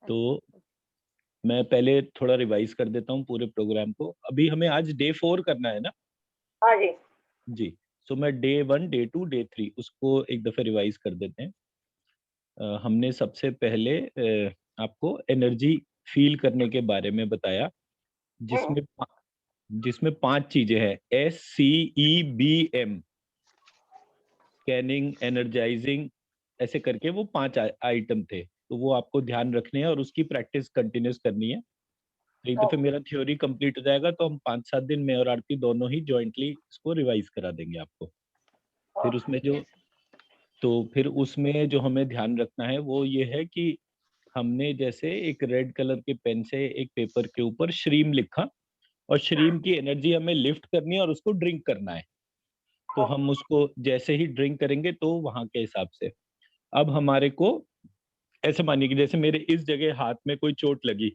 तो मैं पहले थोड़ा रिवाइज कर देता हूँ पूरे प्रोग्राम को। अभी हमें आज डे 4 करना है ना? हाँ जी। जी। सो मैं डे 1, डे 2, डे 3 उसको एक दफे रिवाइज कर देते हैं। हमने सबसे पहले आपको एनर्जी फील करने के बारे में बताया, हम्म। जिसमें जिसमें 5 चीजें हैं, SCEBM, स्कैनिंग, एनर्जाइजिंग, ऐसे करके वो 5 आइटम थे। तो वो आपको ध्यान रखने हैं और उसकी प्रैक्टिस कंटिन्यूस करनी है। तो एक दफे ओके। मेरा थ्योरी कंप्लीट हो जाएगा तो हम 5-7 दिन में और आरती दोनों ही जॉइंटली इसको रिवाइज करा देंगे आपको। फिर ओके। उसमें जो तो फिर उसमें जो हमें ध्यान रखना है वो ये है कि हमने जैसे एक रेड कलर के पेन से एक पेपर के ऊपर श्रीम लिखा, और श्रीम की एनर्जी हमें लिफ्ट करनी है और उसको ड्रिंक करना है। तो हम उसको जैसे ही ड्रिंक करेंगे तो वहां के हिसाब से अब हमारे को ऐसे मानिए कि जैसे मेरे इस जगह हाथ में कोई चोट लगी,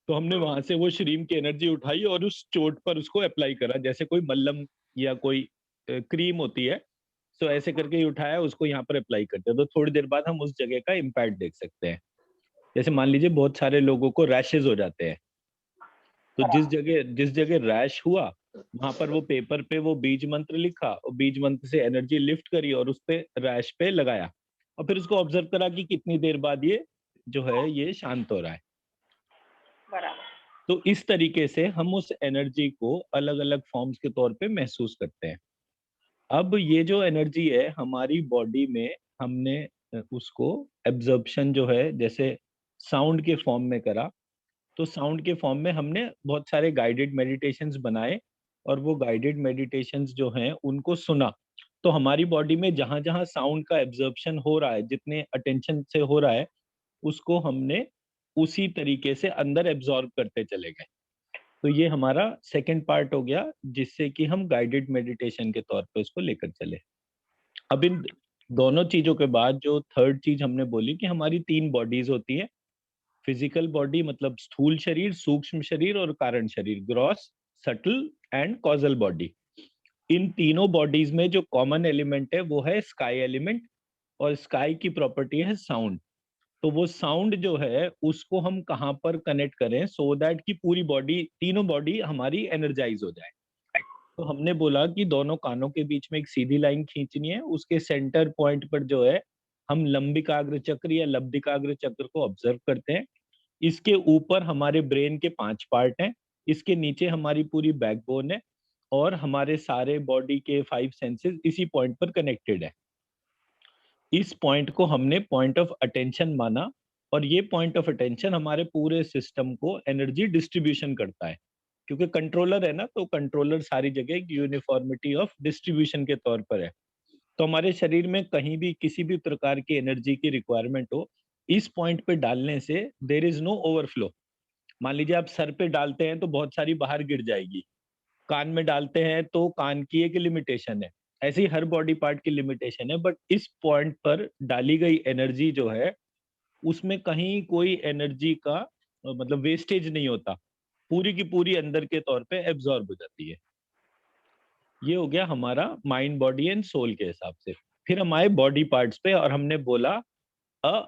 तो हमने वहां से वो श्रीम की एनर्जी उठाई और उस चोट पर उसको अप्लाई करा, जैसे कोई मल्लम या कोई क्रीम होती है। सो ऐसे करके ही उठाया, उसको यहाँ पर अप्लाई करते हैं, तो थोड़ी देर बाद हम उस जगह का इम्पैक्ट देख सकते हैं। जैसे मान लीजिए बहुत सारे लोगों को रैशेज हो जाते हैं, तो जिस जगह रैश हुआ वहां पर वो पेपर पे वो बीज मंत्र लिखा और बीज मंत्र से एनर्जी लिफ्ट करी और उस पे रैश पे लगाया, और फिर उसको ऑब्जर्व करा कि कितनी देर बाद ये जो है ये शांत हो रहा है। बराबर। तो इस तरीके से हम उस एनर्जी को अलग अलग फॉर्म्स के तौर पे महसूस करते हैं। अब ये जो एनर्जी है हमारी बॉडी में, हमने उसको एब्जॉर्प्शन जो है जैसे साउंड के फॉर्म में करा। तो साउंड के फॉर्म में हमने बहुत सारे गाइडेड मेडिटेशंस बनाए, और वो गाइडेड मेडिटेशंस जो हैं उनको सुना। तो हमारी बॉडी में जहां जहां साउंड का एब्जॉर्प्शन हो रहा है, जितने अटेंशन से हो रहा है, उसको हमने उसी तरीके से अंदर एब्जॉर्ब करते चले गए। तो ये हमारा सेकंड पार्ट हो गया, जिससे कि हम गाइडेड मेडिटेशन के तौर पे उसको लेकर चले। अब इन दोनों चीजों के बाद जो थर्ड चीज हमने बोली कि हमारी 3 बॉडीज होती है। फिजिकल बॉडी मतलब स्थूल शरीर, सूक्ष्म शरीर और कारण शरीर, gross, subtle and causal body. इन तीनों बॉडीज में जो कॉमन एलिमेंट है वो है स्काई एलिमेंट, और स्काई की प्रॉपर्टी है साउंड। तो वो साउंड जो है उसको हम कहाँ पर कनेक्ट करें सो दैट कि पूरी बॉडी, तीनों बॉडी हमारी एनर्जाइज हो जाए। तो हमने बोला कि दोनों कानों के बीच में एक सीधी लाइन खींचनी है, उसके सेंटर पॉइंट पर जो है हम लंबिकाग्र चक्र या लब्धिकाग्र चक्र को ऑब्जर्व करते हैं। इसके ऊपर हमारे ब्रेन के 5 पार्ट हैं, इसके नीचे हमारी पूरी बैकबोन है, और हमारे सारे बॉडी के 5 सेंसेस इसी पॉइंट पर कनेक्टेड है। इस पॉइंट को हमने पॉइंट ऑफ अटेंशन माना, और ये पॉइंट ऑफ अटेंशन हमारे पूरे सिस्टम को एनर्जी डिस्ट्रीब्यूशन करता है। क्योंकि कंट्रोलर है ना, तो कंट्रोलर सारी जगह एक यूनिफॉर्मिटी ऑफ डिस्ट्रीब्यूशन के तौर पर है। तो हमारे शरीर में कहीं भी किसी भी प्रकार की एनर्जी की रिक्वायरमेंट हो, इस पॉइंट पे डालने से देर इज नो ओवरफ्लो। मान लीजिए आप सर पे डालते हैं तो बहुत सारी बाहर गिर जाएगी, कान में डालते हैं तो कान की एक लिमिटेशन है, ऐसे ही हर बॉडी पार्ट की लिमिटेशन है। बट इस पॉइंट पर डाली गई एनर्जी जो है उसमें कहीं कोई एनर्जी का मतलब वेस्टेज नहीं होता, पूरी की पूरी अंदर के तौर पे एब्जॉर्ब हो जाती है। ये हो गया हमारा माइंड, बॉडी एंड सोल के हिसाब से। फिर हम आए बॉडी पार्ट्स पे, और हमने बोला अ,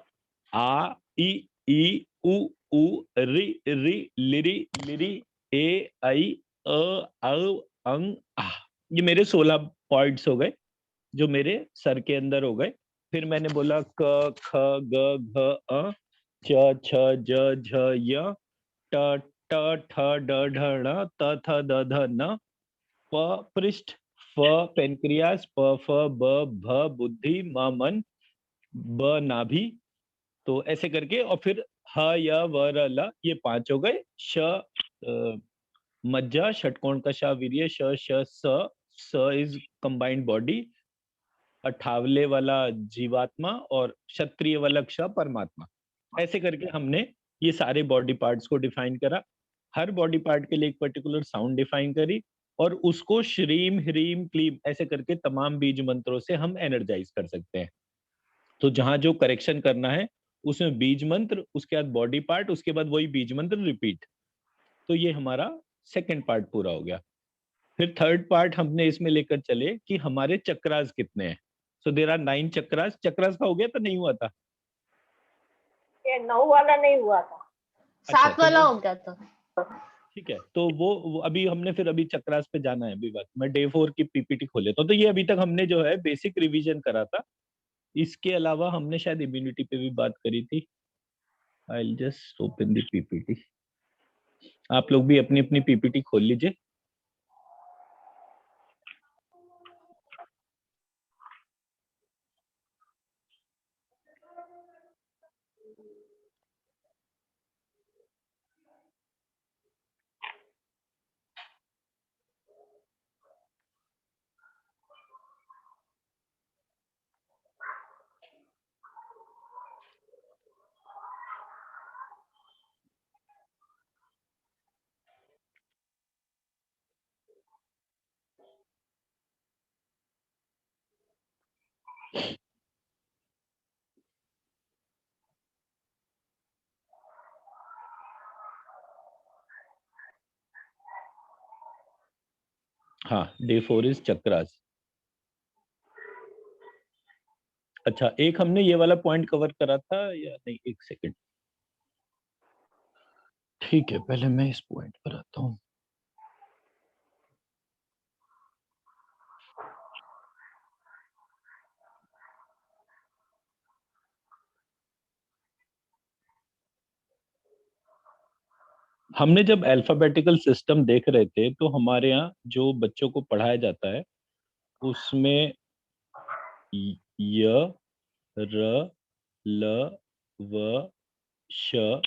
आ, ई, उ, रि, लिरी, लिरी, ए, आई, अ, अंग, आ। ये मेरे 16 पॉइंट्स हो गए जो मेरे सर के अंदर हो गए। फिर मैंने बोला क, ख, ग, घ, च, छ, ज, झ, य, ट, ट, ठ, ड, ढ, ण, त, थ, द, ध, न, प, पृष्ठ, फ, पेनक्रियास, प, फ, ब, भ, बुद्धि, म, मन, ब, नाभि। तो ऐसे करके, और फिर ह, य, व, र, ल, ये 5 हो गए। श, मज्जा, षटकोण कशा, वीर्य, श, श, स इज कंबाइंड बॉडी, अठावले वाला जीवात्मा, और क्षत्रिय वाला क्ष परमात्मा। ऐसे करके हमने ये सारे बॉडी पार्ट्स को डिफाइन करा। हर बॉडी पार्ट के लिए एक पर्टिकुलर साउंड डिफाइन करी, और उसको श्रीम, ह्रीम, क्लीम ऐसे करके तमाम बीज मंत्रों से हम एनर्जाइज कर सकते हैं। तो जहां जो करेक्शन करना है उसमें बीज मंत्र, उसके बाद बॉडी पार्ट, उसके बाद वही बीज मंत्र रिपीट। तो ये हमारा सेकंड पार्ट पूरा हो गया। फिर थर्ड पार्ट हमने इसमें लेकर चले कि हमारे चक्रास कितने हैं। सो देर आर 9 चक्रास। चक्रास का हो गया तो नहीं हुआ था? ये 9 वाला नहीं हुआ था। अच्छा, 7 वाला हो गया था। ठीक है, तो वो अभी हमने फिर अभी चक्रास पे जाना है अभी बात। मैं डे 4 की पीपीटी खोल लेता हूँ। तो ये अभी तक हमने जो है बेसिक रिवीजन करा था। इसके अलावा हमने शायद इम्यूनिटी पे भी बात करी थी। I will just open the PPT. आप लोग भी अपनी अपनी पीपीटी खोल लीजिए। हाँ, डे 4 इज चक्रास। अच्छा, एक हमने ये वाला पॉइंट कवर करा था या नहीं? एक सेकंड। ठीक है, पहले मैं इस पॉइंट पर आता हूँ। हमने जब अल्फाबेटिकल सिस्टम देख रहे थे तो हमारे यहाँ जो बच्चों को पढ़ाया जाता है उसमें य, र, ल, व, श,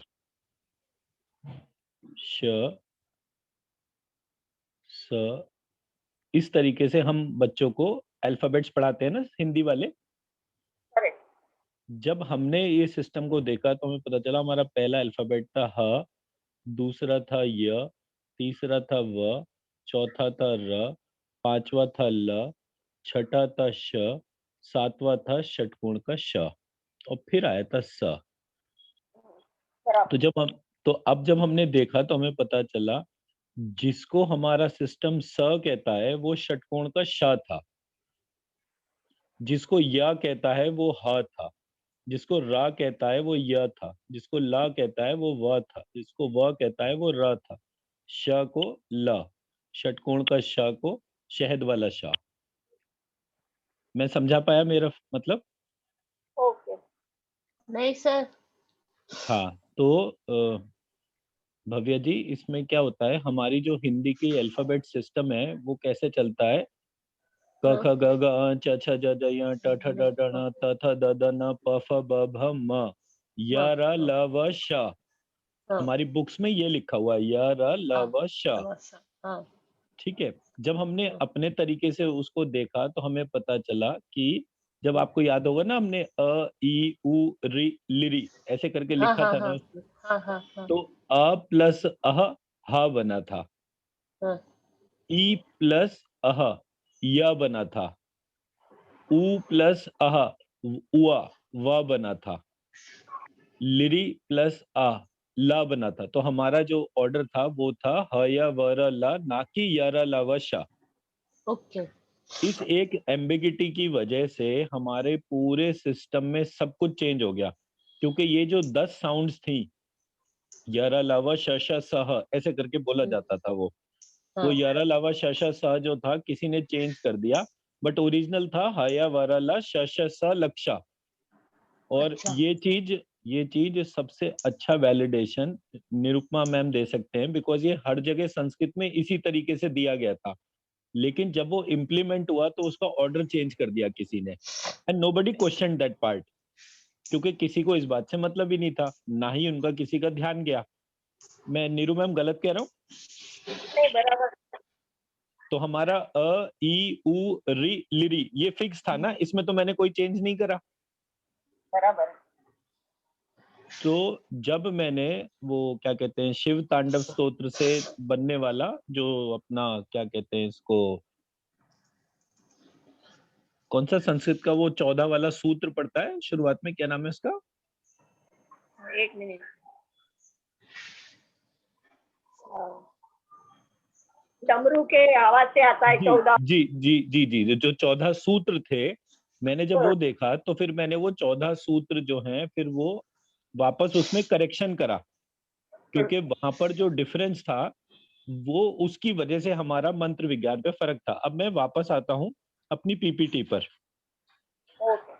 श, स, इस तरीके से हम बच्चों को अल्फाबेट्स पढ़ाते हैं ना, हिंदी वाले। करेक्ट। जब हमने ये सिस्टम को देखा तो हमें पता चला हमारा पहला अल्फाबेट था ह, दूसरा था य, तीसरा था व, चौथा था र, पांचवा था ल, छठा था श, सातवां था षटकोण का श, और फिर आया था स। तो बराबर। जब हम तो अब जब हमने देखा तो हमें पता चला जिसको हमारा सिस्टम स कहता है वो षटकोण का श था, जिसको य कहता है वो ह था, जिसको रा कहता है वो य था, जिसको ला कहता है वो व था, जिसको व कहता है वो र था, श को ल, षटकोण का श को शहद वाला श। मैं समझा पाया मेरा मतलब? ओके। नहीं सर। हाँ, तो भव्या जी, इसमें क्या होता है, हमारी जो हिंदी की अल्फाबेट सिस्टम है वो कैसे चलता है? क ख ग घ अ छ छ ज झ य ट ठ ड ढ ण त थ द ध न प फ ब भ म य र ल व श। हमारी बुक्स में ये लिखा हुआ है, य र ल व श। ठीक है, जब हमने अपने तरीके से उसको देखा तो हमें पता चला कि जब आपको याद होगा ना, हमने अ ई उ री लिरी ऐसे करके लिखा था ना उसमें, तो अ प्लस अह ह बना था, ई प्लस अह य बना था, उ प्लस अह उआ व बना था, लिरी प्लस आ ला बना था। तो हमारा जो ऑर्डर था वो था ह या व र ला, ना कि य र ल व श। ओके। इस एक एम्बिगिटी की वजह से हमारे पूरे सिस्टम में सब कुछ चेंज हो गया, क्योंकि ये जो 10 साउंड्स थी, यारा लावा शशा सह ऐसे करके बोला जाता था, वो यारा लावा शशा सह जो था किसी ने चेंज कर दिया, बट ओरिजिनल था हया वरला शशा स लक्षा। और अच्छा। ये चीज सबसे अच्छा वैलिडेशन निरुपमा मैम दे सकते हैं, बिकॉज ये हर जगह संस्कृत में इसी तरीके से दिया गया था, लेकिन जब वो इम्प्लीमेंट हुआ तो उसका ऑर्डर चेंज कर दिया किसी ने, and nobody question that part, क्योंकि किसी को इस बात से मतलब ही नहीं था, ना ही उनका किसी का ध्यान गया। मैं नीरू मैम गलत कह रहा हूँ? नहीं, बराबर। तो हमारा अ ई उ री लिरी ये फिक्स था ना, इसमें तो मैंने कोई चेंज नहीं करा। बराबर। तो जब मैंने वो क्या कहते हैं शिव तांडव स्तोत्र से बनने वाला जो अपना क्या कहते हैं इसको, कौन सा संस्कृत का वो 14 वाला सूत्र पड़ता है शुरुआत में, क्या नाम है उसका? एक मिनट। डमरू के आवाज से आता है जी 14। जी जी जी जी, जो 14 सूत्र थे, मैंने जब वो देखा तो फिर मैंने वो 14 सूत्र जो हैं फिर वो वापस उसमें करेक्शन करा। क्योंकि वहां पर जो डिफरेंस था वो उसकी वजह से हमारा मंत्र विज्ञान पे फर्क था। अब मैं वापस आता हूँ अपनी पीपीटी पर। ओके।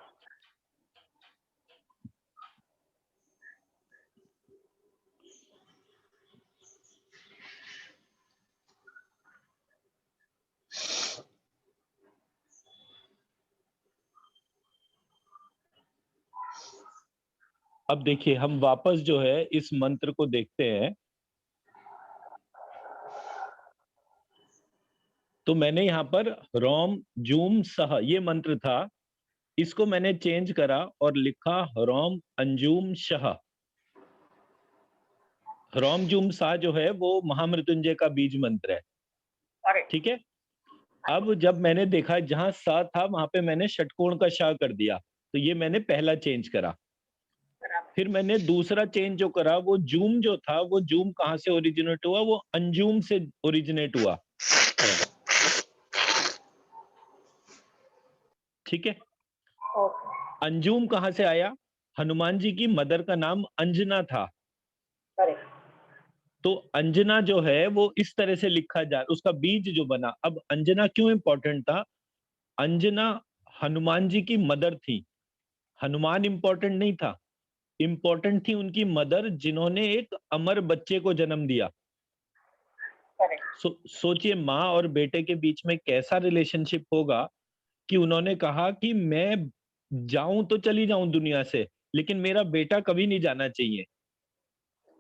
अब देखिए हम वापस जो है इस मंत्र को देखते हैं। तो मैंने यहाँ पर रोम जूम सह ये मंत्र था, इसको मैंने चेंज करा और लिखा रोम अंजुम शाह। रोम जूम शाह जो है वो महामृत्युंजय का बीज मंत्र है। अरे ठीक है। अब जब मैंने देखा जहां सा था वहां पे मैंने षटकोण का शाह कर दिया, तो ये मैंने पहला चेंज करा। बराबर। फिर मैंने दूसरा चेंज जो करा, वो जूम जो था वो जूम कहाँ से ओरिजिनेट हुआ, वो अंजुम से ओरिजिनेट हुआ। ठीक है। ओके। अंजुम कहाँ से आया, हनुमान जी की मदर का नाम अंजना था। अरे तो अंजना जो है वो इस तरह से लिखा जा, उसका बीज जो बना। अब अंजना क्यों इंपॉर्टेंट था, अंजना हनुमान जी की मदर थी, हनुमान इंपॉर्टेंट नहीं था, इंपॉर्टेंट थी उनकी मदर जिन्होंने एक अमर बच्चे को जन्म दिया। अरे सोचिए माँ और बेटे के बीच में कैसा रिलेशनशिप होगा कि उन्होंने कहा कि मैं जाऊं तो चली जाऊं दुनिया से, लेकिन मेरा बेटा कभी नहीं जाना चाहिए।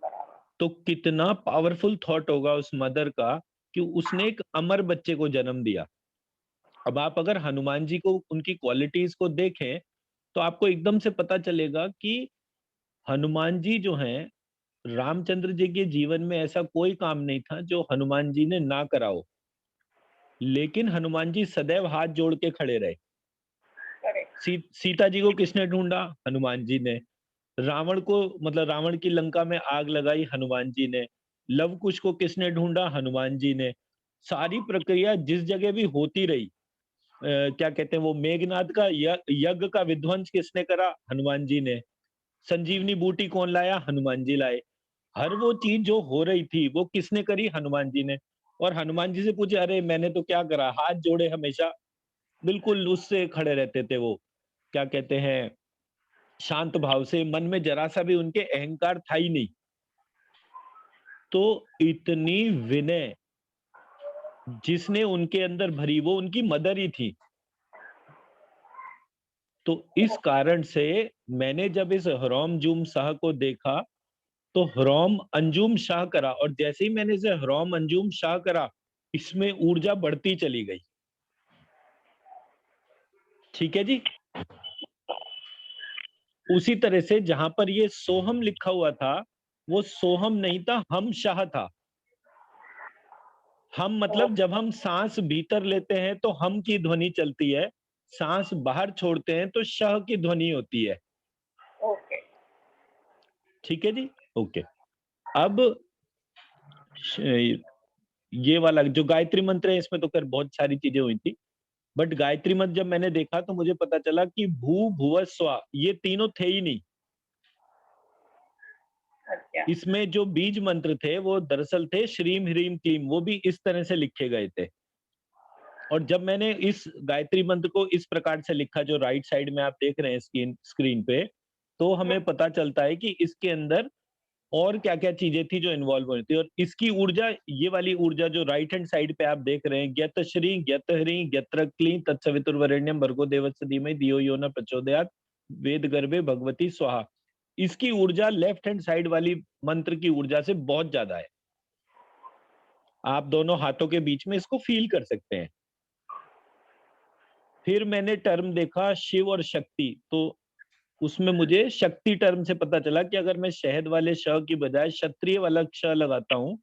बराबर। तो कितना पावरफुल थॉट होगा उस मदर का कि उसने एक अमर बच्चे को जन्म दिया। अब आप अगर हनुमान जी को उनकी क्वालिटीज को देखें तो आपको एकदम से पता चलेगा कि हनुमान जी जो हैं, रामचंद्र जी के जीवन में ऐसा कोई काम नहीं था जो हनुमान जी ने ना करा हो, लेकिन हनुमान जी सदैव हाथ जोड़ के खड़े रहे। अरे सीता जी को किसने ढूंढा, हनुमान जी ने। रावण को, मतलब रावण की लंका में आग लगाई, हनुमान जी ने। लव कुश को किसने ढूंढा, हनुमान जी ने। सारी प्रक्रिया जिस जगह भी होती रही, क्या कहते हैं वो मेघनाद का यज्ञ का विध्वंस किसने करा, हनुमान जी ने। संजीवनी बूटी कौन लाया, हनुमान जी लाए। हर वो चीज जो हो रही थी वो किसने करी, हनुमान जी ने। और हनुमान जी से पूछे, अरे मैंने तो क्या करा, हाथ जोड़े हमेशा, बिल्कुल उससे खड़े रहते थे वो, क्या कहते हैं, शांत भाव से, मन में जरा सा भी उनके अहंकार था ही नहीं। तो इतनी विनय जिसने उनके अंदर भरी वो उनकी मदर ही थी। तो इस कारण से मैंने जब इस ह्रोम जूम शाह को देखा तो ह्रोम अंजुम शाह करा, और जैसे ही मैंने इसे ह्रोम अंजुम शाह करा, इसमें ऊर्जा बढ़ती चली गई। ठीक है जी। उसी तरह से जहां पर ये सोहम लिखा हुआ था, वो सोहम नहीं था, हम शाह था। हम मतलब जब हम सांस भीतर लेते हैं तो हम की ध्वनि चलती है, सांस बाहर छोड़ते हैं तो शह की ध्वनि होती है। ओके। ठीक है जी। ओके। अब ये वाला जो गायत्री मंत्र है इसमें तो खैर बहुत सारी चीजें हुई थी, बट गायत्री मंत्र जब मैंने देखा तो मुझे पता चला कि भू भुव स्वा ये तीनों थे ही नहीं। अच्छा। इसमें जो बीज मंत्र थे वो दरअसल थे श्रीम ह्रीम क्लीम, वो भी इस तरह से लिखे गए थे। और जब मैंने इस गायत्री मंत्र को इस प्रकार से लिखा जो राइट साइड में आप देख रहे हैं स्क्रीन पे, तो हमें पता चलता है कि इसके अंदर और क्या क्या चीजें थी जो इन्वॉल्व हुई थी। और इसकी ऊर्जा, ये वाली ऊर्जा जो राइट हैंड साइड पे आप देख रहे हैं, ज्ञत श्री ज्ञत ह्री ज्ञत्र क्ली तत्सवितुर्वरेण्यम भर्गो देवस्य धीमहि धियो यो न प्रचोदयात् वेद गर्भे भगवती स्वाहा, इसकी ऊर्जा लेफ्ट हैंड साइड वाली मंत्र की ऊर्जा से बहुत ज्यादा है। आप दोनों हाथों के बीच में इसको फील कर सकते हैं। फिर मैंने टर्म देखा शिव और शक्ति, तो उसमें मुझे शक्ति टर्म से पता चला कि अगर मैं शहद वाले श की बजाय क्षत्रिय वाला क्ष लगाता हूं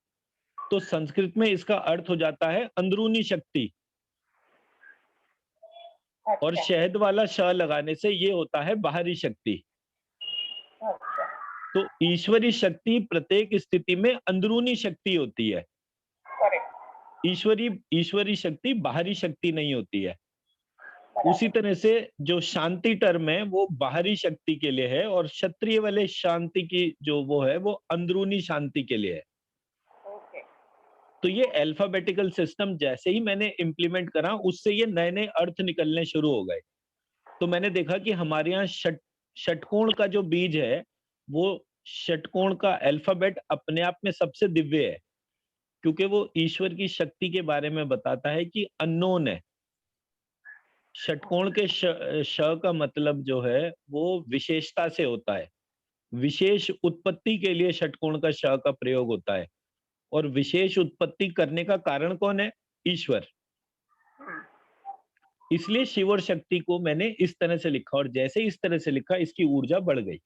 तो संस्कृत में इसका अर्थ हो जाता है अंदरूनी शक्ति, और अच्छा। शहद वाला श लगाने से ये होता है बाहरी शक्ति। अच्छा। तो ईश्वरी शक्ति प्रत्येक स्थिति में अंदरूनी शक्ति होती है, करेक्ट। ईश्वरी ईश्वरी शक्ति बाहरी शक्ति नहीं होती है। उसी तरह से जो शांति टर्म है वो बाहरी शक्ति के लिए है, और क्षत्रिय वाले शांति की जो वो है वो अंदरूनी शांति के लिए है। ओके। तो ये अल्फाबेटिकल सिस्टम जैसे ही मैंने इम्प्लीमेंट करा, उससे ये नए नए अर्थ निकलने शुरू हो गए। तो मैंने देखा कि हमारे यहाँ षटकोण का जो बीज है, वो षटकोण का अल्फाबेट अपने आप में सबसे दिव्य है, क्योंकि वो ईश्वर की शक्ति के बारे में बताता है कि अननोन है। षटकोण के श का मतलब जो है वो विशेषता से होता है। विशेष उत्पत्ति के लिए षटकोण का श का प्रयोग होता है, और विशेष उत्पत्ति करने का कारण कौन है? ईश्वर। इसलिए शिव और शक्ति को मैंने इस तरह से लिखा, और जैसे इस तरह से लिखा, इसकी ऊर्जा बढ़ गई।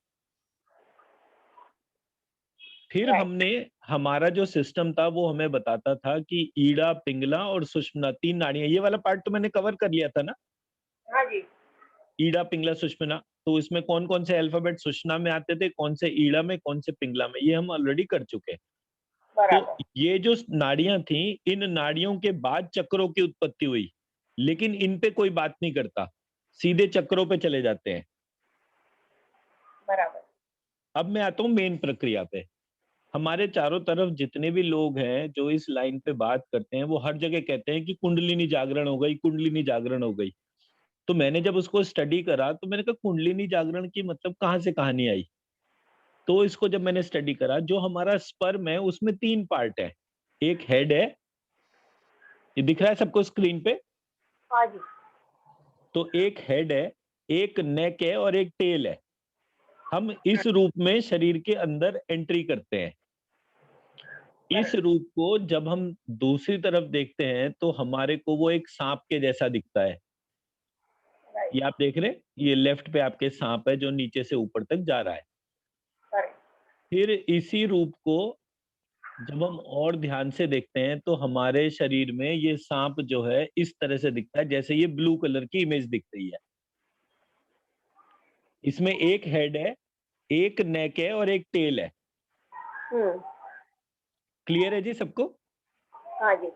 फिर राइट। हमने, हमारा जो सिस्टम था वो हमें बताता था कि ईड़ा, पिंगला और सुषुम्ना 3 नाड़ियां। ये वाला पार्ट तो मैंने कवर कर लिया था ना, हाँ जी। ईड़ा, पिंगला, सुषुम्ना। तो इसमें कौन कौन से अल्फाबेट सुषुम्ना में आते थे, कौन से ईड़ा में, कौन से पिंगला में, ये हम ऑलरेडी कर चुके हैं। तो बराबर। ये जो नाड़ियां थी, इन नाड़ियों के बाद चक्रों की उत्पत्ति हुई, लेकिन इन पे कोई बात नहीं करता, सीधे चक्रों पे चले जाते हैं। बराबर। अब मैं आता हूँ मेन प्रक्रिया पे। हमारे चारों तरफ जितने भी लोग हैं जो इस लाइन पे बात करते हैं, वो हर जगह कहते हैं कि कुंडलिनी जागरण हो गई, कुंडलिनी जागरण हो गई। तो मैंने जब उसको स्टडी करा, तो मैंने कहा कुंडलिनी जागरण की मतलब कहाँ से कहानी आई। तो इसको जब मैंने स्टडी करा, जो हमारा स्पर्म है उसमें 3 पार्ट है। एक हेड है, ये दिख रहा है सबको स्क्रीन पे? हाँ जी। तो एक हेड है, एक नेक है और एक टेल है। हम इस रूप में शरीर के अंदर एंट्री करते हैं। इस रूप को जब हम दूसरी तरफ देखते हैं, तो हमारे को वो एक सांप के जैसा दिखता है। राइट। ये आप देख रहे हैं, ये लेफ्ट पे आपके सांप है जो नीचे से ऊपर तक जा रहा है। करेक्ट। फिर इसी रूप को जब हम और ध्यान से देखते हैं, तो हमारे शरीर में ये सांप जो है इस तरह से दिखता है, जैसे ये ब्लू कलर की इमेज दिख रही है। इसमें एक हेड है, एक नेक है और एक टेल है। हम्म। क्लियर है जी सबको? हाँ जी।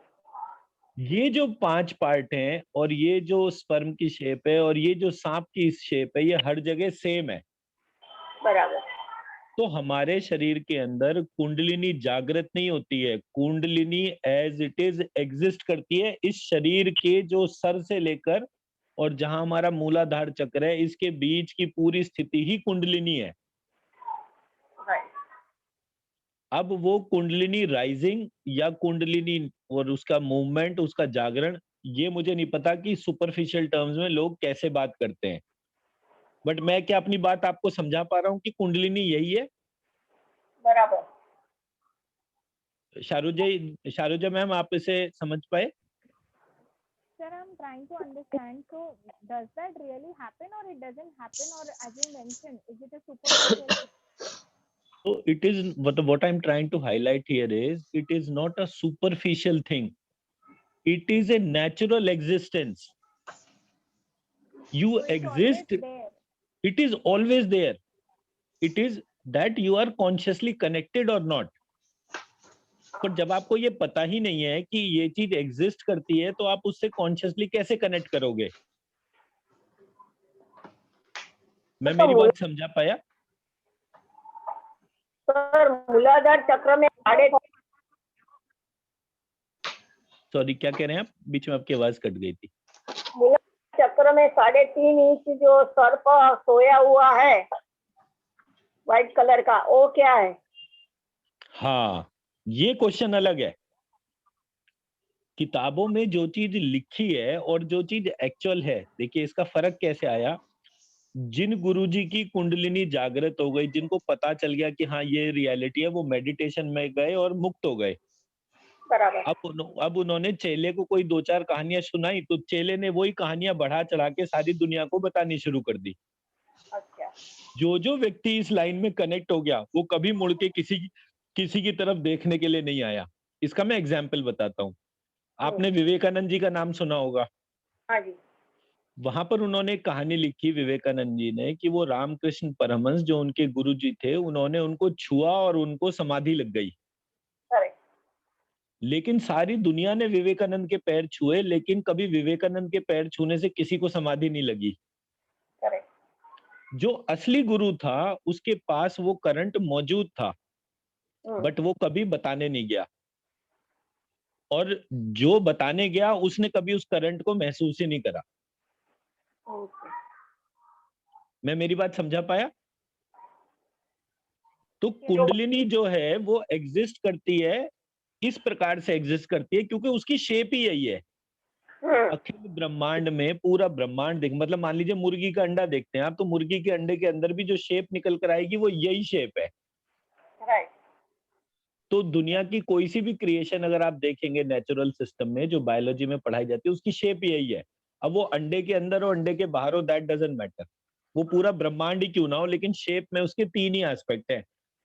ये जो 5 पार्ट हैं, और ये जो स्पर्म की शेप है, और ये जो सांप की शेप है, ये हर जगह सेम है। बराबर। तो हमारे शरीर के अंदर कुंडलिनी जागृत नहीं होती है, kundalini as it is exist करती है इस शरीर के जो सर से लेकर और जहां हमारा मूलाधार चक्र है, इसके बीच की पूरी स्थिति ही कुंडलिनी है। राइट। अब वो कुंडलिनी राइजिंग या कुंडलिनी और उसका मूवमेंट, उसका जागरण, ये मुझे नहीं पता कि सुपरफिशियल टर्म्स में लोग कैसे बात करते हैं, बट मैं क्या अपनी बात आपको समझा पा रहा हूँ कि कुंडलिनी यही है। बराबर। शारुजा मैम, आप इसे समझ पाए? Sir, I'm trying to understand. So, does that really happen, or it doesn't happen, or as you mentioned, is it a superficial? So it is what I'm trying to highlight here is it is not a superficial thing. It is a natural existence. You So it's exist. always there. It is always there. It is that you are consciously connected or not. पर जब आपको ये पता ही नहीं है कि ये चीज एग्जिस्ट करती है, तो आप उससे कॉन्शियसली कैसे कनेक्ट करोगे? मैं मेरी बात समझा पाया? सर, मूलाधार चक्र में सॉरी, क्या कह रहे हैं आप? बीच में आपकी आवाज कट गई थी। मूलाधार चक्र में 3.5 इंच जो सर्प सोया हुआ है व्हाइट कलर का, वो क्या है? हाँ, ये क्वेश्चन अलग है। किताबों में जो चीज लिखी है और जो चीज एक्चुअल है, देखिए इसका फर्क कैसे आया। जिन गुरुजी की कुंडलिनी जागृत हो गई, जिनको पता चल गया कि हाँ ये रियलिटी है, वो मेडिटेशन में गए और मुक्त हो गए। बराबर। अब उन्होंने चेले को कोई 2-4 कहानियां सुनाई, तो चेले ने वही कहानियां बढ़ा चढ़ा के सारी दुनिया को बतानी शुरू कर दी। अच्छा। जो व्यक्ति इस लाइन में कनेक्ट हो गया, वो कभी मुड़ के किसी की तरफ देखने के लिए नहीं आया। इसका मैं एग्जाम्पल बताता हूँ। आपने विवेकानंद जी का नाम सुना होगा। हाँ जी। वहां पर उन्होंने एक कहानी लिखी विवेकानंद जी ने, कि वो रामकृष्ण परमहंस जो उनके गुरु जी थे, उन्होंने उनको छुआ और उनको समाधि लग गई। करेक्ट। लेकिन सारी दुनिया ने विवेकानंद के पैर छुए, लेकिन कभी विवेकानंद के पैर छूने से किसी को समाधि नहीं लगी। करेक्ट। जो असली गुरु था उसके पास वो करंट मौजूद था, बट वो कभी बताने नहीं गया, और जो बताने गया उसने कभी उस करंट को महसूस ही नहीं करा। ओके। मैं मेरी बात समझा पाया? तो Okay. कुंडलिनी जो है वो एग्जिस्ट करती है, इस प्रकार से एग्जिस्ट करती है क्योंकि उसकी शेप ही यही है। अखिल ब्रह्मांड में पूरा ब्रह्मांड देख, मतलब मान लीजिए मुर्गी का अंडा देखते हैं आप, तो मुर्गी के अंडे के अंदर भी जो शेप निकल कर आएगी वो यही शेप है। राइट। तो दुनिया की कोई सी भी क्रिएशन अगर आप देखेंगे नेचुरल सिस्टम में जो बायोलॉजी में पढ़ाई जाती है, उसकी शेप यही है। अब वो अंडे के अंदर हो अंडे के बाहर हो, दैट डजंट मैटर, वो पूरा ब्रह्मांड ही क्यों ना हो, लेकिन शेप में उसके तीन ही एस्पेक्ट है,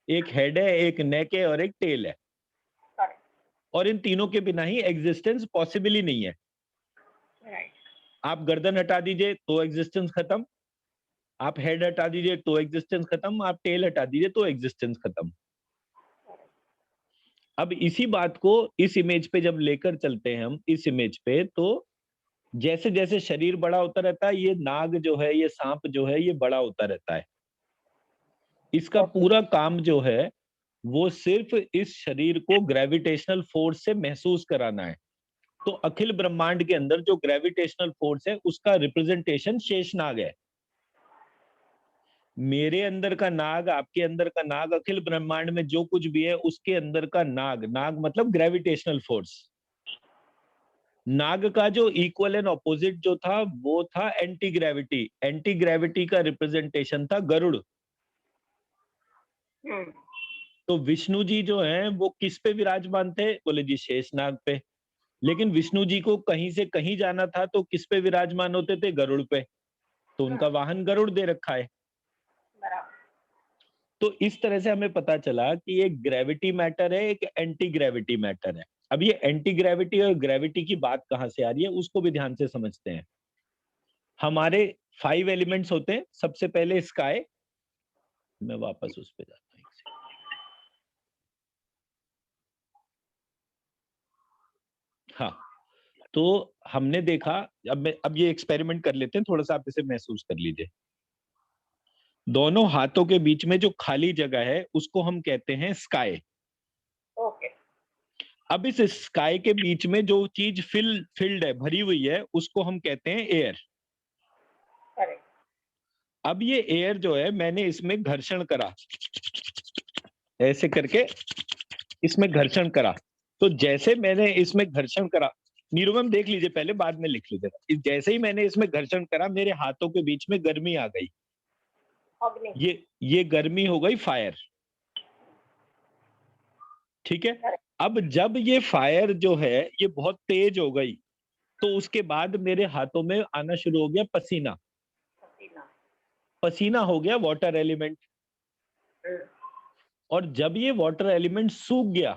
एक हेड है, एक नेक है और एक टेल है। करेक्ट। और इन तीनों के बिना ही एग्जिस्टेंस पॉसिबल ही नहीं है। राइट। आप गर्दन हटा दीजिए तो एग्जिस्टेंस खत्म, आप हेड हटा दीजिए तो एग्जिस्टेंस खत्म, आप टेल हटा दीजिए तो एग्जिस्टेंस खत्म। अब इसी बात को इस इमेज पे जब लेकर चलते हैं हम, इस इमेज पे, तो जैसे जैसे शरीर बड़ा होता रहता है, ये नाग जो है, ये सांप जो है, ये बड़ा होता रहता है। इसका पूरा काम जो है वो सिर्फ इस शरीर को ग्रेविटेशनल फोर्स से महसूस कराना है। तो अखिल ब्रह्मांड के अंदर जो ग्रेविटेशनल फोर्स है उसका रिप्रेजेंटेशन शेषनाग है। मेरे अंदर का नाग, आपके अंदर का नाग, अखिल ब्रह्मांड में जो कुछ भी है उसके अंदर का नाग, नाग मतलब ग्रेविटेशनल फोर्स। नाग का जो इक्वल एंड ऑपोजिट जो था वो था एंटी ग्रेविटी। एंटी ग्रेविटी का रिप्रेजेंटेशन था गरुड़। तो विष्णु जी जो हैं वो किस पे विराजमान थे? बोले जी शेषनाग पे। लेकिन विष्णु जी को कहीं से कहीं जाना था तो किस पे विराजमान होते थे? गरुड़ पे। तो उनका वाहन गरुड़ दे रखा है। तो इस तरह से हमें पता चला कि एक ग्रेविटी मैटर है, एक एंटी ग्रेविटी मैटर है। अब ये एंटी ग्रेविटी और ग्रेविटी की बात कहां से आ रही है उसको भी ध्यान से समझते हैं। हमारे 5 एलिमेंट्स होते हैं। सबसे पहले स्काई, मैं वापस उस पे जाता हूं। हाँ, तो हमने देखा, अब ये एक्सपेरिमेंट कर लेते हैं, थोड़ा सा आप इसे महसूस कर लीजिए। दोनों हाथों के बीच में जो खाली जगह है उसको हम कहते हैं स्काई। ओके। अब इस स्काई के बीच में जो चीज फिल्ड है, भरी हुई है, उसको हम कहते हैं एयर। करेक्ट। अब ये एयर जो है, मैंने इसमें घर्षण करा, ऐसे करके इसमें घर्षण करा। तो जैसे मैंने इसमें घर्षण करा, निरुपम देख लीजिए पहले, बाद में लिख लीजिएगा। जैसे ही मैंने इसमें घर्षण करा, मेरे हाथों के बीच में गर्मी आ गई। अग्नि। ये गर्मी हो गई फायर। ठीक है। अब जब ये फायर जो है ये बहुत तेज हो गई, तो उसके बाद मेरे हाथों में आना शुरू हो गया पसीना। पसीना हो गया वाटर एलिमेंट। और जब ये वाटर एलिमेंट सूख गया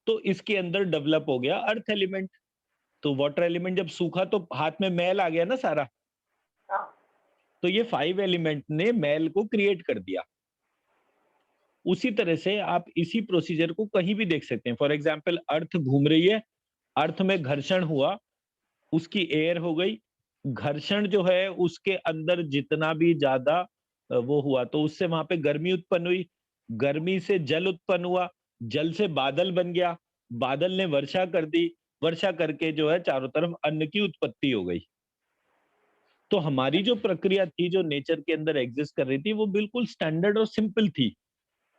तो इसके अंदर डेवलप हो गया अर्थ एलिमेंट। तो वाटर एलिमेंट जब सूखा तो हाथ में मैल आ गया ना सारा। तो ये 5 एलिमेंट ने मैल को क्रिएट कर दिया। उसी तरह से आप इसी प्रोसीजर को कहीं भी देख सकते हैं। फॉर एग्जाम्पल, अर्थ घूम रही है, अर्थ में घर्षण हुआ, उसकी एयर हो गई। घर्षण जो है उसके अंदर जितना भी ज्यादा वो हुआ तो उससे वहां पे गर्मी उत्पन्न हुई, गर्मी से जल उत्पन्न हुआ, जल से बादल बन गया, बादल ने वर्षा कर दी, वर्षा करके जो है चारों तरफ अन्न की उत्पत्ति हो गई। तो हमारी जो प्रक्रिया थी, जो नेचर के अंदर एग्जिस्ट कर रही थी, वो बिल्कुल स्टैंडर्ड और सिंपल थी।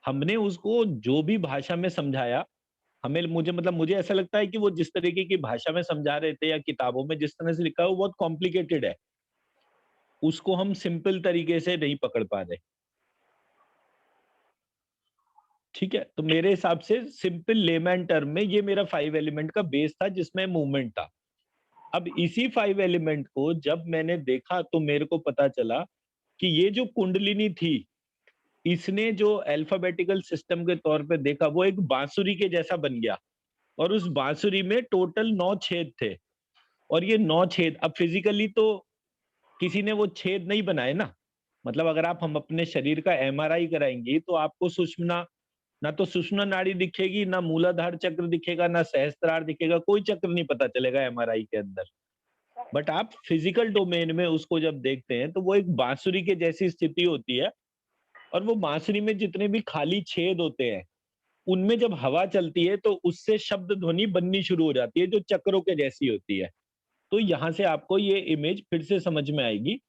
हमने उसको जो भी भाषा में समझाया, मुझे ऐसा लगता है कि वो जिस तरीके की भाषा में समझा रहे थे या किताबों में जिस तरह से लिखा है वो बहुत कॉम्प्लिकेटेड है, उसको हम सिंपल तरीके से नहीं पकड़ पा रहे। ठीक है। तो मेरे हिसाब से सिंपल लेमैन टर्म में ये मेरा 5 एलिमेंट का बेस था जिसमें मूवमेंट था। अब इसी 5 एलिमेंट को जब मैंने देखा तो मेरे को पता चला कि ये जो कुंडलिनी थी, इसने जो अल्फाबेटिकल सिस्टम के तौर पे देखा वो एक बांसुरी के जैसा बन गया। और उस बांसुरी में टोटल 9 छेद थे। और ये 9 छेद, अब फिजिकली तो किसी ने वो छेद नहीं बनाए ना। मतलब अगर हम अपने शरीर का एमआरआई कराएंगे तो आपको सुषुम्ना ना तो सुषुम्ना नाड़ी दिखेगी, ना मूलाधार चक्र दिखेगा, ना सहस्त्रार दिखेगा, कोई चक्र नहीं पता चलेगा एमआरआई के अंदर। बट आप फिजिकल डोमेन में उसको जब देखते हैं तो वो एक बांसुरी के जैसी स्थिति होती है, और वो बांसुरी में जितने भी खाली छेद होते हैं उनमें जब हवा चलती है तो उससे शब्द ध्वनि बननी शुरू हो जाती है जो चक्रों के जैसी होती है। तो यहाँ से आपको ये इमेज फिर से समझ में आएगी।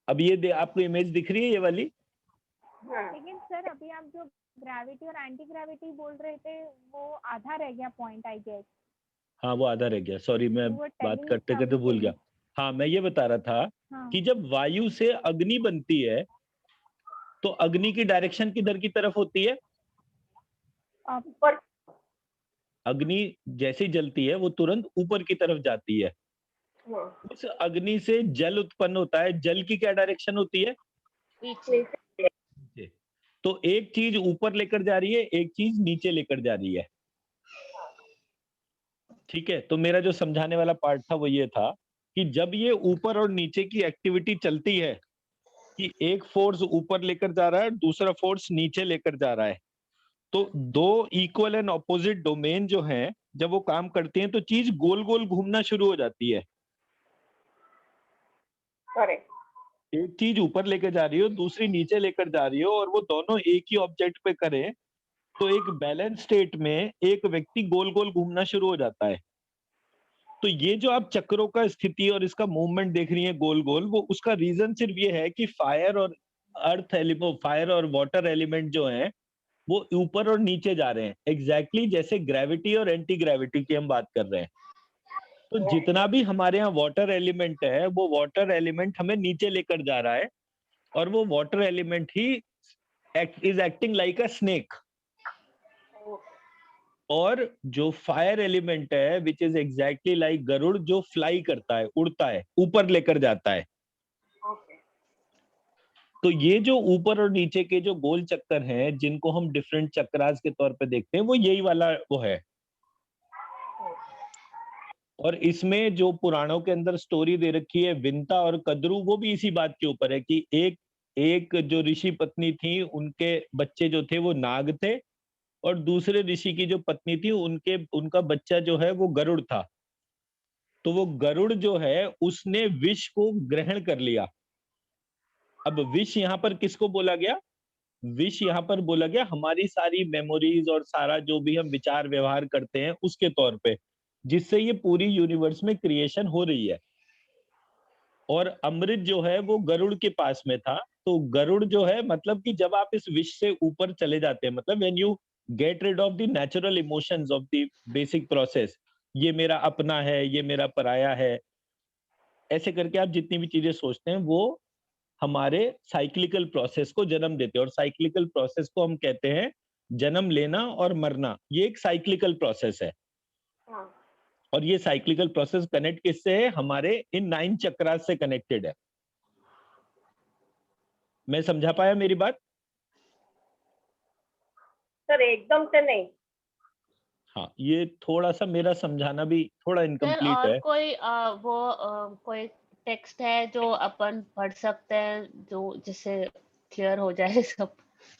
अब ये आपको इमेज दिख रही है ये वाली? लेकिन सर अभी आप जो ग्रेविटी और एंटी ग्रेविटी बोल रहे थे वो आधा रह गया पॉइंट आई गेस। हाँ वो आधा रह गया, सॉरी मैं बात करते करते भूल गया। हाँ मैं ये बता रहा था कि जब वायु से अग्नि बनती है तो अग्नि की डायरेक्शन किधर की तरफ होती है? ऊपर। अग्नि जैसे जलती है वो तुरंत ऊपर की तरफ जाती है। उस अग्नि से जल उत्पन्न होता है, जल की क्या डायरेक्शन होती है? नीचे। तो एक चीज ऊपर लेकर जा रही है, एक चीज नीचे लेकर जा रही है। ठीक है, तो मेरा जो समझाने वाला पार्ट था वो ये था कि जब ये ऊपर और नीचे की एक्टिविटी चलती है कि एक फोर्स ऊपर लेकर जा रहा है, दूसरा फोर्स नीचे लेकर जा रहा है, तो दो इक्वल एंड ऑपोजिट डोमेन जो हैं जब वो काम करती हैं तो चीज गोल गोल घूमना शुरू हो जाती है। एक चीज ऊपर लेकर जा रही हो, दूसरी नीचे लेकर जा रही हो, और वो दोनों एक ही ऑब्जेक्ट पे करें तो एक बैलेंस स्टेट में एक व्यक्ति गोल गोल घूमना शुरू हो जाता है। तो ये जो आप चक्रों का स्थिति और इसका मूवमेंट देख रही है गोल गोल, वो उसका रीजन सिर्फ ये है कि फायर और अर्थ एलिमेंट, फायर और वाटर एलिमेंट जो हैं वो ऊपर और नीचे जा रहे हैं, एग्जैक्टली जैसे ग्रेविटी और एंटी ग्रेविटी की हम बात कर रहे हैं। तो जितना भी हमारे यहाँ वाटर एलिमेंट है वो वाटर एलिमेंट हमें नीचे लेकर जा रहा है, और वो वाटर एलिमेंट ही is acting like a snake. और जो फायर एलिमेंट है which is exactly like Garuda, जो फ्लाई करता है, उड़ता है, ऊपर लेकर जाता है। तो ये जो ऊपर और नीचे के जो गोल चक्कर हैं जिनको हम डिफरेंट चक्रास के तौर पे देखते हैं वो यही वाला वो है। और इसमें जो पुराणों के अंदर स्टोरी दे रखी है विंता और कद्रू, वो भी इसी बात के ऊपर है कि एक जो ऋषि पत्नी थी उनके बच्चे जो थे वो नाग थे, और दूसरे ऋषि की जो पत्नी थी उनका बच्चा जो है वो गरुड़ था। तो वो गरुड़ जो है उसने विष को ग्रहण कर लिया। अब विष यहाँ पर किसको बोला गया? विष यहाँ पर बोला गया हमारी सारी मेमोरीज और सारा जो भी हम विचार व्यवहार करते हैं उसके तौर पे, जिससे ये पूरी यूनिवर्स में क्रिएशन हो रही है। और अमृत जो है वो गरुड़ के पास में था। तो गरुड़ जो है मतलब कि जब आप इस विष से ऊपर चले जाते हैं, मतलब when you get rid of the natural emotions of the basic process, ये मेरा अपना है, ये मेरा पराया है, ऐसे करके आप जितनी भी चीजें सोचते हैं वो हमारे साइक्लिकल प्रोसेस को जन्म देते हैं। और साइक्लिकल प्रोसेस को हम कहते हैं जन्म लेना और मरना, ये एक साइक्लिकल प्रोसेस है। और ये साइक्लिकल प्रोसेस कनेक्ट किससे है? हमारे इन 9 चक्रास से कनेक्टेड है। मैं समझा पाया मेरी बात? सर एकदम से नहीं। हाँ, ये थोड़ा सा मेरा समझाना भी थोड़ा इनकम्प्लीट और है। कोई कोई टेक्स्ट है जो अपन पढ़ सकते हैं जो जिससे क्लियर हो जाए सब,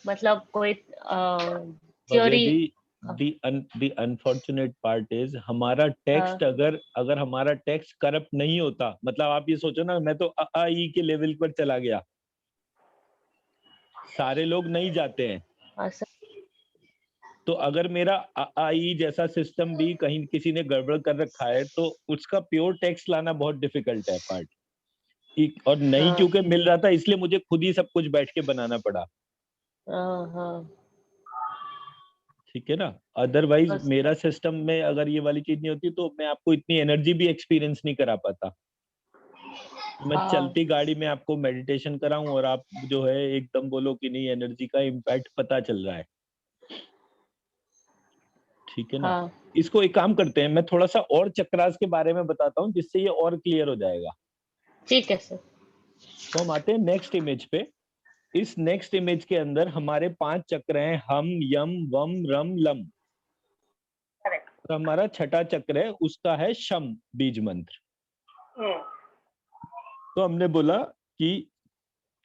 मतलब कोई theory? the unfortunate part is हमारा टेक्स्ट अगर हमारा टेक्स्ट करप्ट नहीं होता, मतलब आप ये सोचो ना, मैं तो अ आ ई के लेवल पर चला गया, सारे लोग नहीं जाते हैं। तो अगर मेरा अ आ ई जैसा सिस्टम भी कहीं किसी ने गड़बड़ कर रखा है तो उसका प्योर टेक्स्ट लाना बहुत डिफिकल्ट है पार्ट। और नहीं क्योंकि मिल रहा था इसलिए मुझे खुद ही सब कुछ बैठ के बनाना पड़ा। ठीक है ना? अदरवाइज मेरा सिस्टम में अगर ये वाली चीज नहीं होती तो मैं आपको इतनी एनर्जी भी एक्सपीरियंस नहीं करा पाता। मैं चलती गाड़ी में आपको मेडिटेशन कराऊं और आप जो है एकदम बोलो कि नहीं एनर्जी का इम्पैक्ट पता चल रहा है। ठीक है ना। हाँ इसको एक काम करते हैं, मैं थोड़ा सा और चक्रास के बारे में बताता हूँ जिससे ये और क्लियर हो जाएगा। ठीक है सर। तो हम आते हैं नेक्स्ट इमेज पे। इस नेक्स्ट इमेज के अंदर हमारे 5 चक्र हैं, हम, यम, वम, रम, लम। करेक्ट। तो हमारा छठा चक्र है, उसका है शम बीज मंत्र। तो हमने बोला कि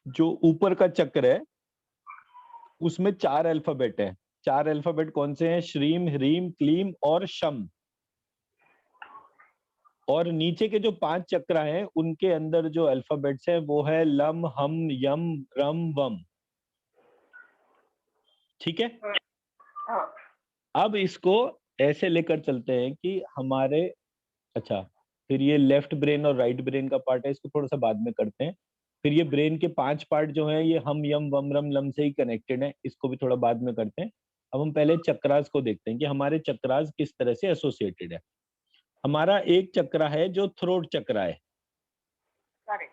जो ऊपर का चक्र है उसमें 4 अल्फाबेट है। 4 अल्फाबेट कौन से हैं? श्रीम, ह्रीम, क्लीम और शम। और नीचे के जो 5 चक्र हैं उनके अंदर जो अल्फाबेट्स हैं वो है लम, हम, यम, रम, वम। ठीक है। हाँ। अब इसको ऐसे लेकर चलते हैं कि हमारे, अच्छा, फिर ये लेफ्ट ब्रेन और राइट ब्रेन का पार्ट है, इसको थोड़ा सा बाद में करते हैं। फिर ये ब्रेन के 5 पार्ट जो हैं ये हम, यम, वम, रम, लम से ही कनेक्टेड है, इसको भी थोड़ा बाद में करते हैं। अब हम पहले चक्रास को देखते हैं कि हमारे चक्रास किस तरह से एसोसिएटेड है। हमारा एक चक्र है जो थ्रोट चक्र है, करेक्ट।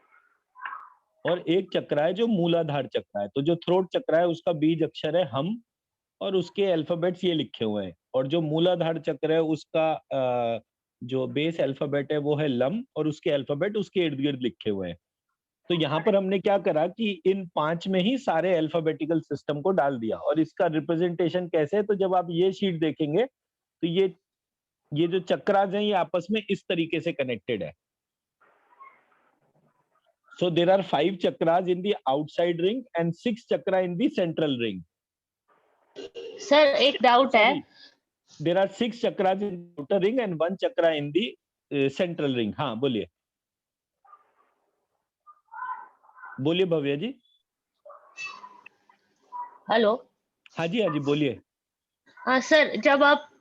और एक चक्र है जो मूलाधार चक्र है। तो जो थ्रोट चक्र है उसका बीज अक्षर है हम, और उसके अल्फाबेट्स ये लिखे हुए हैं। और जो मूलाधार चक्र है उसका जो बेस अल्फाबेट है वो है लम, और उसके अल्फाबेट उसके इर्द गिर्द लिखे हुए हैं। तो यहाँ पर हमने क्या करा कि इन 5 में ही सारे अल्फाबेटिकल सिस्टम को डाल दिया। और इसका रिप्रेजेंटेशन कैसे है, तो जब आप ये शीट देखेंगे तो ये जो चक्रास हैं ये आपस में इस तरीके से कनेक्टेड है। So there are 5 chakras in the outside ring and 6 chakra in the central ring. Sir एक डाउट है। Sorry, there are 6 chakras in the outer ring and 1 chakra in the central ring. हाँ बोलिए, बोलिए भव्या जी। Hello. हाँ जी, हाँ जी, बोलिए। हाँ sir, जब आप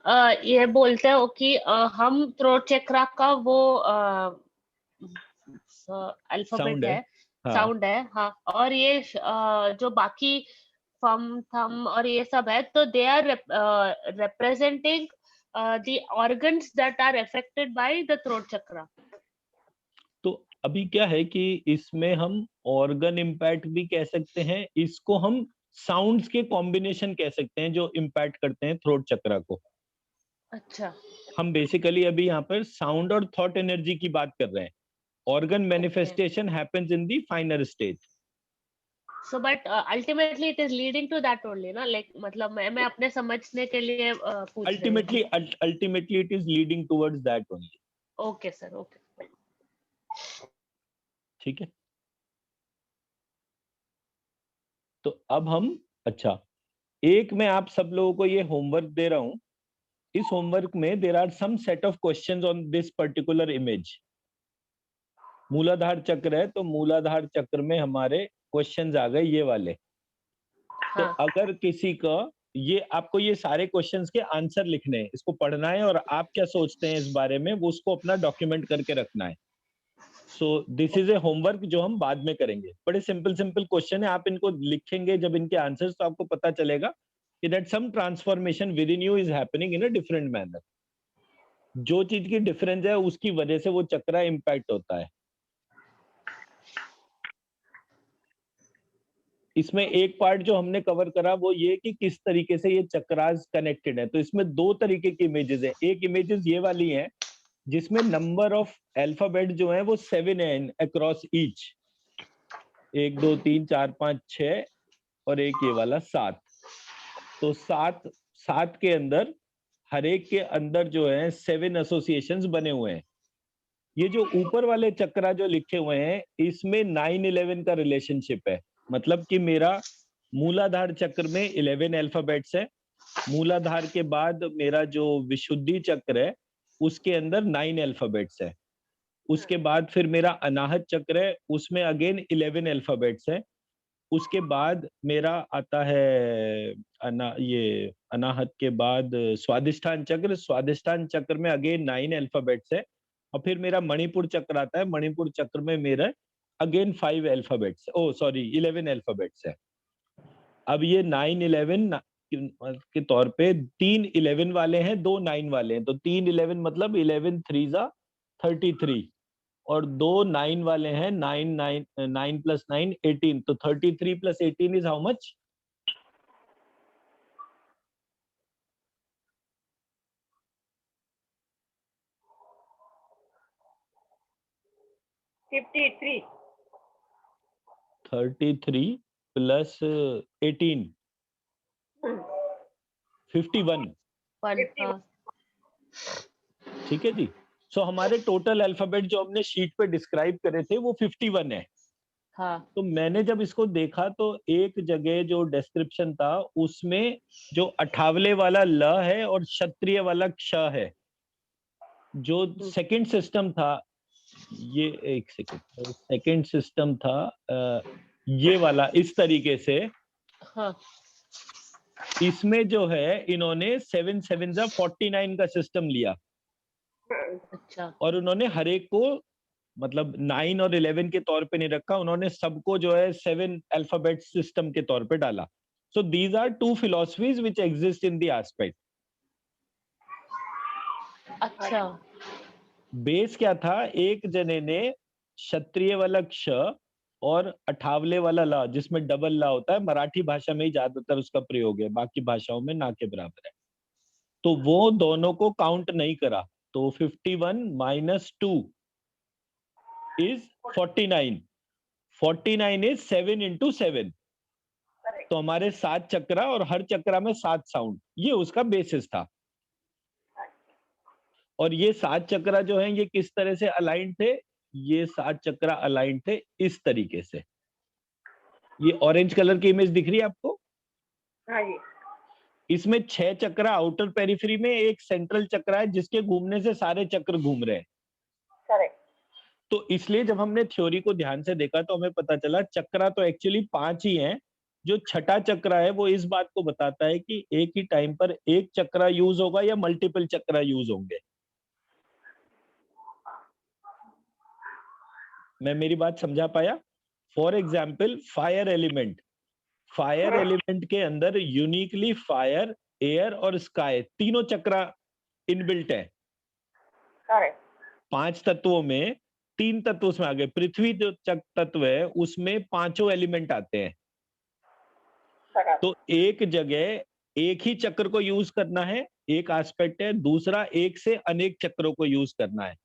ये बोलते हो कि हम थ्रोट चक्रा का वो अल्फाबेट साउंड है। है, हाँ, साउंड है, हाँ, और ये जो बाकी फम थम और ये सब है, तो they are representing the organs that are affected by the throat chakra. तो अभी क्या है कि इसमें हम ऑर्गन इम्पैक्ट भी कह सकते हैं, इसको हम साउंड्स के कॉम्बिनेशन कह सकते हैं जो इम्पैक्ट करते हैं थ्रोट चक्रा को। अच्छा। हम बेसिकली अभी यहाँ पर साउंड और थॉट एनर्जी की बात कर रहे हैं। Organ manifestation happens in the फाइनर stage. So but ultimately it is leading to that only ना, like मतलब मैं अपने समझने के लिए पूछ रही हूँ। Ultimately it is leading towards that only. Okay sir, okay. ठीक है। तो अब हम, अच्छा, एक मैं आप सब लोगों को ये होमवर्क दे रहा हूं। इस होमवर्क में there are some set of questions on this particular image. Muladhara chakra है, तो मूलाधार चक्र में हमारे क्वेश्चंस आ गए ये वाले। तो हाँ अगर किसी का ये, आपको ये सारे क्वेश्चंस के आंसर लिखने हैं, इसको पढ़ना है और आप क्या सोचते हैं इस बारे में वो उसको अपना डॉक्यूमेंट करके रखना है। So this is a homework जो हम बाद में करेंगे। बड़े सिंपल सिंपल क्वेश्चन है, आप इनको लिखेंगे जब इनके आंसर्स, तो आपको पता चलेगा कि that some transformation within you is happening in a different manner. जो चीज की डिफरेंस है उसकी वजह से वो चक्रा इम्पैक्ट होता है। इसमें एक पार्ट जो हमने कवर करा वो ये कि किस तरीके से ये चक्रास कनेक्टेड है। तो इसमें 2 तरीके की इमेजेस है। एक इमेजेस ये वाली है जिसमें नंबर ऑफ अल्फाबेट जो है वो 7 है अक्रॉस ईच। 1 2 3 4 5 6 और एक ये वाला 7। तो 7 के अंदर हर एक के अंदर जो है 7 एसोसिएशंस बने हुए हैं। ये जो ऊपर वाले चक्रा जो लिखे हुए हैं इसमें 9-11 का रिलेशनशिप है। मतलब कि मेरा मूलाधार चक्र में 11 अल्फाबेट्स है। मूलाधार के बाद मेरा जो विशुद्धि चक्र है उसके अंदर 9 अल्फाबेट्स है। उसके बाद फिर मेरा अनाहत चक्र है, उसमें अगेन 11 अल्फाबेट्स है। उसके बाद मेरा आता है ये अनाहत के बाद स्वादिष्ठान चक्र। स्वादिष्ठान चक्र में अगेन 9 अल्फाबेट्स है। और फिर मेरा मणिपुर चक्र आता है। मणिपुर चक्र में मेरा अगेन 5 अल्फाबेट्स, ओ सॉरी 11 अल्फाबेट्स है। अब ये 9-11 के तौर पे 3 11 वाले हैं, 2 9 वाले हैं। तो 3 11 मतलब 11 3 जा 33, और 2 9 वाले हैं, 9 प्लस 9 18। तो 33 plus 18 is how much? 53. 33 plus 18, 51. ठीक है जी। सो हमारे टोटल अल्फाबेट जो हमने शीट पे डिस्क्राइब करे थे वो 51 है। हाँ। तो मैंने जब इसको देखा तो एक जगह जो डिस्क्रिप्शन था उसमें जो 58 वाला ल है और क्षत्रिय वाला क्ष है। जो सेकंड सिस्टम था, ये एक सेकंड, सेकंड सिस्टम था ये वाला इस तरीके से। हाँ। इसमें जो है इन्होंने 7 7 49 का सिस्टम लिया। अच्छा। और उन्होंने हर एक को मतलब 9 और 11 के तौर पे नहीं रखा, उन्होंने सबको जो है 7 अल्फाबेट सिस्टम के तौर पे डाला। So these are 2 philosophies which exist in the aspect. अच्छा। बेस क्या था, एक जने ने क्षत्रिय वाला क्ष और 58 वाला ला, जिसमें डबल ला होता है, मराठी भाषा में ही ज्यादातर उसका प्रयोग है, बाकी भाषाओं में ना के बराबर है, तो वो दोनों को काउंट नहीं करा। तो 51 माइनस 2 इज 49। 49 is 7 into 7। तो हमारे 7 चक्रा और हर चक्रा में 7 साउंड, ये उसका बेसिस था। और ये 7 चक्रा जो है ये किस तरह से अलाइंड थे, ये 7 चक्रा अलाइंड थे इस तरीके से। ये ऑरेंज कलर की इमेज दिख रही है आपको? हाँ जी। इसमें 6 चक्रा आउटर पेरिफेरी में, एक सेंट्रल चक्रा है जिसके घूमने से सारे चक्र घूम रहे हैं। करेक्ट। तो इसलिए जब हमने थ्योरी को ध्यान से देखा तो हमें पता चला चक्रा तो एक्चुअली 5 ही हैं। जो छठा चक्रा है वो इस बात को बताता है कि एक ही टाइम पर एक चक्रा यूज होगा या मल्टीपल चक्रा यूज होंगे। मैं मेरी बात समझा पाया? For example fire element, fire element के अंदर यूनिकली फायर, एयर और स्काई तीनों चक्रा इनबिल्ट है। करेक्ट। 5 तत्वों में 3 तत्व उसमें आ गए। पृथ्वी जो तत्व है उसमें 5 एलिमेंट आते हैं। तो एक जगह एक ही चक्र को यूज करना है, एक एस्पेक्ट है। दूसरा, एक से अनेक चक्रों को यूज करना है।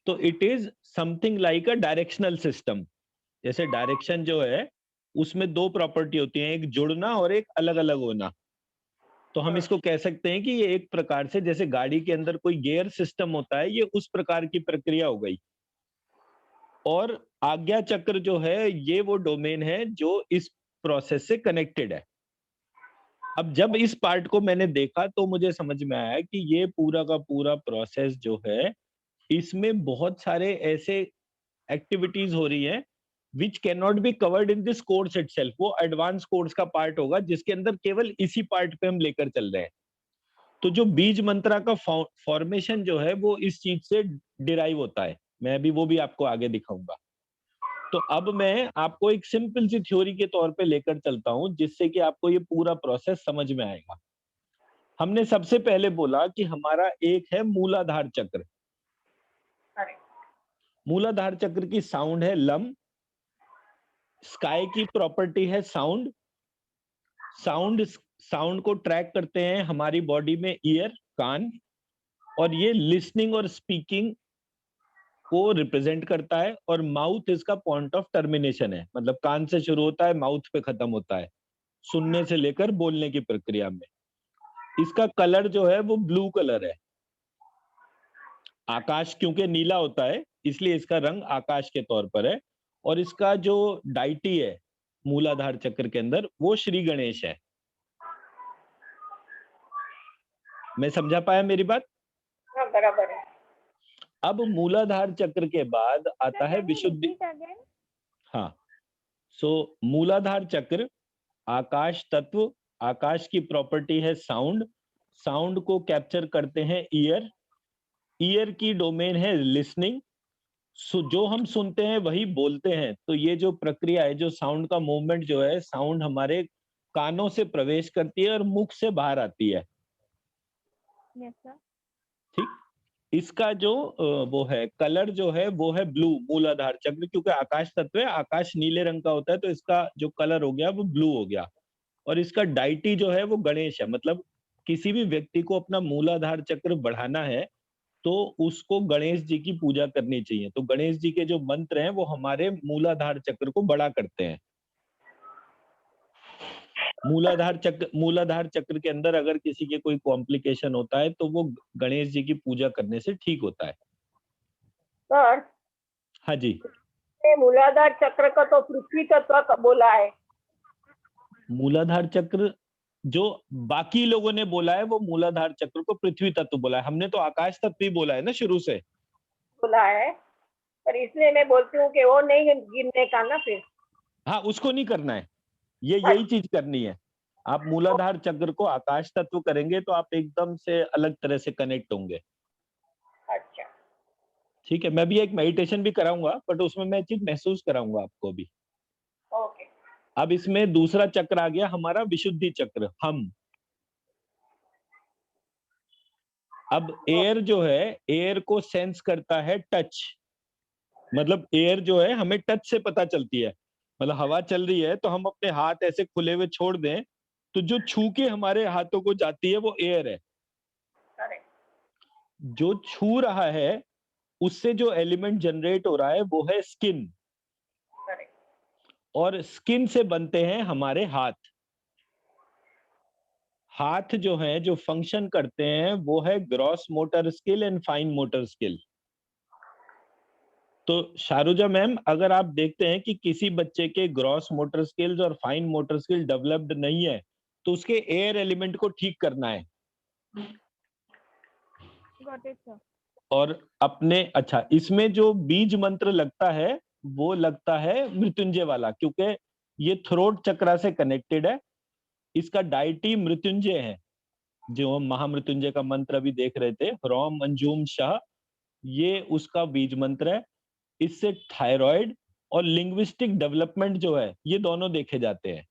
तो it is something like a directional system. जैसे डायरेक्शन जो है उसमें 2 प्रॉपर्टी होती हैं, एक जुड़ना और एक अलग अलग होना। तो हम इसको कह सकते हैं कि ये एक प्रकार से जैसे गाड़ी के अंदर कोई गियर सिस्टम होता है, ये उस प्रकार की प्रक्रिया हो गई। और आज्ञा चक्र जो है ये वो डोमेन है जो इस प्रोसेस से कनेक्टेड है। अब जब इस पार्ट को मैंने देखा तो मुझे समझ में आया कि ये पूरा का पूरा प्रोसेस जो है इसमें बहुत सारे ऐसे एक्टिविटीज हो रही है which can not be covered in this course itself. वो एडवांस कोर्स का पार्ट होगा जिसके अंदर केवल इसी पार्ट पे हम लेकर चल रहे हैं। तो जो बीज मंत्रा का फॉर्मेशन जो है वो इस चीज से डिराइव होता है। मैं अभी वो भी आपको आगे दिखाऊंगा। तो अब मैं आपको एक सिंपल सी थ्योरी के तौर पे लेकर चलता हूं जिससे कि आपको ये पूरा प्रोसेस समझ में आएगा। हमने सबसे पहले बोला कि हमारा एक है मूलाधार चक्र। मूलाधार चक्र की साउंड है लम। स्काई की प्रॉपर्टी है साउंड। साउंड को ट्रैक करते हैं हमारी बॉडी में ईयर, कान। और ये लिसनिंग और स्पीकिंग को रिप्रेजेंट करता है। और माउथ इसका पॉइंट ऑफ टर्मिनेशन है, मतलब कान से शुरू होता है, माउथ पे खत्म होता है, सुनने से लेकर बोलने की प्रक्रिया में। इसका कलर जो है वो ब्लू कलर है। आकाश क्योंकि नीला होता है इसलिए इसका रंग आकाश के तौर पर है। और इसका जो डाइटी है मूलाधार चक्र के अंदर वो श्री गणेश है। मैं समझा पाया मेरी बात? हाँ, बराबर है। अब मूलाधार चक्र के बाद आता है विशुद्धि। हाँ, सो मूलाधार चक्र आकाश तत्व, आकाश की प्रॉपर्टी है साउंड। साउंड को कैप्चर करते हैं ईयर। ईयर की डोमेन है लिसनिंग। जो हम सुनते हैं वही बोलते हैं। तो ये जो प्रक्रिया है, जो साउंड का मूवमेंट जो है, साउंड हमारे कानों से प्रवेश करती है और मुख से बाहर आती है। Yes sir. ठीक। इसका जो वो है कलर जो है वो है ब्लू, मूलाधार चक्र। क्योंकि आकाश तत्व है, आकाश नीले रंग का होता है, तो इसका जो कलर हो गया वो ब्लू हो गया। और इसका डाइटी जो है वो गणेश है। मतलब किसी भी व्यक्ति को अपना मूलाधार चक्र बढ़ाना है तो उसको गणेश जी की पूजा करनी चाहिए। तो गणेश जी के जो मंत्र हैं वो हमारे मूलाधार चक्र को बड़ा करते हैं। मूलाधार चक्र के अंदर अगर किसी के कोई कॉम्प्लिकेशन होता है तो वो गणेश जी की पूजा करने से ठीक होता है। सर, हाँ जी। ये मूलाधार चक्र का तो पृथ्वी तत्व का बोला है। मूलाधार चक्र जो बाकी लोगों ने बोला है वो मूलाधार चक्र को पृथ्वी तत्व बोला है, हमने तो आकाश तत्व ही बोला है ना शुरू से। बोला है, पर इसलिए मैं बोलती हूँ कि वो नहीं गिनने का ना फिर। हाँ, उसको नहीं करना है, ये यही चीज करनी है। आप मूलाधार चक्र को आकाश तत्व करेंगे तो आप एकदम से अलग तरह से कनेक्ट होंगे। अच्छा, ठीक है, मैं भी एक मेडिटेशन भी कराऊंगा, बट उसमें मैं चीज महसूस कराऊंगा आपको भी। ओके। अब इसमें दूसरा चक्र आ गया हमारा विशुद्धि चक्र, हम। अब एयर जो है, एयर को सेंस करता है टच। मतलब एयर जो है हमें टच से पता चलती है। मतलब हवा चल रही है तो हम अपने हाथ ऐसे खुले हुए छोड़ दें तो जो छू के हमारे हाथों को जाती है वो एयर है। करेक्ट। जो छू रहा है उससे जो एलिमेंट जनरेट हो रहा है वो है स्किन। करेक्ट। और स्किन से बनते हैं हमारे हाथ। हाथ जो है जो फंक्शन करते हैं वो है gross motor skill and fine motor skill. तो शारुजा मैम, अगर आप देखते हैं कि किसी बच्चे के ग्रॉस मोटर स्किल्स और फाइन मोटर स्किल डेवलप्ड नहीं है तो उसके एयर एलिमेंट को ठीक करना है। Got it, sir. और अपने अच्छा, इसमें जो बीज मंत्र लगता है वो लगता है मृत्युंजय वाला, क्योंकि ये थ्रोट चक्रा से कनेक्टेड है। इसका डायटी मृत्युंजय है, जो हम महामृत्युंजय का मंत्र अभी देख रहे थे, ह्रौम अंजुम शाह, ये उसका बीज मंत्र है। इससे थायराइड और लिंग्विस्टिक डेवलपमेंट जो है ये दोनों देखे जाते हैं।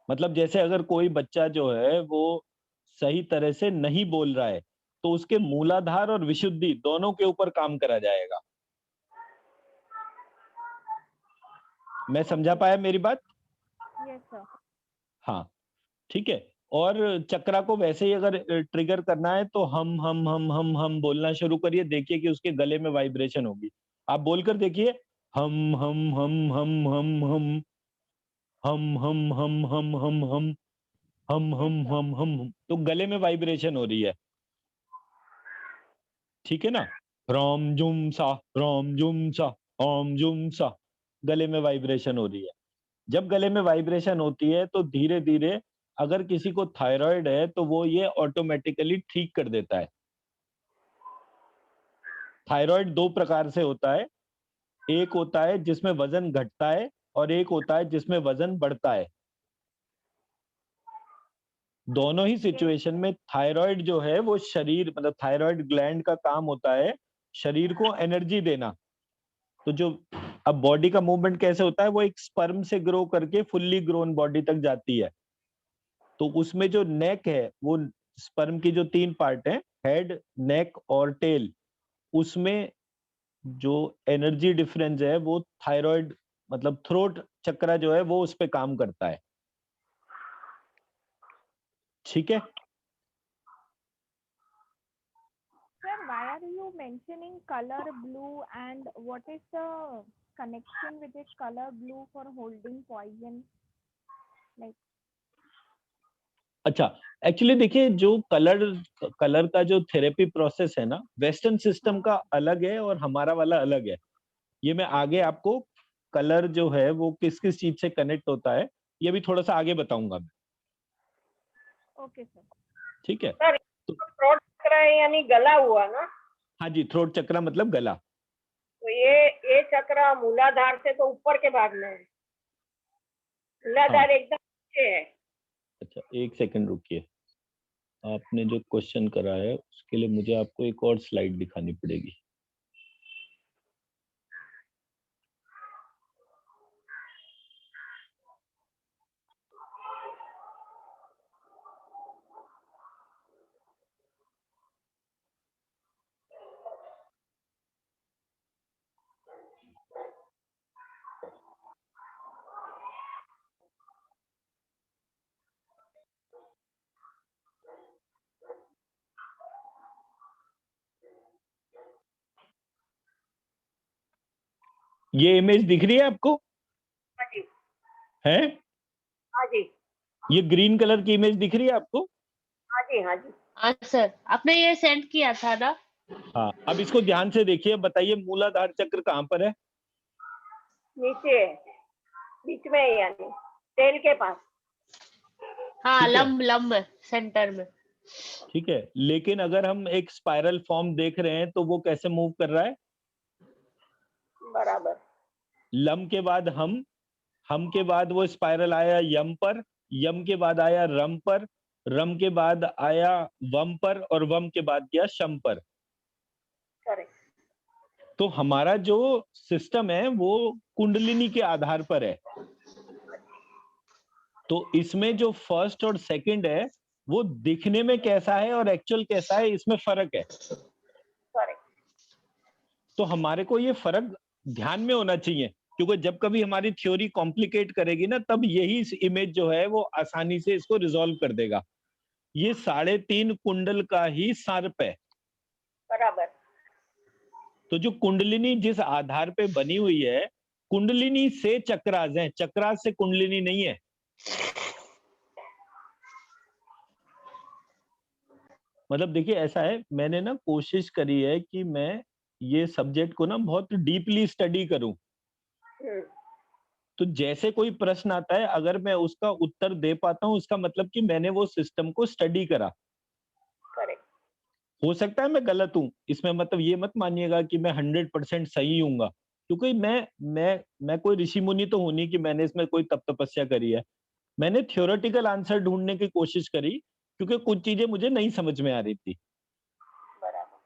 मतलब जैसे अगर कोई बच्चा जो है वो सही तरह से नहीं बोल रहा है तो उसके मूलाधार और विशुद्धि दोनों के ऊपर काम करा जाएगा। मैं समझा पाया मेरी बात? Yes, sir. हाँ, ठीक है। और चक्रा को वैसे ही अगर ट्रिगर करना है तो हम बोलना शुरू करिए, देखिए कि उसके गले में वाइब्रेशन होगी। आप बोलकर देखिए, हम हम हम हम हम हम हम हम हम हम हम हम Yes, sir. तो गले में वाइब्रेशन हो रही है। ठीक है ना? रोम जुम सा, रोम जुम सा, ओम जुम सा, गले में वाइब्रेशन हो रही है। जब गले में वाइब्रेशन होती है तो धीरे धीरे, अगर किसी को थायराइड है तो वो ये ऑटोमेटिकली ठीक कर देता है। थायराइड दो प्रकार से होता है, एक होता है जिसमें वजन घटता है और एक होता है जिसमें वजन बढ़ता है। दोनों ही सिचुएशन में थायराइड जो है वो शरीर, मतलब थायराइड ग्लैंड का काम होता है शरीर को एनर्जी देना। तो जो अब बॉडी का मूवमेंट कैसे होता है, वो एक स्पर्म से ग्रो करके फुल्ली ग्रोन बॉडी तक जाती है। तो उसमें जो नेक है, वो स्पर्म की जो तीन पार्ट है, हेड, नेक और टेल, उसमें जो एनर्जी डिफरेंस है वो थायराइड, मतलब थ्रोट चक्रा जो है वो उस पे काम करता है। ठीक है? Sir, why are you mentioning color blue and what is the connection with this color blue for holding poison? Like, अच्छा, एक्चुअली देखिए, जो कलर कलर का जो थेरेपी प्रोसेस है ना, वेस्टर्न सिस्टम का अलग है और हमारा वाला अलग है। ये मैं आगे आपको कलर जो है वो किस किस चीज से कनेक्ट होता है ये भी थोड़ा सा आगे बताऊंगा मैं। okay, sir. ठीक है? सर, तो थ्रोट चक्र है यानी गला हुआ ना? हाँ जी, थ्रोट चक्रा मतलब गला। तो ये चक्र मूलाधार से तो ऊपर के भाग में है, हाँ, मूलाधार एकदम नीचे है। अच्छा, एक सेकंड रुकिए। आपने जो क्वेश्चन करा है उसके लिए मुझे आपको एक और स्लाइड दिखानी पड़ेगी। ये इमेज दिख रही है आपको? हाँ जी, है? हाँ जी, ये ग्रीन कलर की इमेज दिख रही है आपको? हाँ जी, हाँ जी। हाँ सर, आपने ये सेंड किया था ना? हाँ, अब इसको ध्यान से देखिए, बताइए मूलाधार चक्र कहाँ पर है? नीचे है, बीच में है, यानी तेल के पास। हाँ, ठीक है, लंब सेंटर में। ठीक है, लेकिन अगर हम एक स्पाइरल फॉर्म देख रहे हैं तो वो कैसे मूव कर रहा है? बराबर। लम के बाद हम के बाद वो स्पाइरल आया यम पर, यम के बाद आया रम के बाद आया वम पर, और वम के बाद गया शम पर। करेक्ट। तो हमारा जो सिस्टम है वो कुंडलिनी के आधार पर है। तो इसमें जो फर्स्ट और सेकंड है वो दिखने में कैसा है और एक्चुअल कैसा है, इसमें फर्क है। करेक्ट। तो हमारे को ये फर्क ध्यान में होना चाहिए, क्योंकि जब कभी हमारी थ्योरी कॉम्प्लिकेट करेगी ना, तब यही इमेज जो है वो आसानी से इसको रिजॉल्व कर देगा। ये 3.5 कुंडल का ही सर्प है। बराबर। तो जो कुंडलिनी जिस आधार पे बनी हुई है, कुंडलिनी से चक्रास है, चक्रास से कुंडलिनी नहीं है। मतलब देखिए ऐसा है, मैंने ना कोशिश करी है कि मैं ये सब्जेक्ट को ना बहुत डीपली स्टडी करूं। तो जैसे कोई प्रश्न आता है, अगर मैं उसका उत्तर दे पाता हूं, इसका मतलब कि मैंने वो सिस्टम को स्टडी करा। करेक्ट। हो सकता है मैं गलत हूं, इसमें मतलब ये मत मानिएगा कि मैं 100% सही हूँगा, क्योंकि मैं कोई ऋषि मुनि तो हूं नहीं कि मैंने इसमें कोई तप तपस्या करी है। मैंने थ्योरेटिकल आंसर ढूंढने की कोशिश करी, क्योंकि कुछ चीजें मुझे नहीं समझ में आ रही थी। बराबर।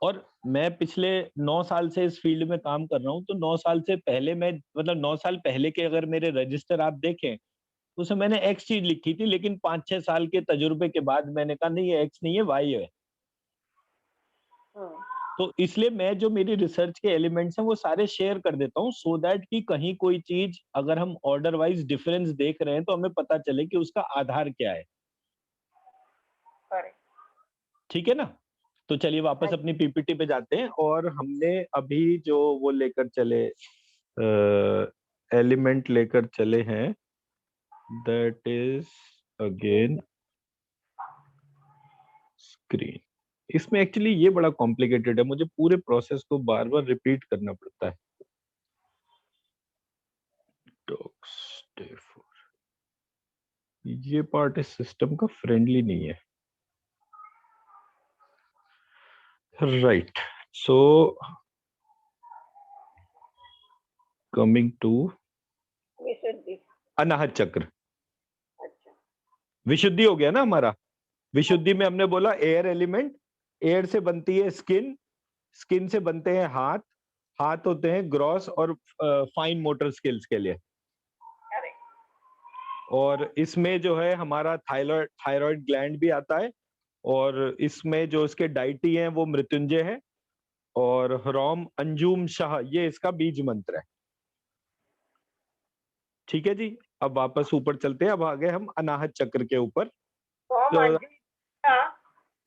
और मैं पिछले 9 साल से इस फील्ड में काम कर रहा हूँ, तो 9 साल से पहले मैं मतलब 9 साल पहले के अगर मेरे रजिस्टर आप देखें, तो उसमें मैंने एक्स चीज लिखी थी, लेकिन 5-6 साल के तजुर्बे के बाद मैंने कहा नहीं, ये एक्स नहीं है, वाई है। तो इसलिए मैं जो मेरी रिसर्च के एलिमेंट्स हैं वो सारे शेयर कर देता हूँ, सो दैट कि कहीं कोई चीज अगर हम ऑर्डर वाइज डिफरेंस देख रहे हैं तो हमें पता चले कि उसका आधार क्या है। करेक्ट। ठीक है ना? तो चलिए वापस अपनी पीपीटी पे जाते हैं, और हमने अभी जो वो लेकर चले एलिमेंट लेकर चले हैं, दैट इज अगेन स्क्रीन। इसमें एक्चुअली ये बड़ा कॉम्प्लिकेटेड है, मुझे पूरे प्रोसेस को बार बार रिपीट करना पड़ता है। ये पार्ट इस सिस्टम का फ्रेंडली नहीं है। Right, so coming to Vishuddhi. Anahata chakra. अच्छा। विशुद्धि हो गया ना हमारा। विशुद्धि में हमने बोला एयर एलिमेंट, एयर से बनती है स्किन, स्किन से बनते हैं हाथ, हाथ होते हैं ग्रॉस और फाइन मोटर स्किल्स के लिए। और इसमें जो है हमारा थायराइड ग्लैंड भी आता है, और इसमें जो इसके डाइटी हैं वो मृत्युंजय है, और ह्रौम अंजुम शाह ये इसका बीज मंत्र है। ठीक है जी, अब वापस ऊपर चलते हैं, अब आ गए हम अनाहत चक्र के ऊपर।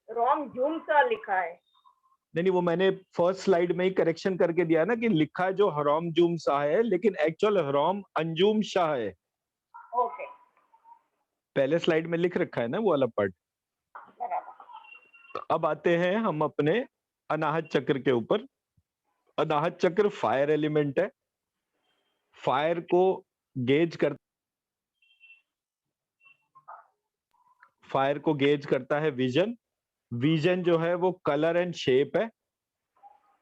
रोम जूम सा लिखा है। नहीं, वो मैंने फर्स्ट स्लाइड में ही करेक्शन करके दिया ना कि लिखा है जो हरॉम जूम शाह है, लेकिन एक्चुअल हरॉम अंजुम शाह है। ओके। पहले स्लाइड में लिख रखा है ना वो वाला पार्ट। अब आते हैं हम अपने अनाहत चक्र के ऊपर। अनाहत चक्र फायर एलिमेंट है। फायर को गेज कर फायर को गेज करता है विजन। विजन जो है वो कलर एंड शेप है।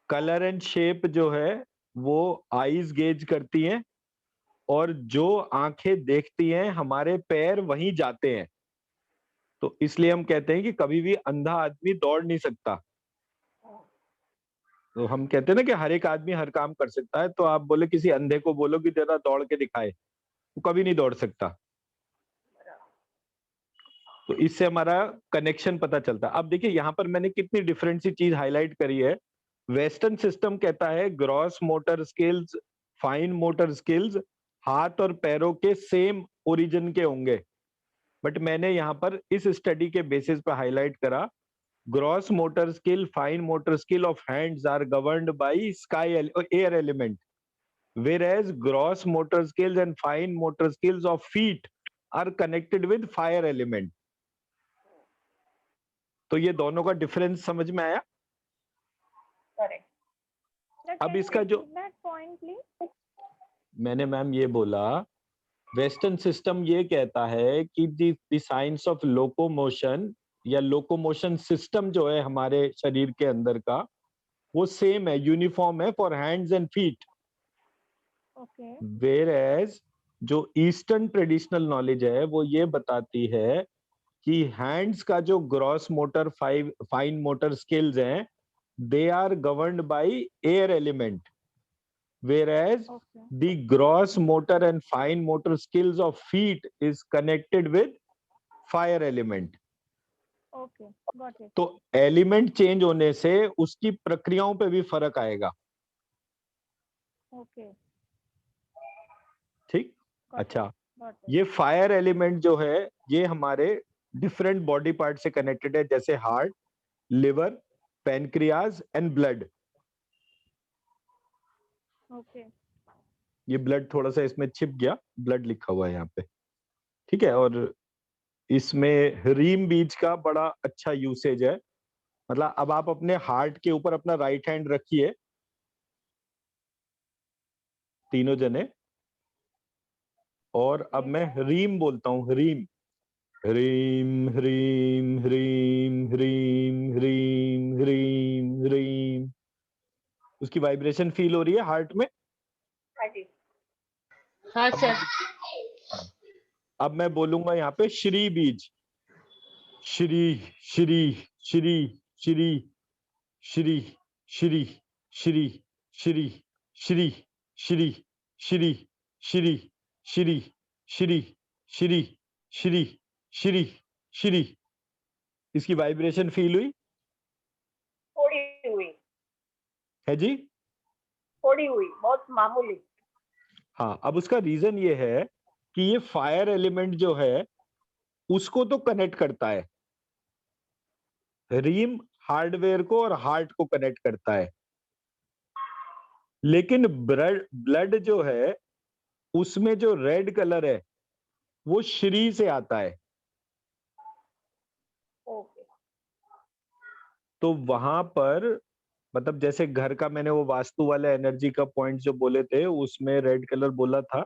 कलर एंड शेप जो है वो आईज गेज करती हैं, और जो आंखें देखती हैं हमारे पैर वहीं जाते हैं। तो इसलिए हम कहते हैं कि कभी भी अंधा आदमी दौड़ नहीं सकता। तो हम कहते हैं ना कि हर एक आदमी हर काम कर सकता है, तो आप बोले किसी अंधे को बोलो कि जरा दौड़ के दिखाए, वो कभी नहीं दौड़ सकता। तो इससे हमारा कनेक्शन पता चलता है। अब देखिए यहाँ पर मैंने कितनी डिफरेंट सी चीज हाईलाइट करी है। वेस्टर्न सिस्टम कहता है gross motor skills, fine motor skills हाथ और पैरों के सेम ओरिजिन के होंगे, बट मैंने यहाँ पर इस स्टडी के बेसिस पर हाईलाइट करा gross motor skill, fine motor skill of hands are governed by sky air element. whereas gross motor skills and fine motor skills of feet are connected with fire element. तो ये दोनों का difference समझ में आया? Correct. Sir, अब can you इसका जो repeat that point, please? मैंने मैम ये बोला, वेस्टर्न सिस्टम ये कहता है कि द साइंस ऑफ लोकोमोशन या लोकोमोशन सिस्टम जो है हमारे शरीर के अंदर का, वो सेम है, यूनिफॉर्म है for hands and feet. Okay. Whereas जो ईस्टर्न ट्रेडिशनल नॉलेज है वो ये बताती है कि हैंड्स का जो gross motor fine motor skills हैं, they are governed by air element, whereas Okay. the gross motor and fine motor skills of feet is connected with fire element. Okay. Got it. तो element change होने से उसकी प्रक्रियाओं पे भी फर्क आएगा। Okay. ठीक, Got अच्छा, it. Got it. ये फायर एलिमेंट जो है ये हमारे डिफरेंट बॉडी पार्ट से कनेक्टेड है, जैसे heart, liver, pancreas and blood. Okay. ये ब्लड थोड़ा सा इसमें छिप गया, ब्लड लिखा हुआ है यहाँ पे, ठीक है। और इसमें रीम बीज का बड़ा अच्छा यूसेज है। मतलब अब आप अपने हार्ट के ऊपर अपना राइट हैंड रखिए तीनों जने, और अब मैं रीम बोलता हूँ, रीम, ह्रीम ह्रीम ह्रीम ह्रीम ह्रीम ह्रीम ह्रीम। उसकी वाइब्रेशन फील हो रही है हार्ट में? हाँ जी। हाँ सर। अब मैं बोलूंगा यहाँ पे श्री बीज, श्री श्री श्री श्री श्री श्री श्री श्री श्री श्री श्री श्री श्री श्री श्री श्री श्री श्री। इसकी वाइब्रेशन फील हुई थोड़ी हुई, है जी? थोड़ी हुई, बहुत मामूली। हाँ, अब उसका रीजन ये है कि ये फायर एलिमेंट जो है उसको तो कनेक्ट करता है, रीम हार्डवेयर को और हार्ट को कनेक्ट करता है, लेकिन ब्लड जो है उसमें जो रेड कलर है वो श्री से आता है। ओके। तो वहां पर मतलब जैसे घर का मैंने वो वास्तु वाले एनर्जी का पॉइंट जो बोले थे उसमें रेड कलर बोला था,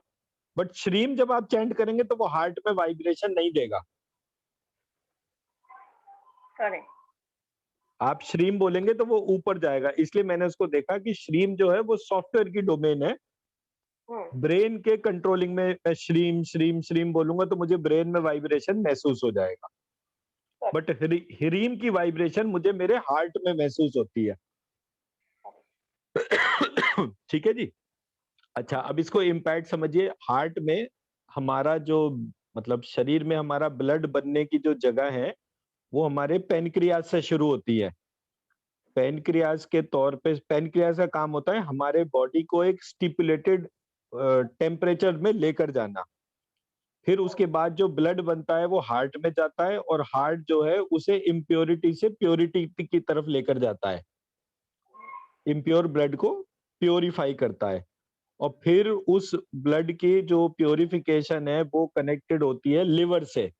बट श्रीम जब आप चैंट करेंगे तो वो हार्ट में वाइब्रेशन नहीं देगा। करेक्ट। आप श्रीम बोलेंगे तो वो ऊपर जाएगा, इसलिए मैंने उसको देखा कि श्रीम जो है वो सॉफ्टवेयर की डोमेन है, ब्रेन के कंट्रोलिंग में। मैं श्रीम श्रीम श्रीम बोलूंगा तो मुझे ब्रेन में वाइब्रेशन महसूस हो जाएगा, बट हीरीम की वाइब्रेशन मुझे मेरे हार्ट में महसूस होती है। ठीक है जी। अच्छा, अब इसको इम्पैक्ट समझिए। हार्ट में हमारा जो मतलब शरीर में हमारा ब्लड बनने की जो जगह है वो हमारे पैनक्रियाज से शुरू होती है। पैनक्रियाज के तौर पे पैनक्रियाज का काम होता है हमारे बॉडी को एक स्टिपुलेटेड टेम्परेचर में लेकर जाना। फिर उसके बाद जो ब्लड बनता है वो हार्ट में जाता है, और हार्ट जो है उसे इम्प्योरिटी से प्योरिटी की तरफ लेकर जाता है, इम्प्योर ब्लड को प्योरीफाई करता है। और फिर उस ब्लड की जो प्योरिफिकेशन है वो कनेक्टेड होती है लिवर से,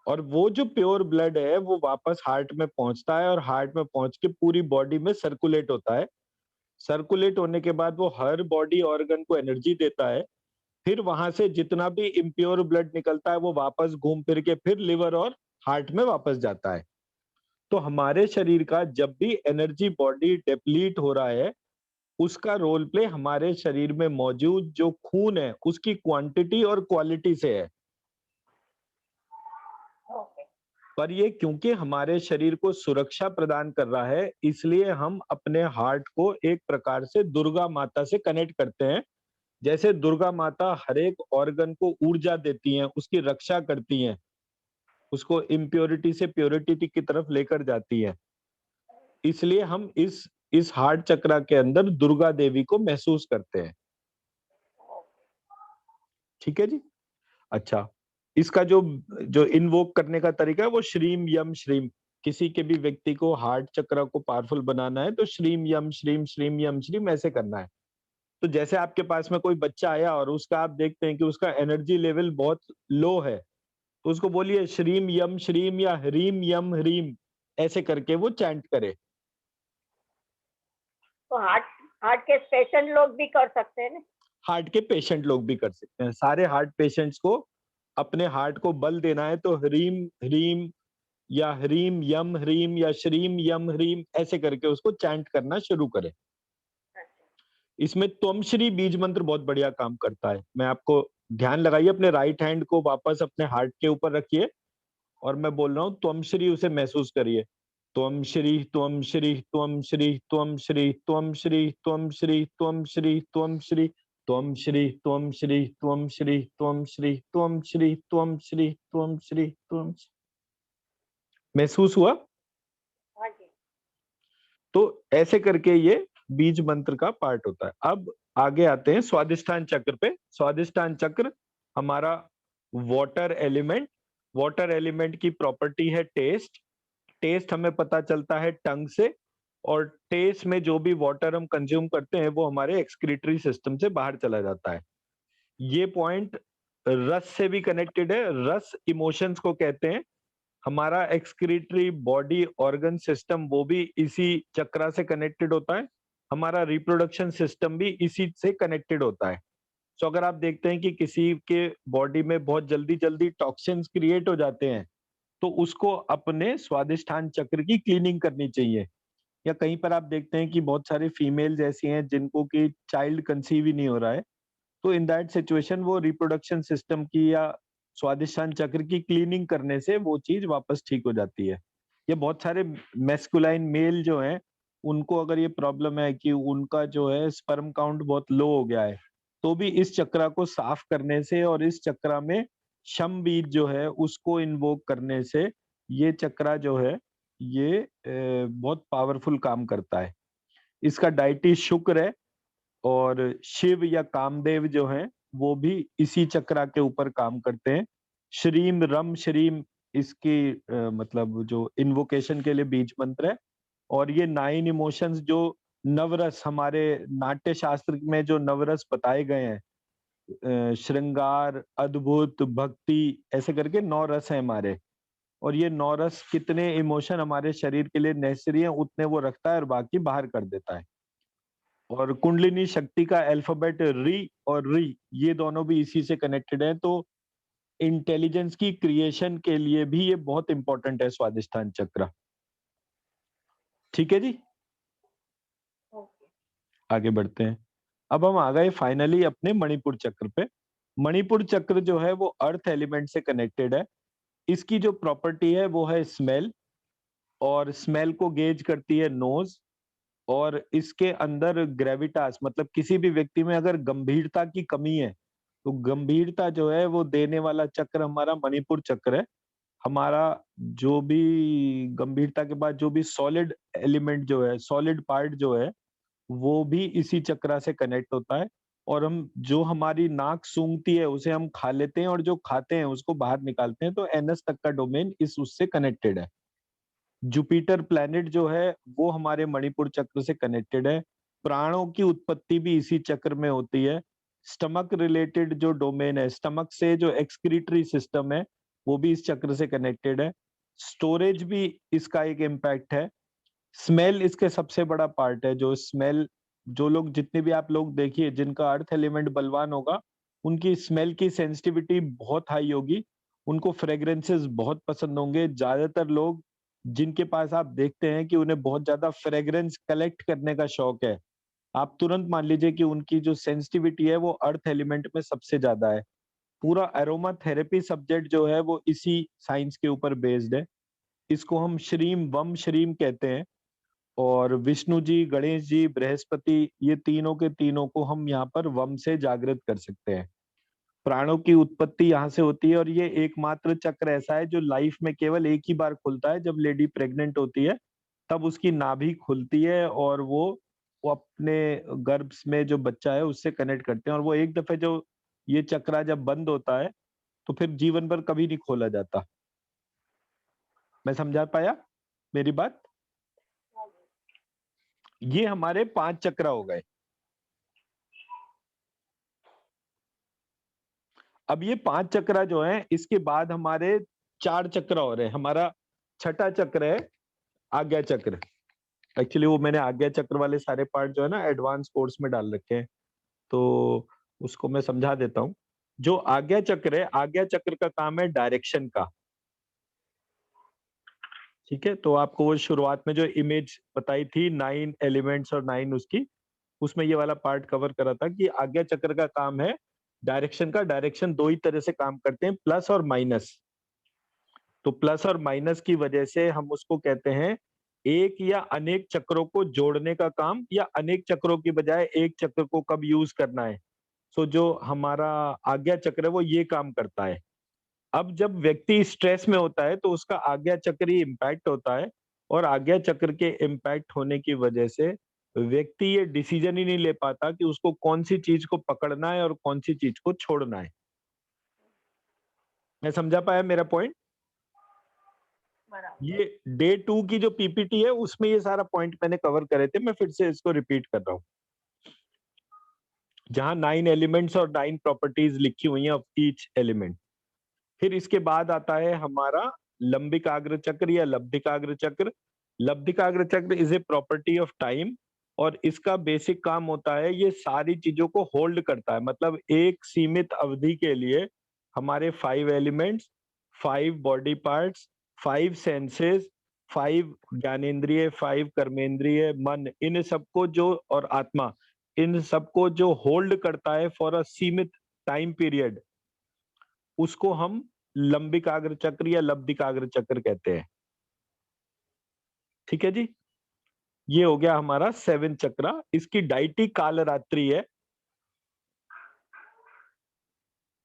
और वो जो प्योर ब्लड है वो वापस हार्ट में पहुंचता है, और हार्ट में पहुंच के पूरी बॉडी में सर्कुलेट होता है। सर्कुलेट होने के बाद वो हर बॉडी ऑर्गन को एनर्जी देता है। फिर वहां से जितना भी इम्प्योर ब्लड निकलता है वो वापस घूम फिर के फिर लिवर और हार्ट में वापस जाता है। तो हमारे शरीर का जब भी एनर्जी बॉडी डिप्लीट हो रहा है, उसका रोल प्ले हमारे शरीर में मौजूद जो खून है उसकी क्वांटिटी और क्वालिटी से है। पर ये क्योंकि हमारे शरीर को सुरक्षा प्रदान कर रहा है, इसलिए हम अपने हार्ट को एक प्रकार से दुर्गा माता से कनेक्ट करते हैं। जैसे दुर्गा माता हर एक ऑर्गन को ऊर्जा देती हैं, उसकी रक्षा करती हैं, उसको इम्प्योरिटी से प्योरिटी की तरफ लेकर जाती है, इसलिए हम इस हार्ट चक्रा के अंदर दुर्गा देवी को महसूस करते हैं। ठीक है जी। अच्छा, इसका जो इन्वोक करने का तरीका है वो श्रीम यम श्रीम, किसी के भी व्यक्ति को हार्ट चक्र को पावरफुल बनाना है तो श्रीम यम श्रीम ऐसे करना है। तो जैसे आपके पास में कोई बच्चा आया और उसका आप देखते हैं कि उसका एनर्जी लेवल बहुत लो है, तो उसको बोलिए श्रीम या ह्रीम यम ह्रीम ऐसे करके वो चैंट करे। तो हार्ट हार्ट के पेशेंट लोग भी कर सकते हैं ना? हार्ट के पेशेंट लोग भी कर सकते हैं। सारे हार्ट पेशेंट्स को अपने हार्ट को बल देना है तो ह्रीम ह्रीम या ह्रीम या श्रीम यम ह्रीम ऐसे करके उसको चैंट करना शुरू करें। इसमें त्वम श्री बीज मंत्र बहुत बढ़िया काम करता है। मैं आपको ध्यान लगाइए, अपने राइट हैंड को वापस अपने हार्ट के ऊपर रखिए और मैं बोल रहा हूँ त्वम श्री, उसे महसूस करिए। त्वम श्री त्वम श्री त्वम श्री त्वम श्री त्वम श्री त्वम श्री त्वम श्री त्वम श्री त्वम श्री त्वम श्री त्वम श्री त्वम श्री त्वम श्री त्वम श्री त्वम श्री त्वम। महसूस हुआ? हाँ जी। तो ऐसे करके ये बीज मंत्र का पार्ट होता है। अब आगे आते हैं स्वादिष्ठान चक्र पे। स्वादिष्ठान चक्र हमारा वाटर एलिमेंट, वाटर एलिमेंट की प्रॉपर्टी है टेस्ट। टेस्ट हमें पता चलता है टंग से, और टेस्ट में जो भी वाटर हम कंज्यूम करते हैं वो हमारे एक्सक्रीटरी सिस्टम से बाहर चला जाता है। ये पॉइंट रस से भी कनेक्टेड है। रस इमोशंस को कहते हैं। हमारा एक्सक्रीटरी बॉडी ऑर्गन सिस्टम वो भी इसी चक्रा से कनेक्टेड होता है। हमारा रिप्रोडक्शन सिस्टम भी इसी से कनेक्टेड होता है। तो अगर आप देखते हैं कि किसी के बॉडी में बहुत जल्दी जल्दी टॉक्सिन्स क्रिएट हो जाते हैं तो उसको अपने स्वादिष्ठान चक्र की क्लीनिंग करनी चाहिए। या कहीं पर आप देखते हैं कि बहुत सारे फीमेल्स ऐसी हैं जिनको कि चाइल्ड कंसीव ही नहीं हो रहा है, तो इन दैट सिचुएशन वो रिप्रोडक्शन सिस्टम की या स्वादिष्ठान चक्र की क्लीनिंग करने से वो चीज वापस ठीक हो जाती है। ये बहुत सारे मैस्कुलाइन मेल जो हैं उनको अगर ये प्रॉब्लम है कि उनका जो है स्पर्म काउंट बहुत लो हो गया है, तो भी इस चक्रा को साफ करने से और इस चक्रा में शम बीज जो है उसको इन्वोक करने से ये चक्रा जो है ये बहुत पावरफुल काम करता है। इसका डाइटी शुक्र है, और शिव या कामदेव जो हैं वो भी इसी चक्रा के ऊपर काम करते हैं। श्रीम रम श्रीम इसकी मतलब जो इन्वोकेशन के लिए बीज मंत्र है। और ये 9 इमोशंस जो नवरस हमारे नाट्य शास्त्र में जो नवरस बताए गए हैं, श्रृंगार, अद्भुत, भक्ति, ऐसे करके 9 रस हैं हमारे। और ये 9 रस कितने इमोशन हमारे शरीर के लिए नेसेसरी है उतने वो रखता है और बाकी बाहर कर देता है। और कुंडलिनी शक्ति का अल्फाबेट री और री ये दोनों भी इसी से कनेक्टेड है। तो इंटेलिजेंस की क्रिएशन के लिए भी ये बहुत इंपॉर्टेंट है स्वादिष्ठान चक्र। ठीक है जी, आगे बढ़ते हैं। अब हम आ गए फाइनली अपने मणिपुर चक्र पे। मणिपुर चक्र जो है वो अर्थ एलिमेंट से कनेक्टेड है। इसकी जो प्रॉपर्टी है वो है स्मेल, और स्मेल को गेज करती है नोज। और इसके अंदर ग्रेविटास, मतलब किसी भी व्यक्ति में अगर गंभीरता की कमी है तो गंभीरता जो है वो देने वाला चक्र हमारा मणिपुर चक्र है। हमारा जो भी गंभीरता के बाद जो भी सॉलिड एलिमेंट जो है, सॉलिड पार्ट जो है वो भी इसी चक्रा से कनेक्ट होता है। और हम जो हमारी नाक सूंघती है उसे हम खा लेते हैं, और जो खाते हैं उसको बाहर निकालते हैं। तो एनस तक का डोमेन इस उससे कनेक्टेड है। जुपिटर प्लैनेट जो है वो हमारे मणिपुर चक्र से कनेक्टेड है। प्राणों की उत्पत्ति भी इसी चक्र में होती है। स्टमक रिलेटेड जो डोमेन है, स्टमक से जो एक्सक्रीटरी सिस्टम है वो भी इस चक्र से कनेक्टेड है। स्टोरेज भी इसका एक इम्पैक्ट है। स्मेल इसके सबसे बड़ा पार्ट है। जो स्मेल, जो लोग जितने भी आप लोग देखिए जिनका अर्थ एलिमेंट बलवान होगा उनकी स्मेल की सेंसिटिविटी बहुत हाई होगी। उनको फ्रेग्रेंसेस बहुत पसंद होंगे। ज्यादातर लोग जिनके पास आप देखते हैं कि उन्हें बहुत ज्यादा फ्रेग्रेंस कलेक्ट करने का शौक है, आप तुरंत मान लीजिए कि उनकी जो सेंसिटिविटी है वो अर्थ एलिमेंट में सबसे ज्यादा है। पूरा एरोमा थेरेपी सब्जेक्ट जो है वो इसी साइंस के ऊपर बेस्ड है। इसको हम श्रीम वम श्रीम कहते हैं। और विष्णु जी, गणेश जी, बृहस्पति, ये तीनों के तीनों को हम यहाँ पर वम से जागृत कर सकते हैं। प्राणों की उत्पत्ति यहाँ से होती है। और ये एकमात्र चक्र ऐसा है जो लाइफ में केवल एक ही बार खुलता है। जब लेडी प्रेग्नेंट होती है तब उसकी नाभि खुलती है और वो अपने गर्भ में जो बच्चा है उससे कनेक्ट करते हैं। और वो एक दफे जो ये चक्रा जब बंद होता है तो फिर जीवन भर कभी नहीं खोला जाता। मैं समझा पाया? मेरी बात? ये हमारे 5 चक्र हो गए। अब ये 5 चक्र जो है, इसके बाद हमारे 4 चक्र और है। हमारा छठा चक्र है आज्ञा चक्र। एक्चुअली वो मैंने आज्ञा चक्र वाले सारे पार्ट जो है ना एडवांस कोर्स में डाल रखे हैं, तो उसको मैं समझा देता हूँ। जो आज्ञा चक्र है, आज्ञा चक्र का काम है डायरेक्शन का। ठीक है, तो आपको वो शुरुआत में जो इमेज बताई थी 9 एलिमेंट्स और 9 उसकी, उसमें ये वाला पार्ट कवर करा था कि आज्ञा चक्र का काम है डायरेक्शन का। डायरेक्शन दो ही तरह से काम करते हैं, प्लस और माइनस। तो प्लस और माइनस की वजह से हम उसको कहते हैं एक या अनेक चक्रों को जोड़ने का काम, या अनेक चक्रों की बजाय एक चक्र को कब यूज करना है। सो जो हमारा आज्ञा चक्र है वो ये काम करता है। अब जब व्यक्ति स्ट्रेस में होता है तो उसका आज्ञा चक्र ही इम्पैक्ट होता है, और आज्ञा चक्र के इम्पैक्ट होने की वजह से व्यक्ति ये डिसीजन ही नहीं ले पाता कि उसको कौन सी चीज को पकड़ना है और कौन सी चीज को छोड़ना है। मैं समझा पाया मेरा पॉइंट? बराबर। ये डे 2 की जो पीपीटी है उसमें ये सारा पॉइंट मैंने कवर करे थे, मैं फिर से इसको रिपीट कर रहा हूँ। जहां 9 एलिमेंट्स और 9 प्रॉपर्टीज लिखी हुई हैं ऑफ ईच एलिमेंट। फिर इसके बाद आता है हमारा लंबिकाग्र चक्र या लब्धिकाग्र चक्र। लब्धिकाग्र चक्र is a property of time, और इसका बेसिक काम होता है ये सारी चीजों को होल्ड करता है। मतलब एक सीमित अवधि के लिए हमारे 5 एलिमेंट्स, 5 बॉडी पार्ट्स, 5 सेंसेस, 5 ज्ञानेंद्रिय, 5 कर्मेंद्रिय, मन, इन सबको जो, और आत्मा, इन सबको जो होल्ड करता है फॉर अ सीमित टाइम पीरियड, उसको हम लंबिकाग्र चक्र या लब्धिकाग्र चक्र कहते हैं। ठीक है जी, ये हो गया हमारा 7 चक्र। इसकी डाइटी कालरात्रि है।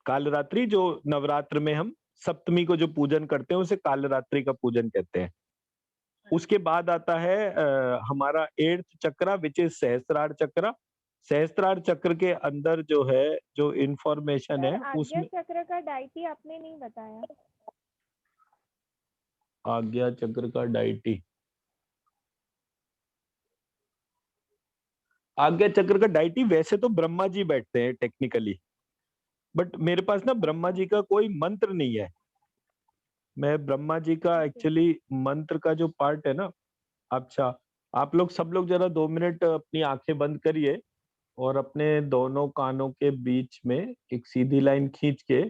कालरात्रि जो नवरात्र में हम सप्तमी को जो पूजन करते हैं उसे कालरात्रि का पूजन कहते हैं। उसके बाद आता है हमारा 8th चक्र विच इज सहस्त्रार चक्र। सहस्त्रार चक्र के अंदर जो है, जो इंफॉर्मेशन है आज्ञा उसमें, चक्र का डाइटी आपने नहीं बताया। आज्ञा चक्र का डाइटी, आज्ञा चक्र का डाइटी वैसे तो ब्रह्मा जी बैठते हैं टेक्निकली, बट मेरे पास ना ब्रह्मा जी का कोई मंत्र नहीं है। मैं ब्रह्मा जी का एक्चुअली मंत्र का जो पार्ट है ना, अच्छा, आप लोग सब लोग जरा 2 मिनट अपनी आंखें बंद करिए और अपने दोनों कानों के बीच में एक सीधी लाइन खींच के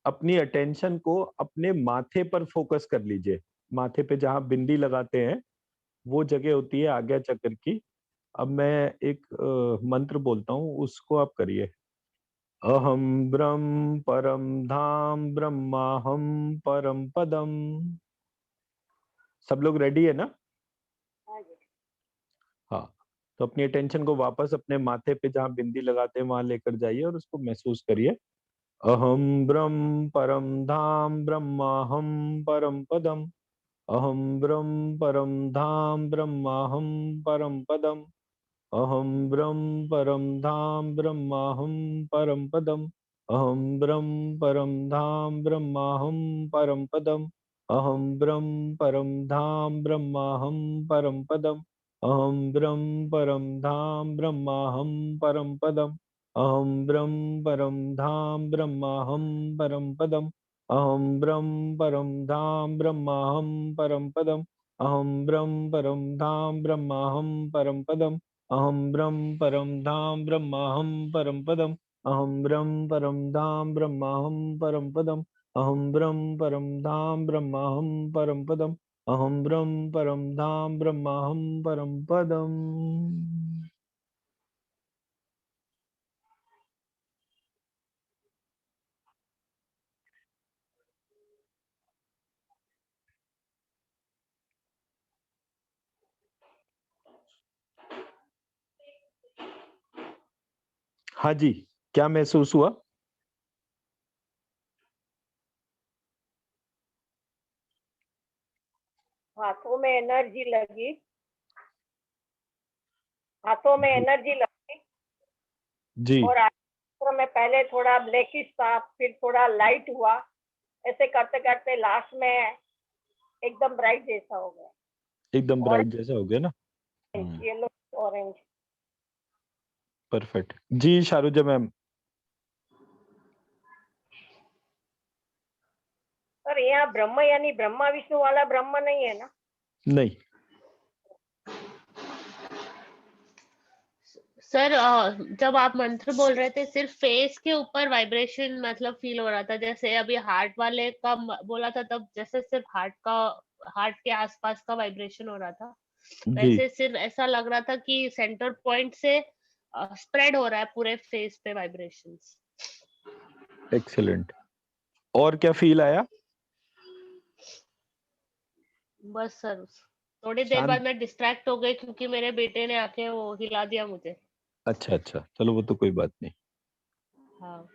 अपनी अटेंशन को अपने माथे पर फोकस कर लीजिए। माथे पे जहां बिंदी लगाते हैं वो जगह होती है आज्ञा चक्र की। अब मैं एक मंत्र बोलता हूँ, उसको आप करिए। अहम ब्रह्म परम धाम ब्रह्माहम परम पदम। सब लोग रेडी है ना? हाँ, तो अपनी अटेंशन को वापस अपने माथे पे जहाँ बिंदी लगाते हैं वहां लेकर जाइए और उसको महसूस करिए। अहम ब्रह्म परम धाम ब्रह्माहम परम पदम। अहम ब्रह्म परम धाम ब्रह्माहम परम पदम। अहम ब्रह्म परम धाम ब्रह्माहम परम पदम। अहम ब्रह्म परम धाम ब्रह्माहम परम पदम। अहम ब्रह्म परम धाम ब्रह्माहम परम पदम। अहम ब्रह्म परम धाम ब्रह्माहम परम पदम। अहम ब्रह्म परम धाम ब्रह्माहम परम पदम। अहम ब्रह्म परम धाम ब्रह्माहम परम पदम। अहम ब्रह्म परम धाम ब्रह्माहम परम पदम। अहम ब्रह्म परम धाम ब्रह्माहम परम पदम। अहम ब्रह्म परम धाम ब्रह्माहम परम पदम। अहम ब्रह्म परम धाम ब्रह्माहम परम पदम। अहम ब्रह्म परम धाम ब्रह्माहम परम पदम। हाँ जी, क्या महसूस हुआ? हाथों में एनर्जी लगी, हाथों में एनर्जी लगी, जी, और आखिर में पहले थोड़ा ब्लैकिश था, फिर थोड़ा लाइट हुआ, ऐसे करते करते लास्ट में एकदम ब्राइट जैसा हो गया। एकदम ब्राइट जैसा हो गया ना। Yellow orange. परफेक्ट जी। शारुजा मैम। सर यहाँ ब्रह्म यानी ब्रह्मा विष्णु वाला ब्रह्म नहीं है ना? नहीं। सर जब आप मंत्र बोल रहे थे सिर्फ फेस के ऊपर वाइब्रेशन मतलब फील हो रहा था, जैसे अभी हार्ट वाले का बोला था तब जैसे सिर्फ हार्ट के आसपास का वाइब्रेशन हो रहा था, जी वैसे सिर्फ ऐसा लग रहा था कि सेंटर पॉइंट से स्प्रेड हो रहा है पूरे फेस पे वाइब्रेशंस। एक्सीलेंट। और क्या फील आया? बस सर थोड़ी देर शांत। बाद मैं डिस्ट्रैक्ट हो गई क्योंकि मेरे बेटे ने आके वो हिला दिया मुझे। अच्छा अच्छा, चलो वो तो कोई बात नहीं। हाँ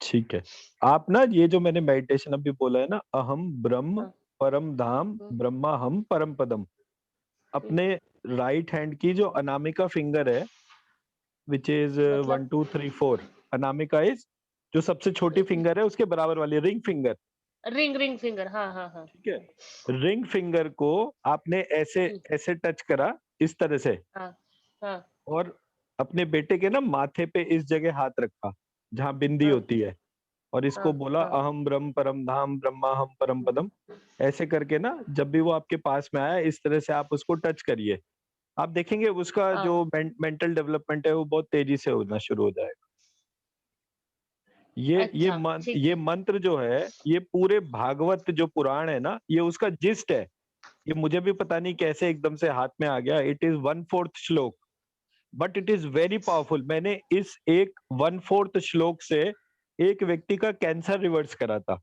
ठीक है। आप ना ये जो मैंने मेडिटेशन अभी बोला है ना, अहम ब्रह्म हाँ। परम धाम ब्रह्मा हम परम पदम, अपने राइट हैंड की जो अनामिका फिंगर है, विच इज 1 मतलब 2 3 4, अनामिका इज जो सबसे छोटी फिंगर है उसके बराबर वाली रिंग फिंगर। रिंग फिंगर, हाँ हाँ हाँ। ठीक है। रिंग फिंगर को आपने ऐसे ऐसे टच करा इस तरह से, हाँ हाँ और अपने बेटे के ना माथे पे इस जगह हाथ रखा जहां बिंदी हाँ होती है, और इसको हाँ बोला हाँ। अहम ब्रह्म परम धाम ब्रह्मा हम परम पदम। ऐसे करके ना जब भी वो आपके पास में आया इस तरह से आप उसको टच करिए, आप देखेंगे उसका हाँ, जो मेंटल डेवलपमेंट है वो बहुत तेजी से होना शुरू हो जाएगा। अच्छा ठीक ये है। मंत्र जो है, ये पूरे भागवत जो पुराण है ना, ये उसका जिस्ट है। ये मुझे भी पता नहीं कैसे एकदम से हाथ में आ गया। इट इज 1/4 श्लोक, but it is very powerful. मैंने इस एक 1/4 श्लोक से एक व्यक्ति का कैंसर रिवर्स करा था।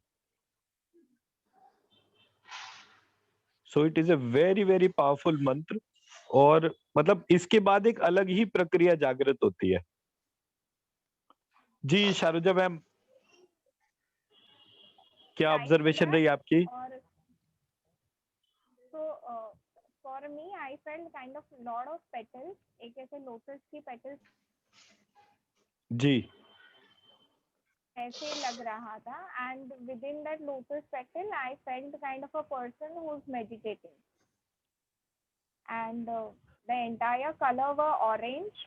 So it is a very very powerful मंत्र, और मतलब इसके बाद एक अलग ही प्रक्रिया जागृत होती है। जी शारुजा मैम, क्या Right to ऑब्जर्वेशन that, रही आपकी? or so for me I felt kind of lot of petals, एक ऐसे लोटस की petals जी ऐसे लग रहा था, and within that lotus petal I felt kind of a person who's meditating, and the entire color were orange,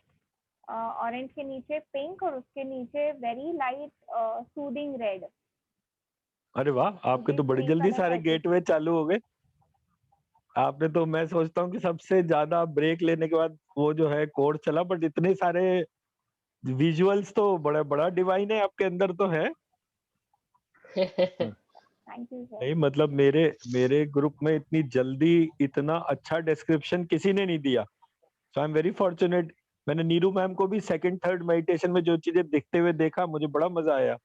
orange के नीचे pink और उसके नीचे वेरी लाइट सूदिंग रेड। अरे वाह, तो आपके दिस तो बड़ी थ्री जल्दी कलर सारे पेटल्स। गेटवे चालू हो गए। आपने तो, मैं सोचता हूँ कि सबसे ज्यादा ब्रेक लेने के बाद वो जो है कोर्स चला, बट इतने सारे विजुअल्स तो बड़ा बड़ा डिवाइन है आपके अंदर तो है। Thank you sir. नहीं मतलब मेरे मेरे ग्रुप में इतनी जल्दी इतना अच्छा डिस्क्रिप्शन किसी ने नहीं दिया। सो आई एम वेरी फॉर्चुनेट। मैंने नीरू मैम को भी सेकंड थर्ड मेडिटेशन में जो चीजें दिखते हुए देखा, मुझे बड़ा मजा आया।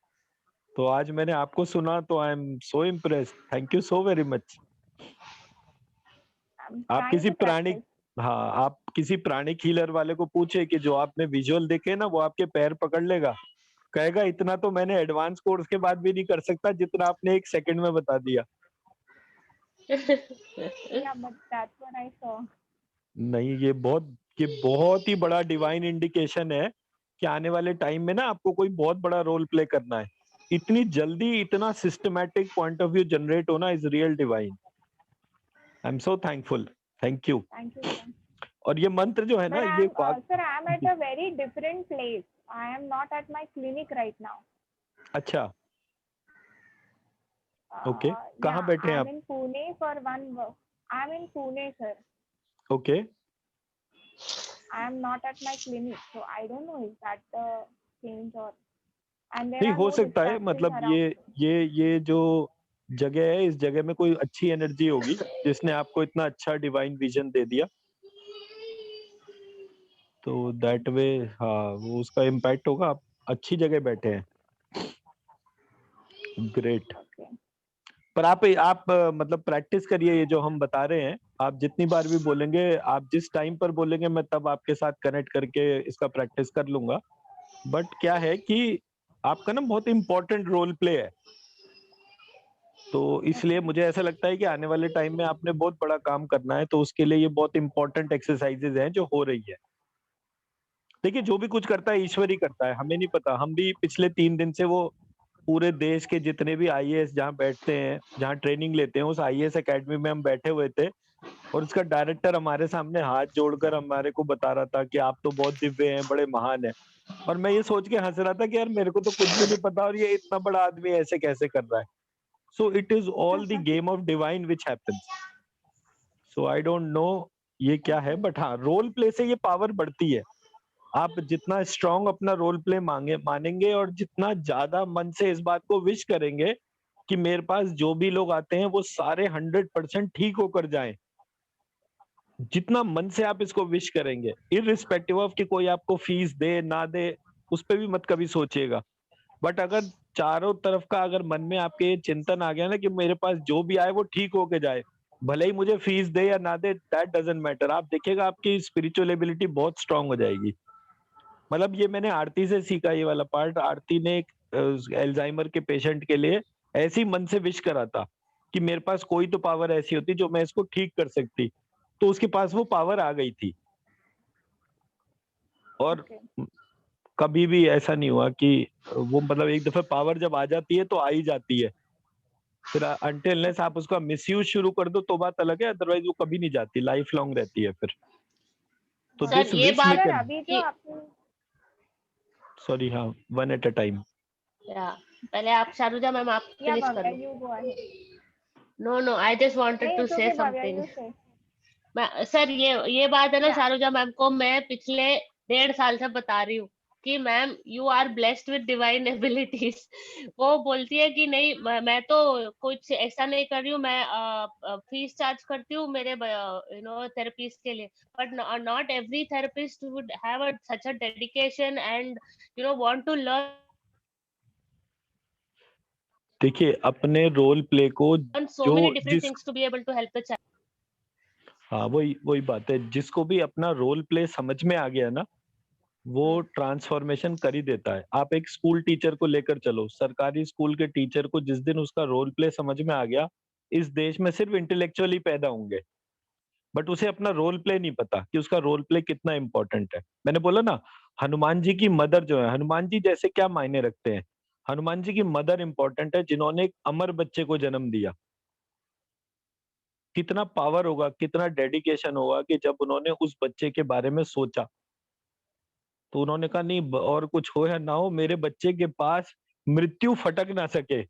तो आज मैंने आपको सुना तो आई am so impressed. Thank you so very much. I am आप ट्राइंग किसी टू प्राणी, प्रैक्टिस। हाँ, आप किसी प्राणी हीलर वाले को पूछे कि जो आपने विजुअल देखे ना वो आपके पैर पकड़ लेगा, कहेगा इतना तो मैंने एडवांस कोर्स के बाद भी नहीं कर सकता जितना आपने एक सेकंड में बता दिया। या but that's what I saw. नहीं, ये बहुत ही बड़ा डिवाइन इंडिकेशन है कि आने वाले टाइम में ना आपको कोई बहुत बड़ा रोल प्ले करना है। इतनी जल्दी इतना systematic point of view generate होना is real divine. I am so thankful. Thank you. Thank you sir. और ये मंत्र जो है ना, बट आई ये am sir I am at a very different place. I am not at my clinic right now. अच्छा, okay, या कहाँ बैठे आई हैं एम आप? In Pune for one work. I am in Pune sir. Okay, I am not at my clinic, so I don't know is that the change or, and there नहीं are हो no सकता है, distractions मतलब around me. ये जो जगह है, इस जगह में कोई अच्छी एनर्जी होगी जिसने आपको इतना अच्छा डिवाइन विजन दे दिया। तो दैट वे, हाँ, वो उसका इम्पैक्ट होगा। आप अच्छी जगह बैठे हैं। ग्रेट। Okay. पर आप मतलब प्रैक्टिस करिए ये जो हम बता रहे हैं। आप जितनी बार भी बोलेंगे, आप जिस टाइम पर बोलेंगे, मैं तब आपके साथ कनेक्ट करके इसका प्रैक्टिस कर लूंगा। बट क्या है कि आपका ना बहुत इंपॉर्टेंट रोल प्ले है, तो इसलिए मुझे ऐसा लगता है कि आने वाले टाइम में आपने बहुत बड़ा काम करना है, तो उसके लिए ये बहुत इंपॉर्टेंट एक्सरसाइजेज हैं जो हो रही है। देखिए, जो भी कुछ करता है ईश्वर ही करता है, हमें नहीं पता। हम भी पिछले 3 दिन से वो पूरे देश के जितने भी आईएएस जहाँ बैठते हैं, जहाँ ट्रेनिंग लेते हैं, उस आईएएस एकेडमी में हम बैठे हुए थे। और उसका डायरेक्टर हमारे सामने हाथ जोड़कर हमारे को बता रहा था कि आप तो बहुत दिव्य हैं, बड़े महान हैं। और मैं ये सोच के हंस रहा था कि यार मेरे को तो कुछ भी नहीं पता और ये इतना बड़ा आदमी ऐसे कैसे कर रहा है। So it is all the game of divine which happens. So I don't know ये क्या है, बट हाँ रोल प्ले से ये पावर बढ़ती है। आप जितना स्ट्रांग अपना रोल प्ले मानेंगे और जितना ज्यादा मन से इस बात को विश करेंगे कि मेरे पास जो भी लोग आते हैं वो सारे 100% ठीक होकर जाएं, जितना मन से आप इसको विश करेंगे, इररिस्पेक्टिव ऑफ कि कोई आपको फीस दे ना दे, उस पर भी मत कभी सोचिएगा। बट अगर चारों तरफ का अगर मन में आपके ये चिंतन आ गया ना कि मेरे पास जो भी आए वो ठीक होके जाए, भले ही मुझे फीस दे या ना दे, दैट डजंट मैटर, आप देखिएगा आपकी स्पिरिचुअल एबिलिटी बहुत स्ट्रांग हो जाएगी। मतलब ये मैंने आरती से सीखा, ये वाला पार्ट। आरती ने एक एल्जाइमर के पेशेंट के लिए ऐसी मन से विश करा था कि मेरे पास कोई तो पावर ऐसी होती जो मैं इसको ठीक कर सकती, तो उसके पास वो पावर आ गई थी। और कभी भी ऐसा नहीं हुआ कि वो, मतलब एक दफा पावर जब आ जाती है तो आ ही जाती है, फिर अनटिल अनलेस आप उसका मिसयूज शुरू कर दो तो बात अलग है, अदरवाइज वो कभी नहीं जाती, लाइफ लॉन्ग रहती है फिर। तो सर दिस ये विश बात मेकर, अभी जो आपने सॉरी, हाँ, वन एट अ टाइम। पहले आप शारुजा मैम आप फिनिश कर लो। you go ahead. No I just wanted नहीं, to it's say okay, Bhavya, something. you say. Sir ये बात है ना Yeah. शारुजा मैम को मैं पिछले 1.5 साल से बता रही हूँ कि ma'am you are blessed with divine abilities. वो बोलती है कि नहीं मैं तो कुछ ऐसा नहीं कर रही हूँ, मैं फीस चार्ज करती हूँ मेरे थेरेपीज के लिए, but not every therapist would have such a dedication and want to learn देखिए अपने रोल प्ले को so जो many different जिस things to be able to help the child. हाँ वही वही बात है, जिसको भी अपना रोल प्ले समझ में आ गया ना वो ट्रांसफॉर्मेशन कर ही देता है। आप एक स्कूल टीचर को लेकर चलो, सरकारी स्कूल के टीचर को जिस दिन उसका रोल प्ले समझ में आ गया, इस देश में सिर्फ इंटेलेक्चुअली पैदा होंगे, बट उसे अपना रोल प्ले नहीं पता कि उसका रोल प्ले कितना इंपॉर्टेंट है। मैंने बोला ना, हनुमान जी की मदर जो है, हनुमान जी जैसे क्या मायने रखते हैं, हनुमान जी की मदर इंपॉर्टेंट है जिन्होंने एक अमर बच्चे को जन्म दिया। कितना पावर होगा, कितना डेडिकेशन होगा कि जब उन्होंने उस बच्चे के बारे में सोचा तो उन्होंने कहा नहीं, और कुछ हो या ना हो मेरे बच्चे के पास मृत्यु फटक ना सके।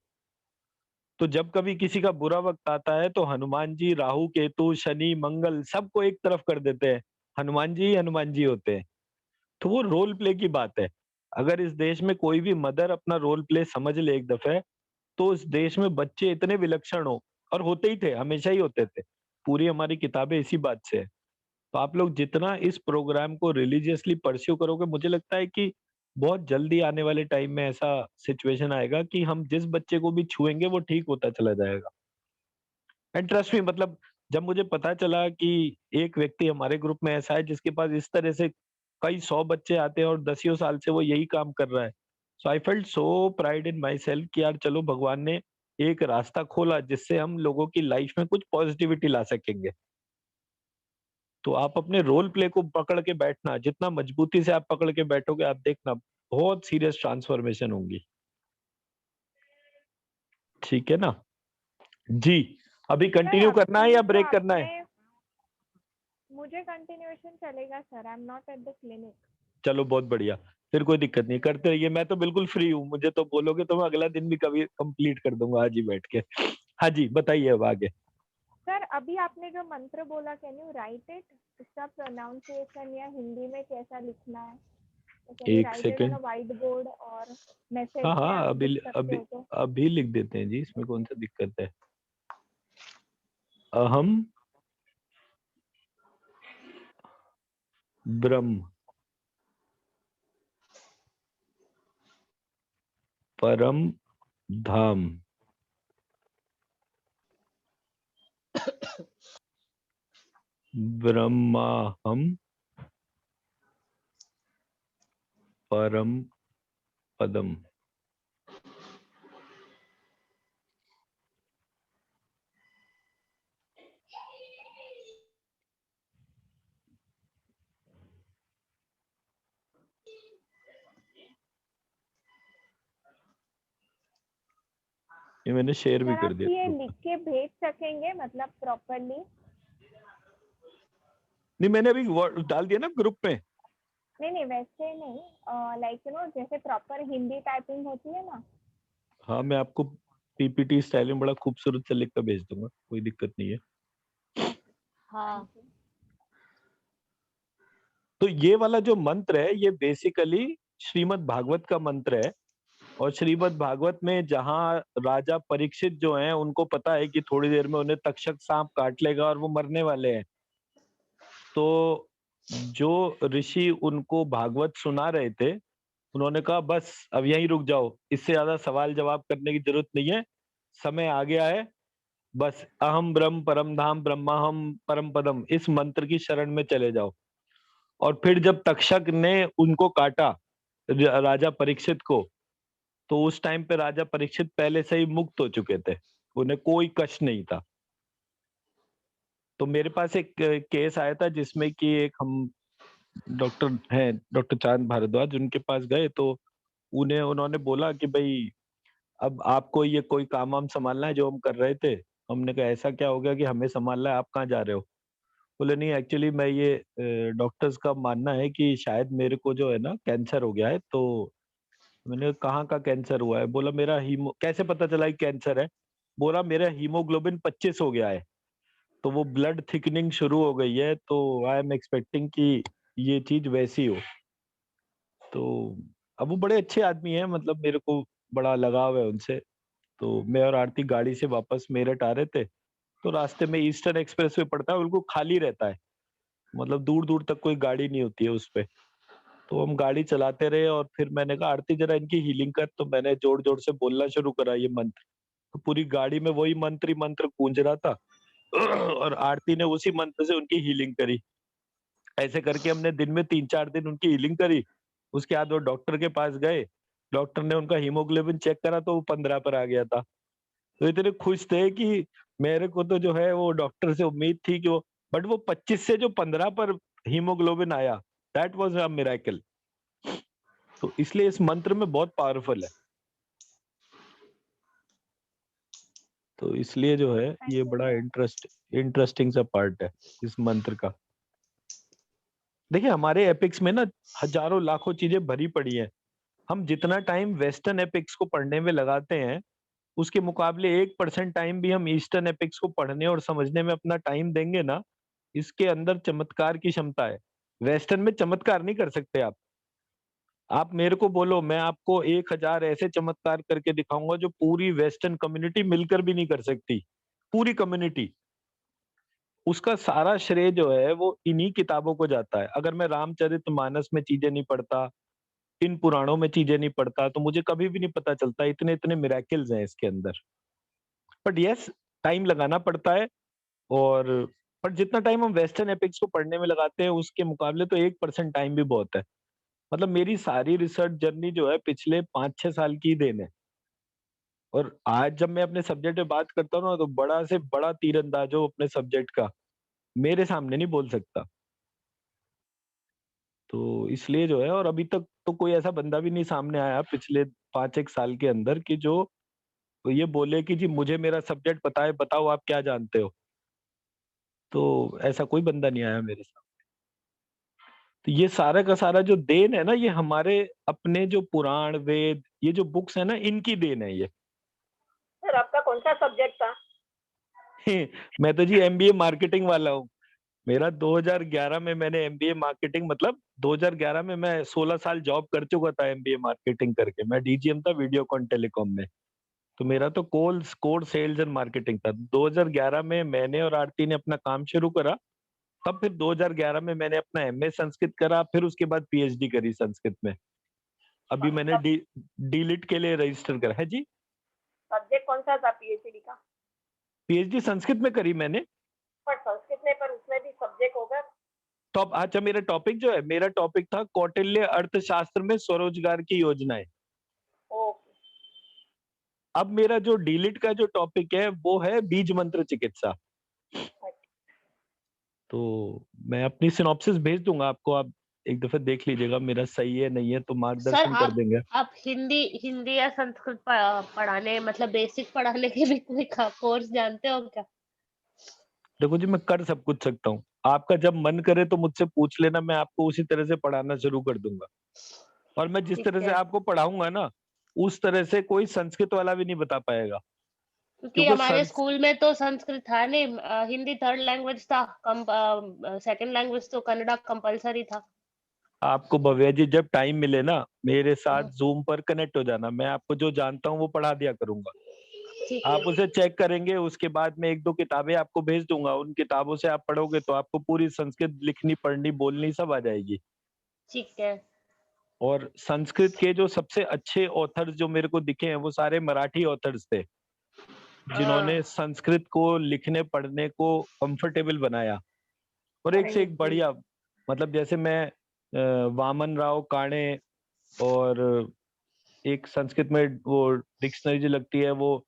तो जब कभी किसी का बुरा वक्त आता है तो हनुमान जी राहु केतु शनि मंगल सबको एक तरफ कर देते हैं, हनुमान जी ही हनुमान जी होते हैं। तो वो रोल प्ले की बात है। अगर इस देश में कोई भी मदर अपना रोल प्ले समझ ले एक दफे, तो इस देश में बच्चे इतने विलक्षण हो, और होते ही थे, हमेशा ही होते थे। पूरी हमारी किताबें इसी बात से है। तो आप लोग जितना इस प्रोग्राम को रिलीजियसली परस्यू करोगे, मुझे लगता है कि बहुत जल्दी आने वाले टाइम में ऐसा सिचुएशन आएगा कि हम जिस बच्चे को भी छुएंगे वो ठीक होता चला जाएगा। एंड ट्रस्ट मी, मतलब जब मुझे पता चला कि एक व्यक्ति हमारे ग्रुप में ऐसा है जिसके पास इस तरह से कई 100 बच्चे आते हैं और दसियों साल से वो यही काम कर रहा है, so I felt so pride in my self कि यार चलो भगवान ने एक रास्ता खोला जिससे हम लोगों की लाइफ में कुछ पॉजिटिविटी ला सकेंगे। तो आप अपने रोल प्ले को पकड़ के बैठना, जितना मजबूती से आप पकड़ के बैठोगे आप देखना बहुत सीरियस ट्रांसफॉर्मेशन होंगी। ठीक है ना जी? अभी कंटिन्यू करना है अभी या जो ब्रेक करना है? मुझे कंटिन्यूएशन चलेगा sir, I am not at the clinic. चलो बहुत बढ़िया, फिर कोई दिक्कत नहीं, करते रहिए, मैं तो बिल्कुल फ्री हूँ, मुझे तो बोलोगे तो मैं अगला दिन भी कभी कंप्लीट कर दूंगा आज ही बैठ के। हाँ जी बताइए अब आगे। सर अभी आपने जो मंत्र बोला, कैन यू राइट इट, इसका प्रोनाउंसिएशन या हिंदी में कैसा लिखना है? कैन यू एक right it on a second, white board और मैसेज हाँ में हाँ, आप अभी लिख सकते अभी हो तो? अभी लिख देते हैं जी, इसमें कौन सा दिक्कत है। अहम ब्रह्म परम धाम ब्रह्माहम परम पदम। ये मैंने शेयर भी सर कर आप दिया ये ग्रुप लिख में। के भेज सकेंगे, मतलब प्रॉपरली? नहीं, मैंने अभी डाल दिया ना ग्रुप में। नहीं वैसे नहीं, लाइक यू नो जैसे प्रॉपर हिंदी टाइपिंग होती है ना। हाँ, मैं आपको पीपीटी स्टाइल में बड़ा खूबसूरत से लिख कर भेज दूंगा, कोई दिक्कत नहीं है। हाँ, तो ये वाला जो मंत्र है ये बेसिकली श्रीमद् भागवत का मंत्र है। और श्रीमद् भागवत में जहाँ राजा परीक्षित जो हैं उनको पता है कि थोड़ी देर में उन्हें तक्षक सांप काट लेगा और वो मरने वाले हैं, तो जो ऋषि उनको भागवत सुना रहे थे उन्होंने कहा बस अब यहीं रुक जाओ, इससे ज्यादा सवाल जवाब करने की जरूरत नहीं है, समय आ गया है, बस अहम ब्रह्म परम धाम ब्रह्माहम परम पदम इस मंत्र की शरण में चले जाओ। और फिर जब तक्षक ने उनको काटा राजा परीक्षित को, तो उस टाइम पे राजा परीक्षित पहले से ही मुक्त हो चुके थे, उन्हें कोई कष्ट नहीं था। तो मेरे पास एक केस आया था जिसमें कि एक हम डॉक्टर हैं, डॉक्टर चांद भारद्वाज, उनके पास गए तो उन्होंने बोला कि भाई अब आपको ये कोई काम वाम संभालना है जो हम कर रहे थे। हमने कहा ऐसा क्या हो गया कि हमें संभालना है, आप कहाँ जा रहे हो? बोले नहीं एक्चुअली मैं ये डॉक्टर्स का मानना है कि शायद मेरे को जो है ना कैंसर हो गया है। तो मैंने कहा, कहाँ का कैंसर हुआ है? बोला मेरा हीमो, कैसे पता चला कि कैंसर है? बोला मेरा हीमोग्लोबिन 25 हो गया है, तो वो ब्लड थिकनिंग शुरू हो गई है, तो आई एम एक्सपेक्टिंग कि ये चीज वैसी हो। तो अब वो बड़े अच्छे आदमी हैं, मतलब मेरे को बड़ा लगाव है उनसे। तो मैं और आरती गाड़ी से वापस मेरठ आ रहे थे, तो रास्ते में ईस्टर्न एक्सप्रेस वे पड़ता है, बिल्कुल खाली रहता है, मतलब दूर दूर तक कोई गाड़ी नहीं होती है उस पे। तो हम गाड़ी चलाते रहे और फिर मैंने कहा आरती जरा इनकी हीलिंग कर, तो मैंने जोर जोर से बोलना शुरू करा ये मंत्र। तो पूरी गाड़ी में वही मंत्र ही मंत्र गूंज रहा था और आरती ने उसी मंत्र से उनकी हीलिंग करी। ऐसे करके हमने दिन में 3-4 दिन उनकी हीलिंग करी। उसके बाद वो डॉक्टर के पास गए, डॉक्टर ने उनका हीमोग्लोबिन चेक करा तो वो 15 पर आ गया था। तो इतने खुश थे कि मेरे को तो जो है वो डॉक्टर से उम्मीद थी कि वो, बट वो 25 से जो 15 पर हीमोग्लोबिन आया, दैट वाज अ मिरेकल। तो इसलिए इस मंत्र में बहुत पावरफुल है। तो इसलिए जो है ये बड़ा इंटरेस्टिंग सा पार्ट है इस मंत्र का। देखिए हमारे एपिक्स में ना हजारों लाखों चीजें भरी पड़ी हैं। हम जितना टाइम वेस्टर्न एपिक्स को पढ़ने में लगाते हैं, उसके मुकाबले 1% टाइम भी हम ईस्टर्न एपिक्स को पढ़ने और समझने में अपना टाइम देंगे ना, इसके अंदर चमत्कार की क्षमता है। वेस्टर्न में चमत्कार नहीं कर सकते आप मेरे को बोलो, मैं आपको 1000 ऐसे चमत्कार करके दिखाऊंगा जो पूरी वेस्टर्न कम्युनिटी मिलकर भी नहीं कर सकती। पूरी कम्युनिटी, उसका सारा श्रेय जो है वो इन्हीं किताबों को जाता है। अगर मैं रामचरितमानस में चीजें नहीं पढ़ता, इन पुराणों में चीजें नहीं पढ़ता, तो मुझे कभी भी नहीं पता चलता इतने इतने मिरेकल्स हैं इसके अंदर। बट यस, टाइम लगाना पड़ता है। और पर जितना टाइम हम वेस्टर्न एपिक्स को पढ़ने में लगाते हैं उसके मुकाबले तो 1% टाइम भी बहुत है। मतलब मेरी सारी रिसर्च जर्नी जो है पिछले 5-6 साल की ही देन है। और आज जब मैं अपने सब्जेक्ट में बात करता हूँ ना, तो बड़ा से बड़ा तीरंदाज हो अपने सब्जेक्ट का मेरे सामने नहीं बोल सकता। तो इसलिए जो है, और अभी तक तो कोई ऐसा बंदा भी नहीं सामने आया पिछले 5-1 साल के अंदर कि जो ये बोले कि जी मुझे मेरा सब्जेक्ट पता है, बताओ आप क्या जानते हो। तो ऐसा कोई बंदा नहीं आया मेरे सामने। तो ये सारा का सारा जो देन है ना, ये हमारे अपने जो पुराण वेद, ये जो बुक्स है ना, इनकी देन है ये। सर आपका कौन सा सब्जेक्ट था? मैं तो जी एमबीए मार्केटिंग वाला हूँ। मेरा 2011 में मैंने एमबीए मार्केटिंग, मतलब 2011 में मैं 16 साल जॉब कर चुका था एमबीए मार्केटिंग करके। मैं डीजीएम था वीडियोकॉन टेलीकॉम में। तो मेरा तो कोर सेल्स एंड मार्केटिंग था। 2011 में मैंने और आरती ने अपना काम शुरू करा। तब फिर 2011 में मैंने अपना एमए संस्कृत करा, फिर उसके बाद पीएचडी करी संस्कृत में। अभी मैंने डीलिट के लिए रजिस्टर करा है जी। सब्जेक्ट कौन सा था पीएचडी का? पीएचडी संस्कृत में करी मैंने। पर संस्कृत में, पर उसमें भी सब्जेक्ट होगा। तो अच्छा, मेरा टॉपिक जो है, मेरा टॉपिक था कौटिल्य अर्थशास्त्र में स्वरोजगार की योजनाएं। ओके। अब मेरा जो डीलिट का जो टॉपिक है वो है बीज मंत्र चिकित्सा। तो मैं अपनी सिनॉप्सिस भेज दूंगा आपको, आप एक दफे देख लीजिएगा, मेरा सही है नहीं है तो सर मार्गदर्शन कर देंगे। आप हिंदी हिंदी या संस्कृत पढ़ाने, मतलब बेसिक पढ़ाने के भी कोई कोर्स जानते हो क्या? देखो जी, मैं कर सब कुछ सकता हूँ। आपका जब मन करे तो मुझसे पूछ लेना, मैं आपको उसी तरह से पढ़ाना शुरू कर दूंगा। और मैं जिस ठीक तरह से है, आपको पढ़ाऊंगा ना, उस तरह से कोई संस्कृत वाला भी नहीं बता पाएगा, क्योंकि क्योंकि हमारे स्कूल में तो संस्कृत था नहीं, हिंदी थर्ड लैंग्वेज था, सेकंड लैंग्वेज तो कन्नड़ा कंपलसरी था। आपको भव्या जी जब टाइम मिले ना, मेरे साथ हाँ, जूम पर कनेक्ट हो जाना, मैं आपको जो जानता हूँ वो पढ़ा दिया करूंगा। ठीक है, आप उसे चेक करेंगे, उसके बाद में 1-2 किताबें आपको भेज दूंगा, उन किताबों से आप पढ़ोगे तो आपको पूरी संस्कृत लिखनी, पढ़नी, बोलनी सब आ जाएगी। ठीक है। और संस्कृत के जो सबसे अच्छे ऑथर्स जो मेरे को दिखे हैं, वो सारे मराठी ऑथर्स थे, जिन्होंने हाँ, संस्कृत को लिखने पढ़ने को कंफर्टेबल बनाया। और एक से एक जी, बढ़िया, मतलब जैसे मैं वामन राव काणे, और एक संस्कृत में वो डिक्शनरी जो लगती है, वो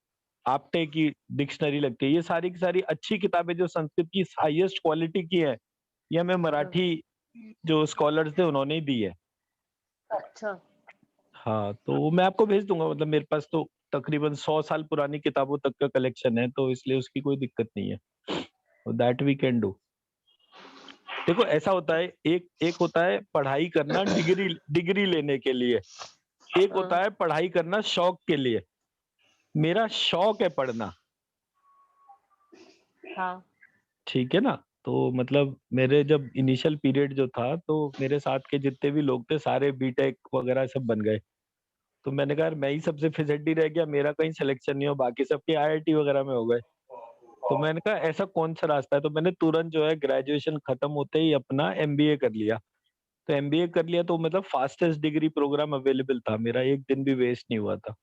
आपटे की डिक्शनरी लगती है, ये सारी की सारी अच्छी किताबें जो संस्कृत की हाईएस्ट क्वालिटी की है, ये हमें हाँ, मराठी जो स्कॉलर्स थे उन्होंने ही दी है। अच्छा, हाँ, तो वो मैं आपको भेज दूंगा, मतलब मेरे पास तो तकरीबन 100 साल पुरानी किताबों तक का कलेक्शन है, तो इसलिए उसकी कोई दिक्कत नहीं है। तो दैट वी कैन डू। देखो ऐसा होता है, एक एक होता है पढ़ाई करना डिग्री डिग्री लेने के लिए, एक हाँ, होता है पढ़ाई करना शौक के लिए। मेरा शौक है पढ़ना, हाँ, ठीक है ना? तो मतलब मेरे जब इनिशियल पीरियड जो था, तो मेरे साथ के जितने भी लोग थे सारे बीटेक वगैरह सब बन गए। तो मैंने कहा यार मैं ही सबसे फिसड्डी रह गया, मेरा कहीं सिलेक्शन नहीं हो, बाकी सबके आईआईटी वगैरह में हो गए। तो मैंने कहा ऐसा कौन सा रास्ता है, तो मैंने तुरंत जो है ग्रेजुएशन खत्म होते ही अपना एमबीए कर लिया। तो एमबीए कर लिया तो मतलब फास्टेस्ट डिग्री प्रोग्राम अवेलेबल था, मेरा एक दिन भी वेस्ट नहीं हुआ था।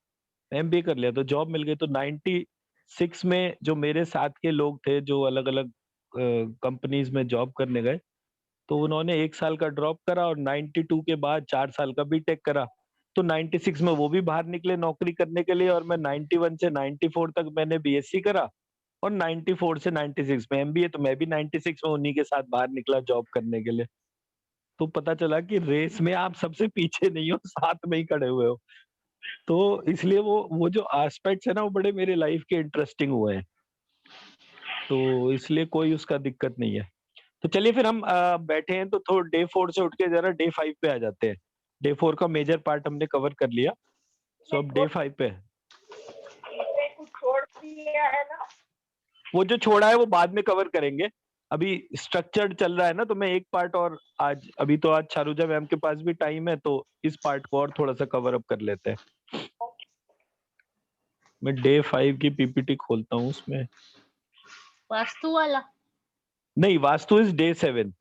एमबीए कर लिया तो जॉब मिल गई। तो 96 में जो मेरे साथ के लोग थे जो अलग अलग कंपनीज में जॉब करने गए, तो उन्होंने 1 साल का ड्रॉप करा और 92 के बाद 4 साल का बीटेक करा। तो 96 में वो भी बाहर निकले नौकरी करने के लिए, और मैं 91 से 94 तक मैंने बीएससी करा, और 94 से 96 में एमबीए। तो मैं भी 96 में उन्हीं के साथ बाहर निकला जॉब करने के लिए। तो पता चला कि रेस में आप सबसे पीछे नहीं हो, साथ में ही खड़े हुए हो। तो इसलिए वो जो एस्पेक्ट्स है ना, वो बड़े मेरे लाइफ के इंटरेस्टिंग हुए हैं। तो इसलिए कोई उसका दिक्कत नहीं है। तो चलिए फिर हम बैठे हैं तो थोड़ा डे 4 से उठ के जरा डे 5 पे आ जाते हैं। डे 4 का मेजर पार्ट हमने कवर कर लिया, सो अब डे 5 पे है। इसमें कुछ छोड़ दिया है ना? वो जो छोड़ा है वो बाद में कवर करेंगे, अभी स्ट्रक्चर्ड चल रहा है ना, तो मैं एक पार्ट और आज, अभी तो आज चारुजा मैम के पास भी टाइम है, तो इस पार्ट को और थोड़ा सा कवर अप कर लेते हैं। मैं डे 5 की पीपीटी खोलता हूँ, उसमें वास्तु वाला। नहीं, वास्तु इज डे 7।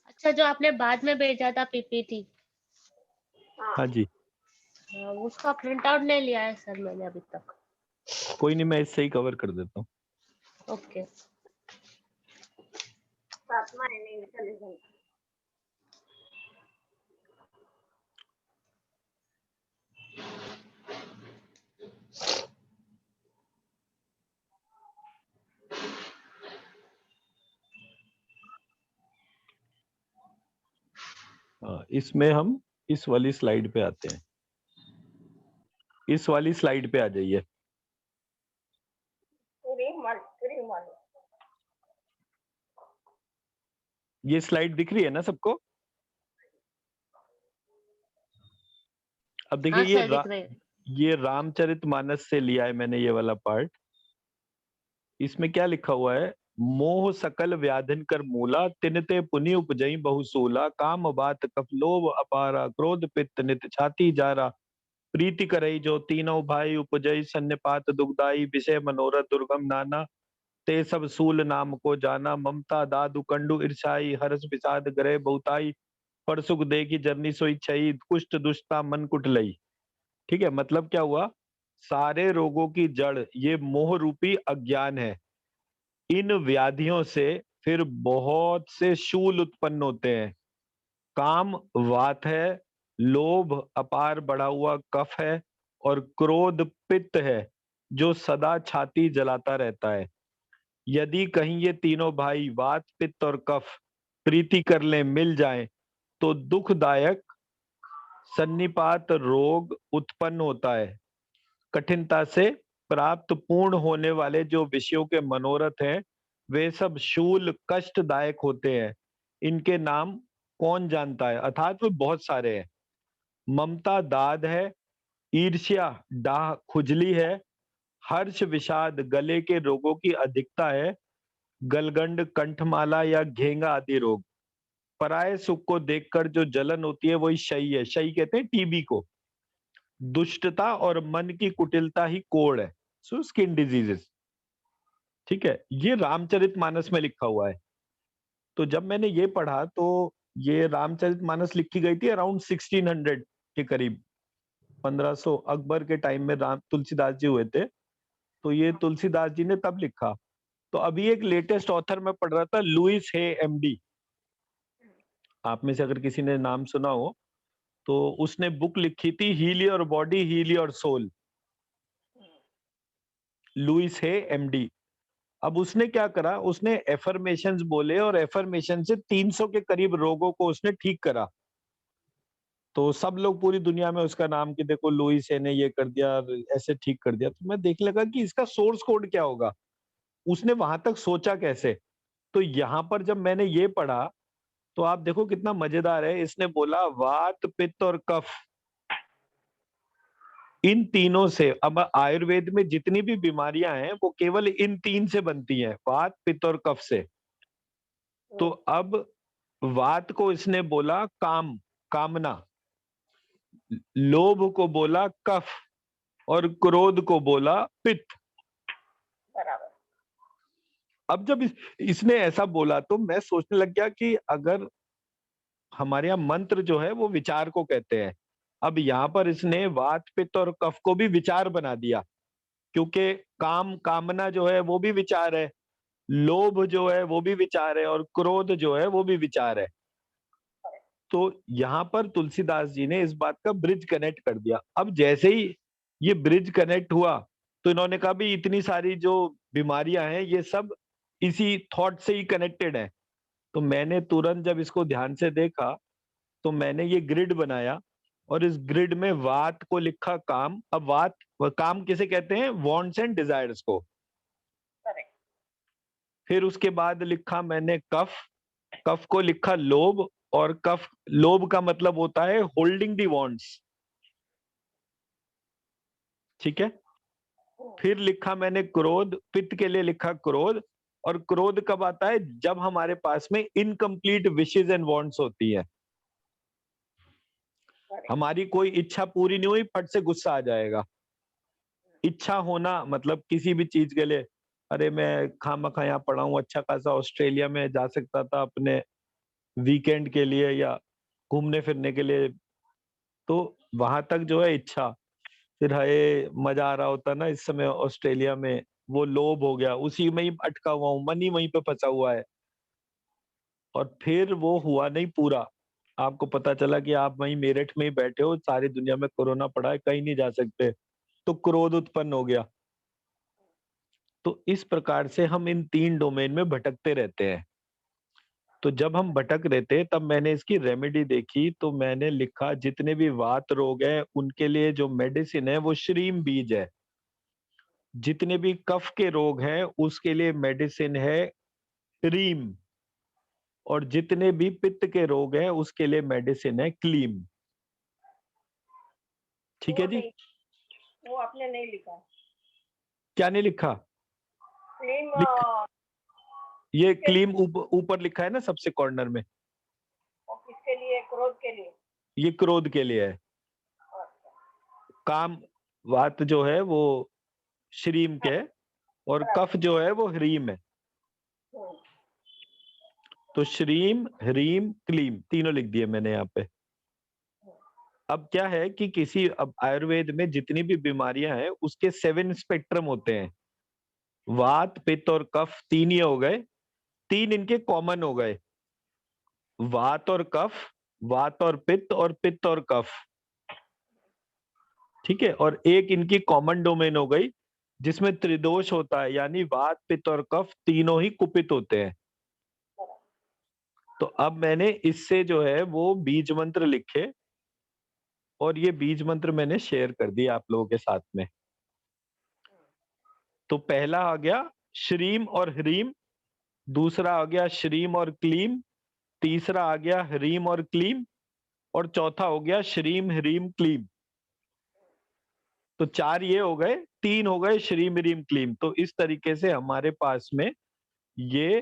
अच्छा, जो आपने बाद में भेजा था पीपीटी, हाँ जी, उसका प्रिंट आउट नहीं लिया है सर मैंने अभी तक। कोई नहीं, मैं इससे ही कवर कर देता हूँ। ओके, सातवां है इंटेलिजेंस। इसमें हम इस वाली स्लाइड पे आते हैं। इस वाली स्लाइड पे आ जाइए। श्रीमन ये स्लाइड दिख रही है ना सबको? अब देखिए हाँ सर दिख रहे हैं। ये रामचरितमानस से लिया है मैंने ये वाला पार्ट। इसमें क्या लिखा हुआ है? मोह सकल व्याधिन कर मूला, तिनते पुनि उपजई बहुसूला, काम बात कफ लोभ अपारा, क्रोध पित्त नित छाती जारा, प्रीति करई जो तीनों भाई, उपजई सन्निपात दुखदाई, विषय मनोरथ दुर्गम नाना, ते सब सूल नाम को जाना, ममता दादु कंडु ईर्षाई, हर्ष विषाद ग्रह बहुताई, पर सुख दे की जरनी सोई छई, कुष्ठ दुष्टता मन कुटलई। ठीक है, मतलब क्या हुआ? सारे रोगों की जड़ ये मोह रूपी अज्ञान है। इन व्याधियों से फिर बहुत से शूल उत्पन्न होते हैं। काम वात है, लोभ अपार बढ़ा हुआ कफ है, और क्रोध पित्त है जो सदा छाती जलाता रहता है। यदि कहीं ये तीनों भाई वात पित्त और कफ प्रीति कर ले, मिल जाएं, तो दुखदायक सन्निपात रोग उत्पन्न होता है। कठिनता से प्राप्त पूर्ण होने वाले जो विषयों के मनोरथ हैं वे सब शूल कष्टदायक होते हैं। इनके नाम कौन जानता है? अर्थात वे बहुत सारे हैं। ममता दाद है, ईर्ष्या डाह खुजली है, हर्ष विषाद गले के रोगों की अधिकता है, गलगंड कंठमाला या घेंगा आदि रोग। पराये सुख को देखकर जो जलन होती है वही शयी है। शयी कहते हैं टीबी को। दुष्टता और मन की कुटिलता ही कोढ़ है। So skin diseases. ठीक है, ये रामचरितमानस में लिखा हुआ है। तो जब मैंने ये पढ़ा तो ये रामचरितमानस लिखी गई थी अराउंड 1600 के करीब, 1500 अकबर के टाइम में राम तुलसीदास जी हुए थे। तो ये तुलसीदास जी ने तब लिखा। तो अभी एक लेटेस्ट ऑथर मैं पढ़ रहा था, लुइस हे एमडी। आप में से अगर किसी ने नाम सुना हो तो उसने बुक लिखी थी heal your body heal your soul. Louise Hay MD. अब उसने क्या करा, उसने एफर्मेशंस बोले और एफर्मेशन से 300 के करीब रोगों को उसने ठीक करा। तो सब लोग पूरी दुनिया में उसका नाम कि देखो लुइस हे ने ये कर दिया, ऐसे ठीक कर दिया। तो मैं देखने लगा कि इसका सोर्स कोड क्या होगा, उसने वहां तक सोचा कैसे। तो यहाँ पर जब मैंने ये पढ़ा तो आप देखो कितना मजेदार है। इसने बोला वात पित्त और कफ, इन तीनों से, अब आयुर्वेद में जितनी भी बीमारियां हैं वो केवल इन तीन से बनती हैं, वात पित्त और कफ से। तो अब वात को इसने बोला काम, कामना, लोभ को बोला कफ और क्रोध को बोला पित्त। बराबर। अब जब इसने ऐसा बोला तो मैं सोचने लग गया कि अगर हमारे यहाँ मंत्र जो है वो विचार को कहते हैं, अब यहाँ पर इसने वात पित्त और कफ को भी विचार बना दिया, क्योंकि काम, कामना जो है वो भी विचार है, लोभ जो है वो भी विचार है और क्रोध जो है वो भी विचार है। तो यहाँ पर तुलसीदास जी ने इस बात का ब्रिज कनेक्ट कर दिया। अब जैसे ही ये ब्रिज कनेक्ट हुआ तो इन्होंने कहा भी इतनी सारी जो बीमारियां हैं ये सब इसी थॉट से ही कनेक्टेड है। तो मैंने तुरंत जब इसको ध्यान से देखा तो मैंने ये ग्रिड बनाया और इस ग्रिड में वात को लिखा काम। अब वात, काम किसे कहते हैं? वांट्स एंड डिजायर्स को। करेक्ट। फिर उसके बाद लिखा मैंने कफ, कफ को लिखा लोभ, और कफ, लोभ का मतलब होता है होल्डिंग दी वांट्स। ठीक है। फिर लिखा मैंने क्रोध, पित्त के लिए लिखा क्रोध, और क्रोध कब आता है? जब हमारे पास में इनकम्प्लीट विशेज एंड वांट्स होती है। हमारी कोई इच्छा पूरी नहीं हुई, फट से गुस्सा आ जाएगा। इच्छा होना मतलब किसी भी चीज के लिए, अरे मैं खामखा यहाँ पड़ा हूँ, अच्छा खासा ऑस्ट्रेलिया में जा सकता था अपने वीकेंड के लिए या घूमने फिरने के लिए, तो वहां तक जो है इच्छा। फिर है मजा आ रहा होता ना इस समय ऑस्ट्रेलिया में, वो लोभ हो गया, उसी में ही अटका हुआ हूँ, मन ही वहीं पे फंसा हुआ है। और फिर वो हुआ नहीं पूरा, आपको पता चला कि आप वहीं मेरठ में ही बैठे हो, सारी दुनिया में कोरोना पड़ा है, कहीं नहीं जा सकते, तो क्रोध उत्पन्न हो गया। तो इस प्रकार से हम इन तीन डोमेन में भटकते रहते हैं। तो जब हम भटक रहे थे तब मैंने इसकी रेमेडी देखी, तो मैंने लिखा जितने भी वात रोग हैं उनके लिए जो मेडिसिन है वो श्रीम बीज है। जितने भी कफ के रोग हैं उसके लिए मेडिसिन है रीम, और जितने भी पित्त के रोग हैं उसके लिए मेडिसिन है क्लीम। ठीक है जी। वो आपने नहीं लिखा। क्या नहीं लिखा? क्लीम ये क्लीम ऊपर लिखा है ना सबसे कॉर्नर में। किसके लिए? क्रोध के लिए। ये क्रोध के लिए है। काम, वात जो है वो श्रीम के है, और कफ जो है वो ह्रीम है। तो श्रीम, ह्रीम, क्लीम तीनों लिख दिए मैंने यहाँ पे। अब क्या है कि किसी, अब आयुर्वेद में जितनी भी बीमारियां हैं उसके 7 स्पेक्ट्रम होते हैं। वात पित्त और कफ 3 ही हो गए, 3 इनके कॉमन हो गए, वात और कफ, वात और पित्त और कफ। ठीक है। और एक इनकी कॉमन डोमेन हो गई जिसमें त्रिदोष होता है, यानी वात पित्त और कफ तीनों ही कुपित होते हैं। तो अब मैंने इससे जो है वो बीज मंत्र लिखे और ये बीज मंत्र मैंने शेयर कर दिया आप लोगों के साथ में। तो पहला आ गया श्रीम और ह्रीम, दूसरा आ गया श्रीम और क्लीम, तीसरा आ गया ह्रीम और क्लीम, और चौथा हो गया श्रीम ह्रीम क्लीम। तो 4 ये हो गए, 3 हो गए श्रीम ह्रीम क्लीम। तो इस तरीके से हमारे पास में ये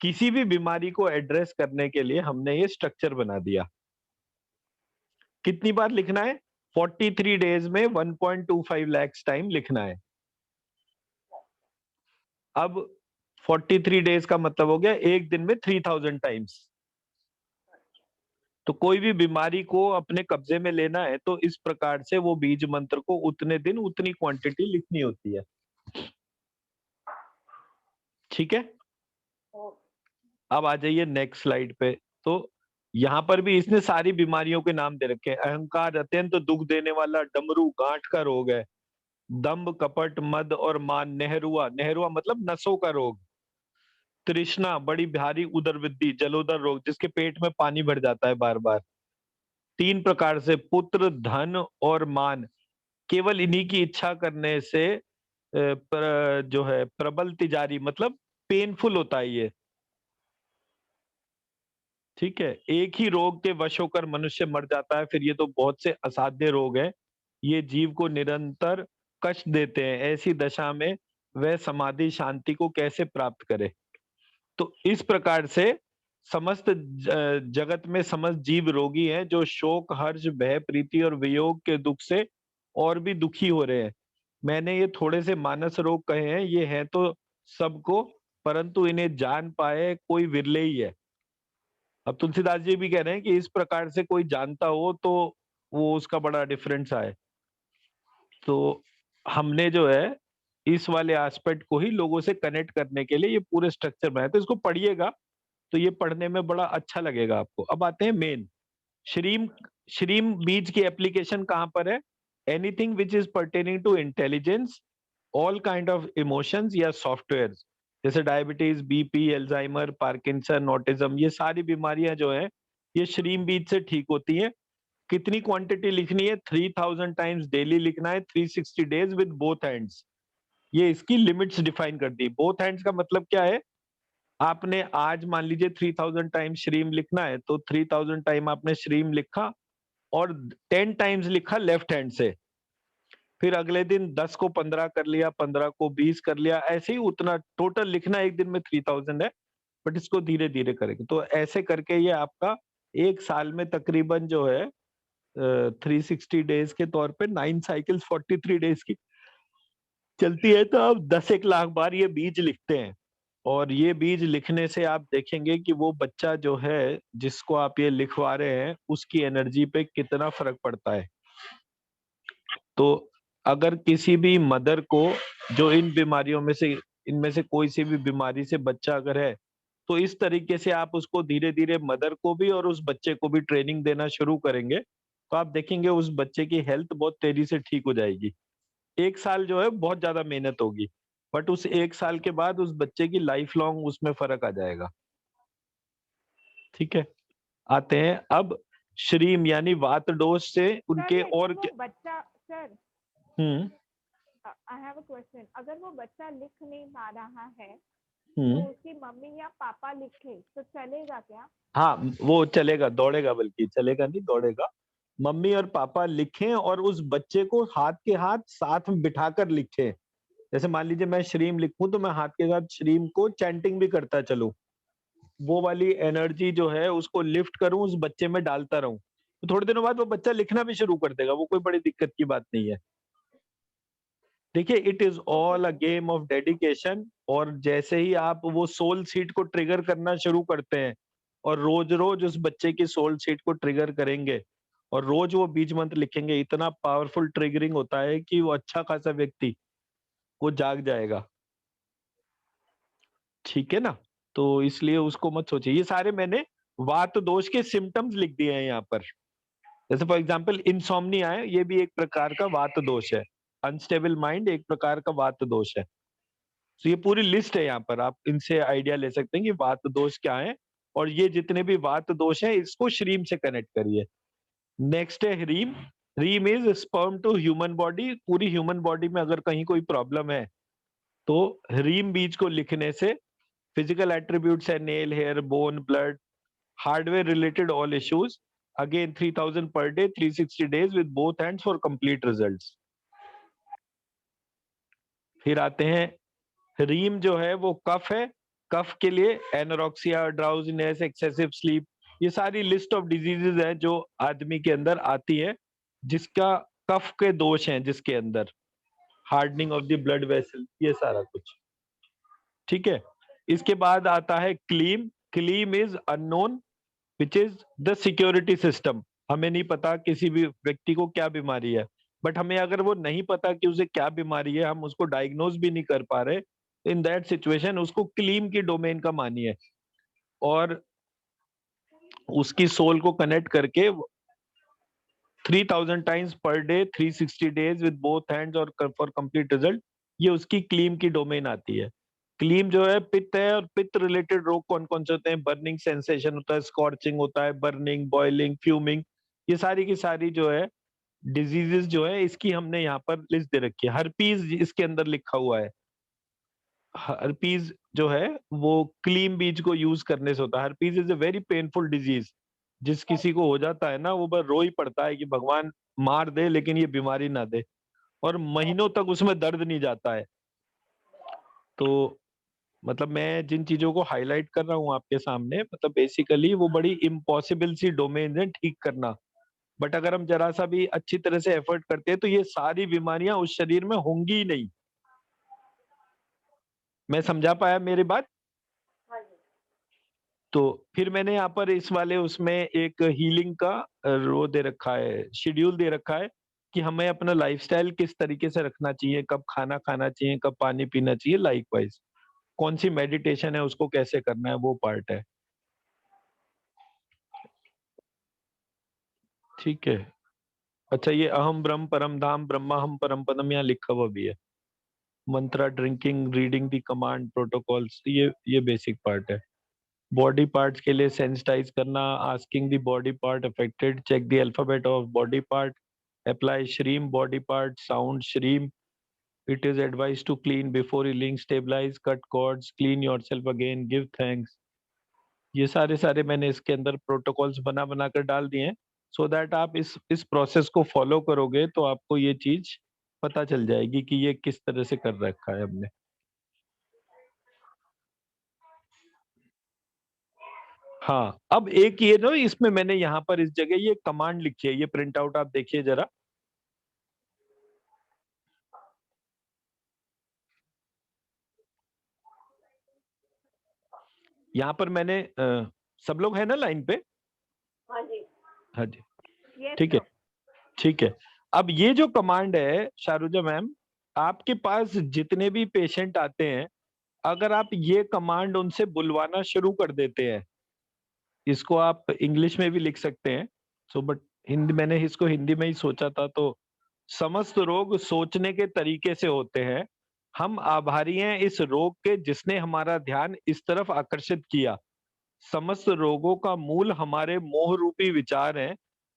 किसी भी बीमारी को एड्रेस करने के लिए हमने ये स्ट्रक्चर बना दिया। कितनी बार लिखना है? 43 डेज में 1.25 lakhs टाइम लिखना है। अब 43 डेज का मतलब हो गया एक दिन में 3000 टाइम्स। तो कोई भी बीमारी को अपने कब्जे में लेना है तो इस प्रकार से वो बीज मंत्र को उतने दिन उतनी क्वांटिटी लिखनी होती है। ठीक है, अब आ जाइए नेक्स्ट स्लाइड पे। तो यहाँ पर भी इसने सारी बीमारियों के नाम दे रखे हैं। अहंकार अत्यंत दुख देने वाला, डमरू गांठ का रोग है, दंभ कपट मद और मान, नेहरुआ, नेहरुआ मतलब नसों का रोग, तृष्णा बड़ी भारी उदर वृद्धि, जलोदर रोग जिसके पेट में पानी भर जाता है बार बार। 3 प्रकार से पुत्र, धन और मान, केवल इन्हीं की इच्छा करने से जो है प्रबल तिजारी मतलब पेनफुल होता है ये। ठीक है, एक ही रोग के वश होकर मनुष्य मर जाता है। फिर ये तो बहुत से असाध्य रोग हैं, ये जीव को निरंतर कष्ट देते हैं। ऐसी दशा में वह समाधि शांति को कैसे प्राप्त करे? तो इस प्रकार से समस्त जगत में समस्त जीव रोगी हैं, जो शोक, हर्ष, भय, प्रीति और वियोग के दुख से और भी दुखी हो रहे हैं। मैंने ये थोड़े से मानस रोग कहे हैं, ये हैं तो सबको, परंतु इन्हें जान पाए कोई विरले ही है। अब तुलसीदास जी भी कह रहे हैं कि इस प्रकार से कोई जानता हो तो वो उसका बड़ा डिफरेंस आए। तो हमने जो है इस वाले एस्पेक्ट को ही लोगों से कनेक्ट करने के लिए ये पूरे स्ट्रक्चर बनाए। तो इसको पढ़िएगा तो ये पढ़ने में बड़ा अच्छा लगेगा आपको। अब आते हैं मेन श्रीम। श्रीम बीज की एप्लीकेशन कहाँ पर है? Anything which is pertaining to intelligence, all kind of emotions या सॉफ्टवेयर, जैसे diabetes, BP, Alzheimer, Parkinson, autism, ये सारी बीमारियां जो है ये श्रीम बीज से ठीक होती हैं। कितनी क्वांटिटी लिखनी है? 3000 टाइम्स डेली लिखना है, 360 डेज विद बोथ हैंड्स। ये इसकी लिमिट्स डिफाइन कर दी। बोथ हैंड्स का मतलब क्या है? आपने आज मान लीजिए 3000 टाइम श्रीम लिखना है तो 3000 टाइम आपने श्रीम लिखा और 10 टाइम्स लिखा लेफ्ट हैंड से। फिर अगले दिन 10 को 15 कर लिया, 15 को 20 कर लिया, ऐसे ही उतना टोटल लिखना एक दिन में 3000 है, बट इसको धीरे धीरे करेंगे। तो ऐसे करके ये आपका एक साल में तकरीबन जो है 360 डेज के तौर पे 9 साइकिल्स 43 डेज की चलती है। तो आप 10-1 लाख बार ये बीज लिखते हैं, और ये बीज लिखने से आप देखेंगे कि वो बच्चा जो है जिसको आप ये लिखवा रहे हैं उसकी एनर्जी पे कितना फर्क पड़ता है। तो अगर किसी भी मदर को जो इन बीमारियों में से, इनमें से कोई सी भी बीमारी से बच्चा अगर है, तो इस तरीके से आप उसको धीरे धीरे मदर को भी और उस बच्चे को भी ट्रेनिंग देना शुरू करेंगे तो आप देखेंगे उस बच्चे की हेल्थ बहुत तेजी से ठीक हो जाएगी। 1 साल जो है बहुत ज्यादा मेहनत होगी, बट उस 1 साल के बाद उस बच्चे की लाइफ लॉन्ग उसमें फर्क आ जाएगा। ठीक है, आते हैं अब श्रीम यानी वात दोष से उनके और बच्चा sir I have a question. अगर वो बच्चा लिख नहीं पा रहा है तो उसकी मम्मी या पापा लिखे तो चलेगा क्या? हाँ, वो चलेगा, दौड़ेगा, बल्कि चलेगा नहीं दौड़ेगा। मम्मी और पापा लिखें और उस बच्चे को हाथ के हाथ साथ में बिठाकर लिखें। जैसे मान लीजिए मैं श्रीम लिखूं तो मैं हाथ के साथ श्रीम को चैंटिंग भी करता चलूं, वो वाली एनर्जी जो है उसको लिफ्ट करूं, उस बच्चे में डालता रहूं, तो थोड़े दिनों बाद वो बच्चा लिखना भी शुरू कर देगा। वो कोई बड़ी दिक्कत की बात नहीं है। देखिए, it is all a game of dedication. और जैसे ही आप वो सोल सीट को ट्रिगर करना शुरू करते हैं और रोज रोज उस बच्चे की सोल सीट को ट्रिगर करेंगे और रोज वो बीज मंत्र लिखेंगे, इतना पावरफुल ट्रिगरिंग होता है कि वो अच्छा खासा व्यक्ति वो जाग जाएगा। ठीक है ना? तो इसलिए उसको मत सोचिए। ये सारे मैंने वात दोष के सिम्टम्स लिख दिए हैं यहाँ पर। जैसे फॉर एग्जाम्पल इंसोम्निया है, ये भी एक प्रकार का वात दोष है। अनस्टेबल माइंड एक प्रकार का वात दोष है। तो ये पूरी लिस्ट है यहाँ पर, आप इनसे आइडिया ले सकते हैं कि वात दोष क्या है। और ये जितने भी वात दोष हैं इसको श्रीम से कनेक्ट करिए। नेक्स्ट है ह्रीम। रीम is sperm to human body. पूरी ह्यूमन बॉडी में अगर कहीं कोई प्रॉब्लम है तो रीम बीज को लिखने से फिजिकल एट्रीब्यूट्स है, nail, hair, bone, blood, hardware related all issues, again 3000 per day, 360 days with both hands for complete results. फिर आते हैं रीम जो है वो कफ है, कफ के लिए एनोरेक्सिया, ड्राउजीनेस, एक्सेसिव स्लीप, ये सारी लिस्ट ऑफ डिजीजेज है जो आदमी के अंदर आती है, जिसका कफ के दोष हैं, जिसके अंदर hardening of the blood vessel, ये सारा कुछ। ठीक है, इसके बाद आता है क्लीम। क्लीम is unknown which is the security system. हमें नहीं पता किसी भी व्यक्ति को क्या बीमारी है, बट हमें अगर वो नहीं पता कि उसे क्या बीमारी है, हम उसको डायग्नोज भी नहीं कर पा रहे, इन दैट सिचुएशन उसको क्लीम की डोमेन का मानिए और उसकी सोल को कनेक्ट करके 3000 टाइम्स पर day, 360 days with both hands और फॉर कंप्लीट रिजल्ट, ये उसकी क्लीम की डोमेन आती है। क्लीम जो है पित्त है, और पित्त रिलेटेड रोग कौन कौन से होते हैं? बर्निंग सेंसेशन होता है, स्कॉर्चिंग होता है, बर्निंग, बॉइलिंग, फ्यूमिंग, ये सारी की सारी जो है डिजीजेस जो है इसकी हमने यहाँ पर लिस्ट दे रखी है। हर्पीज इसके अंदर लिखा हुआ है। हर्पीज जो है वो क्लीम बीज को यूज करने से होता है। Herpes is a very painful disease. जिस किसी को हो जाता है ना, वो बस रो ही पड़ता है कि भगवान मार दे लेकिन ये बीमारी ना दे, और महीनों तक उसमें दर्द नहीं जाता है। तो मतलब मैं जिन चीजों को हाईलाइट कर रहा हूँ आपके सामने, मतलब बेसिकली वो बड़ी इम्पॉसिबल सी डोमेन है ठीक करना, बट अगर हम जरा सा भी अच्छी तरह से एफर्ट करते हैं तो ये सारी बीमारियां उस शरीर में होंगी ही नहीं। मैं समझा पाया मेरी बात? तो फिर मैंने यहाँ पर इस वाले उसमें एक हीलिंग का वो दे रखा है, शेड्यूल दे रखा है कि हमें अपना लाइफस्टाइल किस तरीके से रखना चाहिए, कब खाना खाना चाहिए, कब पानी पीना चाहिए, लाइकवाइज कौन सी मेडिटेशन है उसको कैसे करना है, वो पार्ट है। ठीक है। अच्छा, ये अहम ब्रह्म परम धाम ब्रह्माहम परम पदम यहाँ लिखा हुआ भी है। Mantra, drinking, reading the command, protocols, ये बेसिक पार्ट है। बॉडी पार्ट्स के लिए सेंसिटाइज करना, asking the body part affected, check the alphabet of body part, apply श्रीम बॉडी पार्ट, साउंड श्रीम, it is advise to clean before healing, stabilize, cut cords, clean yourself again, give thanks. ये सारे मैंने इसके अंदर protocols बना बना कर डाल दिए हैं, सो दैट आप इस प्रोसेस को फॉलो करोगे तो आपको ये चीज पता चल जाएगी कि ये किस तरह से कर रखा है हमने। हाँ, अब एक ये ना, इसमें मैंने यहाँ पर इस जगह ये कमांड लिखी है, ये प्रिंट आउट आप देखिए जरा। यहाँ पर मैंने सब लोग है ना लाइन पे? हाँ जी। हाँ जी, Yes, ठीक है, sir. ठीक है। अब ये जो कमांड है शारुजा मैम, आपके पास जितने भी पेशेंट आते हैं, अगर आप ये कमांड उनसे बुलवाना शुरू कर देते हैं, इसको आप इंग्लिश में भी लिख सकते हैं, सो बट हिंदी, मैंने इसको हिंदी में ही सोचा था। तो समस्त रोग सोचने के तरीके से होते हैं, हम आभारी हैं इस रोग के जिसने हमारा ध्यान इस तरफ आकर्षित किया। समस्त रोगों का मूल हमारे मोह रूपी विचार हैं।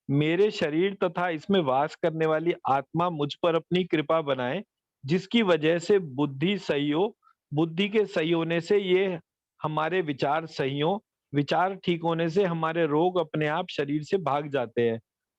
मेरे शरीर तथा इसमें वास करने वाली आत्मा मुझ पर अपनी कृपा बनाए, जिसकी वजह से बुद्धि सही हो, बुद्धि के सही होने से ये हमारे विचार सही हो, विचार ठीक होने से हमारे रोग अपने आप शरीर से भाग जाते हैं।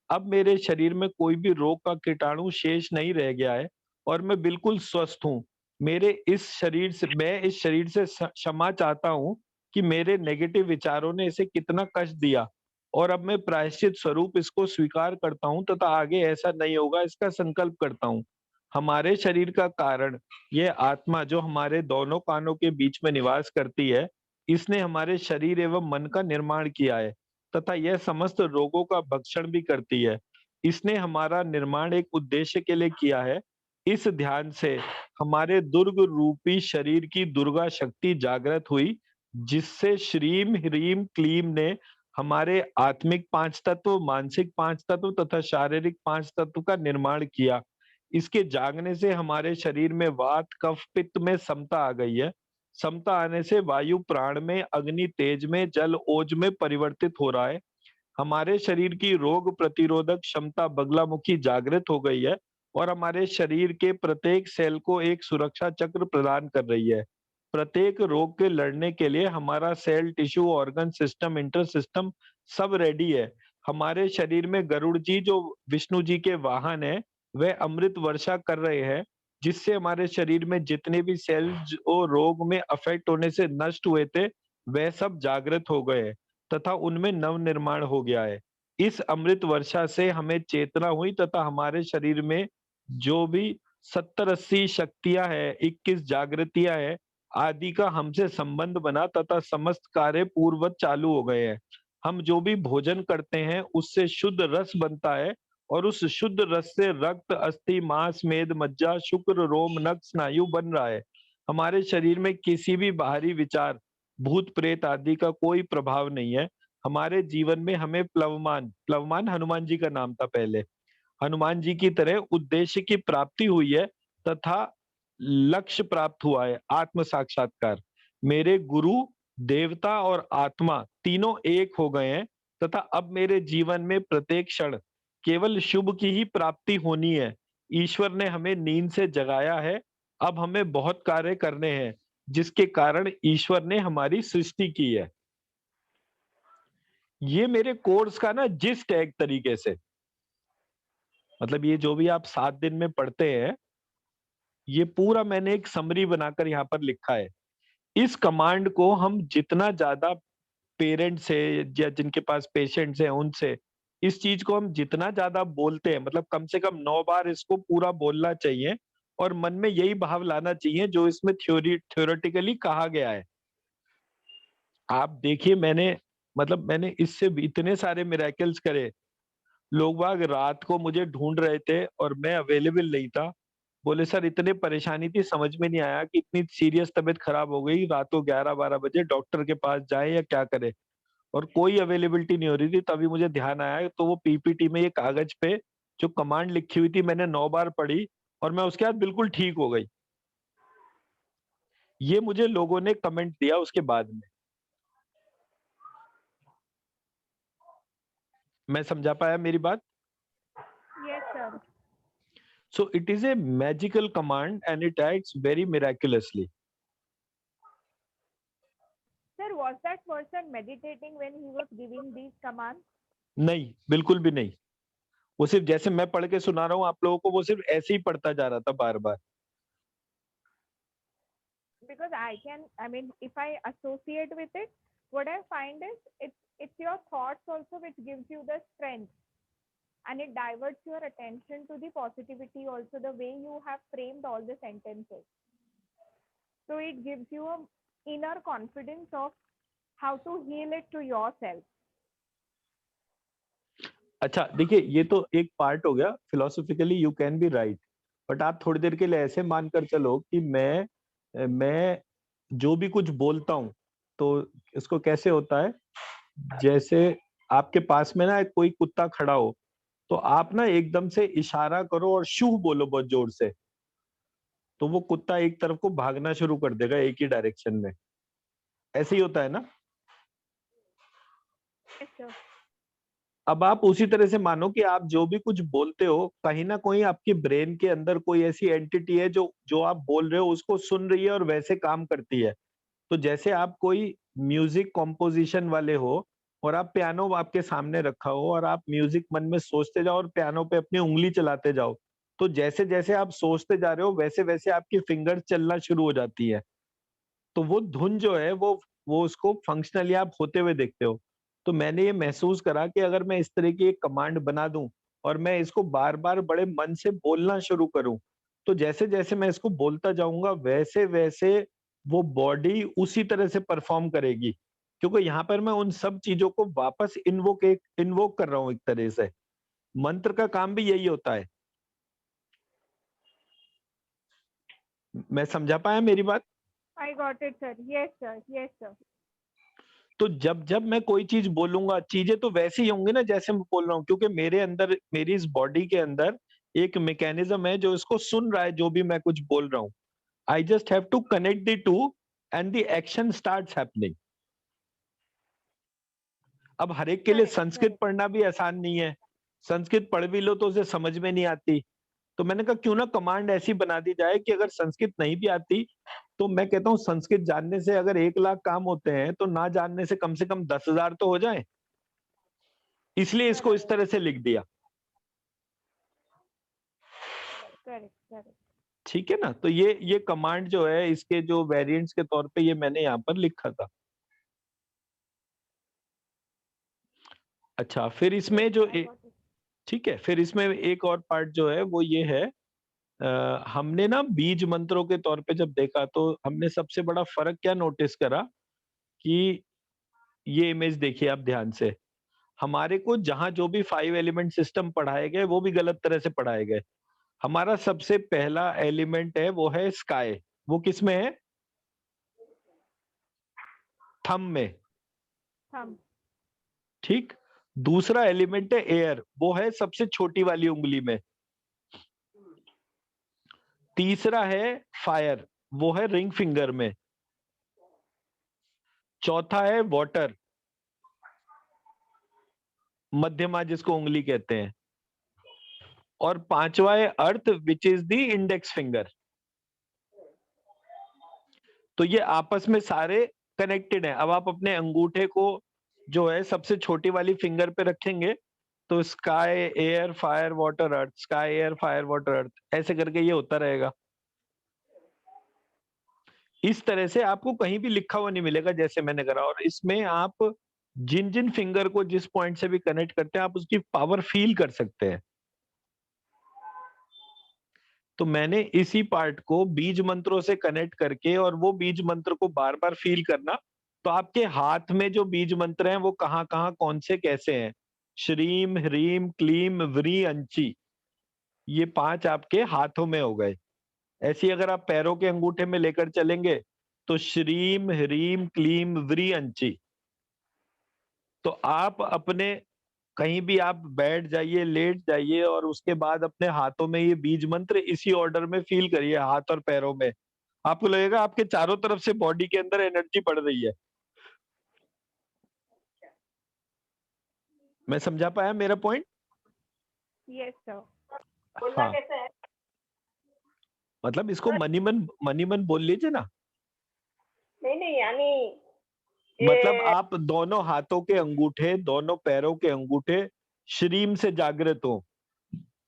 अब मेरे शरीर में कोई भी रोग का कीटाणु शेष नहीं रह गया है और मैं बिल्कुल स्वस्थ हूँ। मैं इस शरीर से क्षमा चाहता हूँ कि मेरे नेगेटिव विचारों ने इसे कितना कष्ट दिया, और अब मैं प्रायश्चित स्वरूप इसको स्वीकार करता हूँ तथा आगे ऐसा नहीं होगा इसका संकल्प करता हूँ। हमारे शरीर का कारण यह आत्मा जो हमारे दोनों कानों के बीच में निवास करती है, इसने हमारे शरीर एवं मन का निर्माण किया है तथा यह समस्त रोगों का भक्षण भी करती है। इसने हमारा निर्माण एक उद्देश्य के लिए किया है। इस ध्यान से हमारे दुर्ग रूपी शरीर की दुर्गा शक्ति जागृत हुई, जिससे श्रीम ह्रीम क्लीम ने हमारे आत्मिक 5 तत्व, मानसिक 5 तत्व तथा शारीरिक 5 तत्व का निर्माण किया। इसके जागने से हमारे शरीर में वात, कफ, पित्त में समता आ गई है। समता आने से वायु प्राण में, अग्नि तेज में, जल ओज में परिवर्तित हो रहा है। हमारे शरीर की रोग प्रतिरोधक क्षमता बगलामुखी जागृत हो गई है और हमारे शरीर के प्रत्येक सेल को एक सुरक्षा चक्र प्रदान कर रही है। प्रत्येक रोग के लड़ने के लिए हमारा cell, tissue, organ system, inter system सब रेडी है। हमारे शरीर में गरुड़ जी जो विष्णु जी के वाहन है, वह अमृत वर्षा कर रहे हैं, जिससे हमारे शरीर में जितने भी सेल्स और रोग में अफेक्ट होने से नष्ट हुए थे, वह सब जागृत हो गए हैं तथा उनमें नव निर्माण हो गया है। इस अमृत वर्षा से हमें चेतना हुई तथा हमारे शरीर में जो भी 70-80 शक्तियां हैं, 21 जागृतियां हैं, आदि का हमसे संबंध बना तथा समस्त कार्य पूर्ववत चालू हो गए हैं। हम जो भी भोजन करते हैं उससे शुद्ध रस बनता है और उस शुद्ध रस से रक्त, अस्थि, मांस, मेद, मज्जा, शुक्र, रोम, नख, स्नायु बन रहा है। हमारे शरीर में किसी भी बाहरी विचार, भूत प्रेत आदि का कोई प्रभाव नहीं है। हमारे जीवन में हमें प्लवमान प्लवमान हनुमान जी का नाम था पहले, हनुमान जी की तरह उद्देश्य की प्राप्ति हुई है तथा लक्ष्य प्राप्त हुआ है, आत्म साक्षात्कार। मेरे गुरु, देवता और आत्मा तीनों एक हो गए हैं तथा अब मेरे जीवन में प्रत्येक क्षण केवल शुभ की ही प्राप्ति होनी है। ईश्वर ने हमें नींद से जगाया है, अब हमें बहुत कार्य करने हैं, जिसके कारण ईश्वर ने हमारी सृष्टि की है। ये मेरे कोर्स का ना जिस्ट है एक तरीके से, मतलब ये जो भी आप 7 दिन में पढ़ते हैं, ये पूरा मैंने एक समरी बनाकर यहाँ पर लिखा है। इस कमांड को हम जितना ज्यादा पेरेंट्स है या जिनके पास पेशेंट्स हैं उनसे इस चीज को हम जितना ज्यादा बोलते हैं, मतलब कम से कम 9 बार इसको पूरा बोलना चाहिए और मन में यही भाव लाना चाहिए जो इसमें थ्योरेटिकली कहा गया है। आप देखिए, मैंने इससे भी इतने सारे मिरेकल्स करे। लोग बाग रात को मुझे ढूंढ रहे थे और मैं अवेलेबल नहीं था। बोले सर इतने परेशानी थी, समझ में नहीं आया कि इतनी सीरियस तबीयत खराब हो गई, रात को 11-12 बजे डॉक्टर के पास जाए या क्या करे, और कोई अवेलेबिलिटी नहीं हो रही थी। तभी मुझे ध्यान आया, तो वो पीपीटी में ये कागज पे जो कमांड लिखी हुई थी मैंने 9 बार पढ़ी और मैं उसके बाद बिल्कुल ठीक हो गई। ये मुझे लोगों ने कमेंट दिया उसके बाद में। मैं समझा पाया मेरी बात? Yes, sir. So it is a magical command and it acts very miraculously. Sir, was that person meditating when he was giving these commands? नहीं, बिल्कुल भी नहीं। वो सिर्फ जैसे मैं पढ़ के सुना रहा हूँ आप लोगों को, वो सिर्फ ऐसे ही पढ़ता जा रहा था बार-बार। Because I mean, if I associate with it, what I find is it's your thoughts also which gives you the strength, and it diverts your attention to the positivity also, the way you have framed all the sentences. So it gives you a inner confidence of how to heal it to yourself. अच्छा देखिए, ये तो एक part हो गया, philosophically you can be right, but आप थोड़ी देर के लिए ऐसे मानकर चलो कि मैं जो भी कुछ बोलता हूँ तो इसको कैसे होता है, जैसे आपके पास में ना कोई कुत्ता खड़ा हो तो आप ना एकदम से इशारा करो और शू बोलो बहुत जोर से, तो वो कुत्ता एक तरफ को भागना शुरू कर देगा एक ही डायरेक्शन में। ऐसे ही होता है ना? Yes, sir. अब आप उसी तरह से मानो कि आप जो भी कुछ बोलते हो, कहीं ना कहीं आपके ब्रेन के अंदर कोई ऐसी एंटिटी है जो जो आप बोल रहे हो उसको सुन रही है और वैसे काम करती है। तो जैसे आप कोई म्यूजिक कॉम्पोजिशन वाले हो और आप पियानो आपके सामने रखा हो और आप म्यूजिक मन में सोचते जाओ और पियानो पे अपनी उंगली चलाते जाओ, तो जैसे जैसे आप सोचते जा रहे हो वैसे वैसे आपकी फिंगर चलना शुरू हो जाती है। तो वो धुन जो है वो उसको फंक्शनली आप होते हुए देखते हो। तो मैंने ये महसूस करा कि अगर मैं इस तरह की एक कमांड बना दूं और मैं इसको बार-बार बड़े मन से बोलना शुरू करूं, तो जैसे-जैसे मैं इसको बोलता जाऊंगा वैसे-वैसे वो बॉडी उसी तरह से परफॉर्म करेगी। क्योंकि यहाँ पर मैं उन सब चीजों को वापस इन्वोक कर रहा हूँ एक तरह से। मंत्र का काम भी यही होता है। मैं समझा पाया मेरी बात? I got it, sir. Yes, sir. Yes, sir. तो जब जब मैं कोई चीज बोलूंगा, चीजें तो वैसे ही होंगी ना जैसे मैं बोल रहा हूँ, क्योंकि मेरे अंदर, मेरी इस बॉडी के अंदर एक मैकेनिज्म है जो इसको सुन रहा है जो भी मैं कुछ बोल रहा हूँ। I just have to connect the two and the action starts happening. अब हर एक के लिए Correct, संस्कृत correct. पढ़ना भी आसान नहीं है, संस्कृत पढ़ भी लो तो उसे समझ में नहीं आती। तो मैंने कहा क्यों ना कमांड ऐसी बना दी जाए कि अगर संस्कृत नहीं भी आती तो मैं कहता हूँ संस्कृत जानने से अगर 1 लाख काम होते हैं तो ना जानने से कम 10,000 तो हो जाए। इसलिए इसको इस तरह से लिख दिया। Correct, correct. ठीक है ना, तो ये कमांड जो है इसके जो वेरिएंट्स के तौर पे ये मैंने यहाँ पर लिखा था। अच्छा, फिर इसमें जो I got it. ठीक है, फिर इसमें एक और पार्ट जो है वो ये है, हमने ना बीज मंत्रों के तौर पे जब देखा तो हमने सबसे बड़ा फर्क क्या नोटिस करा कि ये इमेज देखिए आप ध्यान से, हमारे को जहां जो भी 5 एलिमेंट सिस्टम पढ़ाए गए वो भी गलत तरह से पढ़ाए गए। हमारा सबसे पहला एलिमेंट है वो है स्काई, वो किस में है? थंब में। Thumb. ठीक, दूसरा एलिमेंट है एयर, वो है सबसे छोटी वाली उंगली में। तीसरा है फायर, वो है रिंग फिंगर में। चौथा है वाटर, मध्यमा जिसको उंगली कहते हैं। और पांचवा है earth which is the index finger. तो ये आपस में सारे कनेक्टेड हैं। अब आप अपने अंगूठे को जो है सबसे छोटी वाली फिंगर पे रखेंगे तो स्काई एयर फायर वाटर अर्थ, स्काई एयर फायर वाटर अर्थ, ऐसे करके ये होता रहेगा। इस तरह से आपको कहीं भी लिखा हुआ नहीं मिलेगा जैसे मैंने करा। और इसमें आप जिन जिन फिंगर को जिस पॉइंट से भी कनेक्ट करते हैं आप उसकी पावर फील कर सकते हैं। तो मैंने इसी पार्ट को बीज मंत्रों से कनेक्ट करके और वो बीज मंत्र को बार बार फील करना, तो आपके हाथ में जो बीज मंत्र हैं वो कहाँ कहाँ कौन से कैसे हैं, श्रीम ह्रीम क्लीम व्री अंची, ये 5 आपके हाथों में हो गए। ऐसी अगर आप पैरों के अंगूठे में लेकर चलेंगे तो श्रीम ह्रीम क्लीम व्री अंची। तो आप अपने कहीं भी आप बैठ जाइए, लेट जाइए और उसके बाद अपने हाथों में ये बीज मंत्र इसी ऑर्डर में फील करिए, हाथ और पैरों में। आपको लगेगा आपके चारों तरफ से बॉडी के अंदर एनर्जी बढ़ रही है। मैं समझा पाया मेरा पॉइंट? Yes, sir. बोलना हाँ, कैसे है? मतलब इसको मनी मन बोल लीजिए ना। नहीं यानी मतलब ये आप दोनों हाथों के अंगूठे, दोनों पैरों के अंगूठे श्रीम से जागृत हो।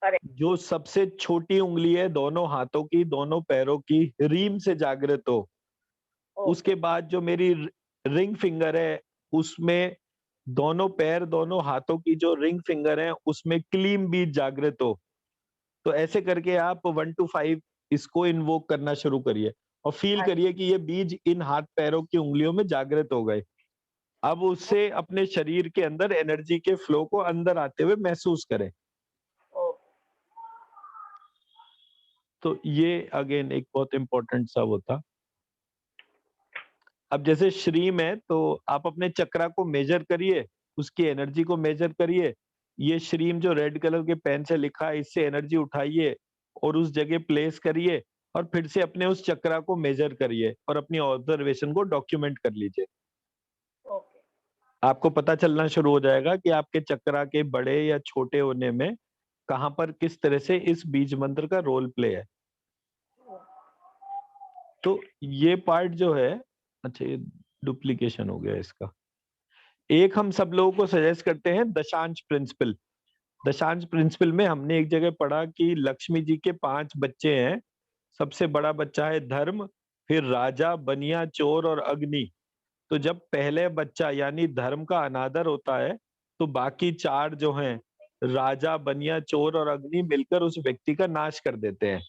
अरे जो सबसे छोटी उंगली है दोनों हाथों की, दोनों पैरों की, रीम से जागृत हो। उसके बाद जो मेरी रिंग फिंगर है उसमें दोनों पैर, दोनों हाथों की जो रिंग फिंगर है उसमें क्लीम बीज जागृत हो। तो ऐसे करके आप 1 to 5 इसको इन्वोक करना शुरू करिए और फील करिए कि ये बीज इन हाथ पैरों की उंगलियों में जागृत हो गए। अब उससे अपने शरीर के अंदर एनर्जी के फ्लो को अंदर आते हुए महसूस करें। तो ये अगेन एक बहुत इंपॉर्टेंट सा वो था। अब जैसे श्रीम है तो आप अपने चक्रा को मेजर करिए, उसकी एनर्जी को मेजर करिए। ये श्रीम जो रेड कलर के पेन से लिखा है इससे एनर्जी उठाइए और उस जगह प्लेस करिए और फिर से अपने उस चक्रा को मेजर करिए और अपनी ऑब्जर्वेशन को डॉक्यूमेंट कर लीजिए। आपको पता चलना शुरू हो जाएगा कि आपके चक्रा के बड़े या छोटे होने में कहां पर किस तरह से इस बीज मंत्र का रोल प्ले है। तो ये पार्ट जो है, अच्छा ये डुप्लीकेशन हो गया इसका। एक हम सब लोगों को सजेस्ट करते हैं दशांश प्रिंसिपल। दशांश प्रिंसिपल में हमने एक जगह पढ़ा कि लक्ष्मी जी के 5 बच्चे हैं। सबसे बड़ा बच्चा है धर्म, फिर राजा, बनिया, चोर और अग्नि। तो जब पहले बच्चा यानी धर्म का अनादर होता है तो बाकी 4 जो हैं राजा, बनिया, चोर और अग्नि मिलकर उस व्यक्ति का नाश कर देते हैं।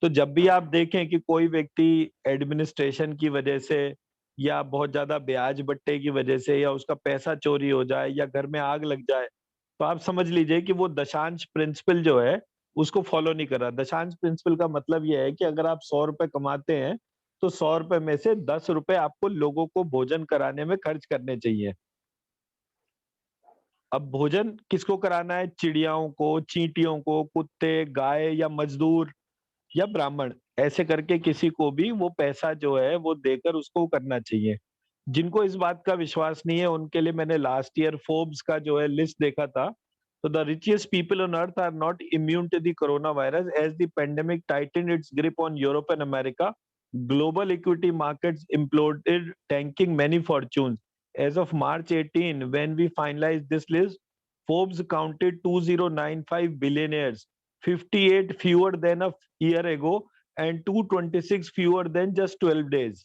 तो जब भी आप देखें कि कोई व्यक्ति एडमिनिस्ट्रेशन की वजह से या बहुत ज्यादा ब्याज बट्टे की वजह से या उसका पैसा चोरी हो जाए या घर में आग लग जाए तो आप समझ लीजिए कि वो दशांश प्रिंसिपल जो है उसको फॉलो नहीं कर रहा। दशांश प्रिंसिपल का मतलब यह है कि अगर आप 100 रुपए कमाते हैं तो 100 रुपए में से 10 रुपए आपको लोगों को भोजन कराने में खर्च करने चाहिए। अब भोजन किसको कराना है? चिड़ियाओं को, चींटियों को, कुत्ते, गाय या मजदूर या ब्राह्मण, ऐसे करके किसी को भी वो पैसा जो है वो देकर उसको करना चाहिए। जिनको इस बात का विश्वास नहीं है उनके लिए मैंने लास्ट ईयर फोर्ब्स का जो है लिस्ट देखा था। तो the richest people on earth are not immune to the coronavirus as the pandemic tightened its grip on Europe and America. Global equity markets imploded, tanking many fortunes. As of March 18, when we finalized this list, Forbes counted 2095 billionaires, 58 fewer than a year ago, and 226 fewer than just 12 days.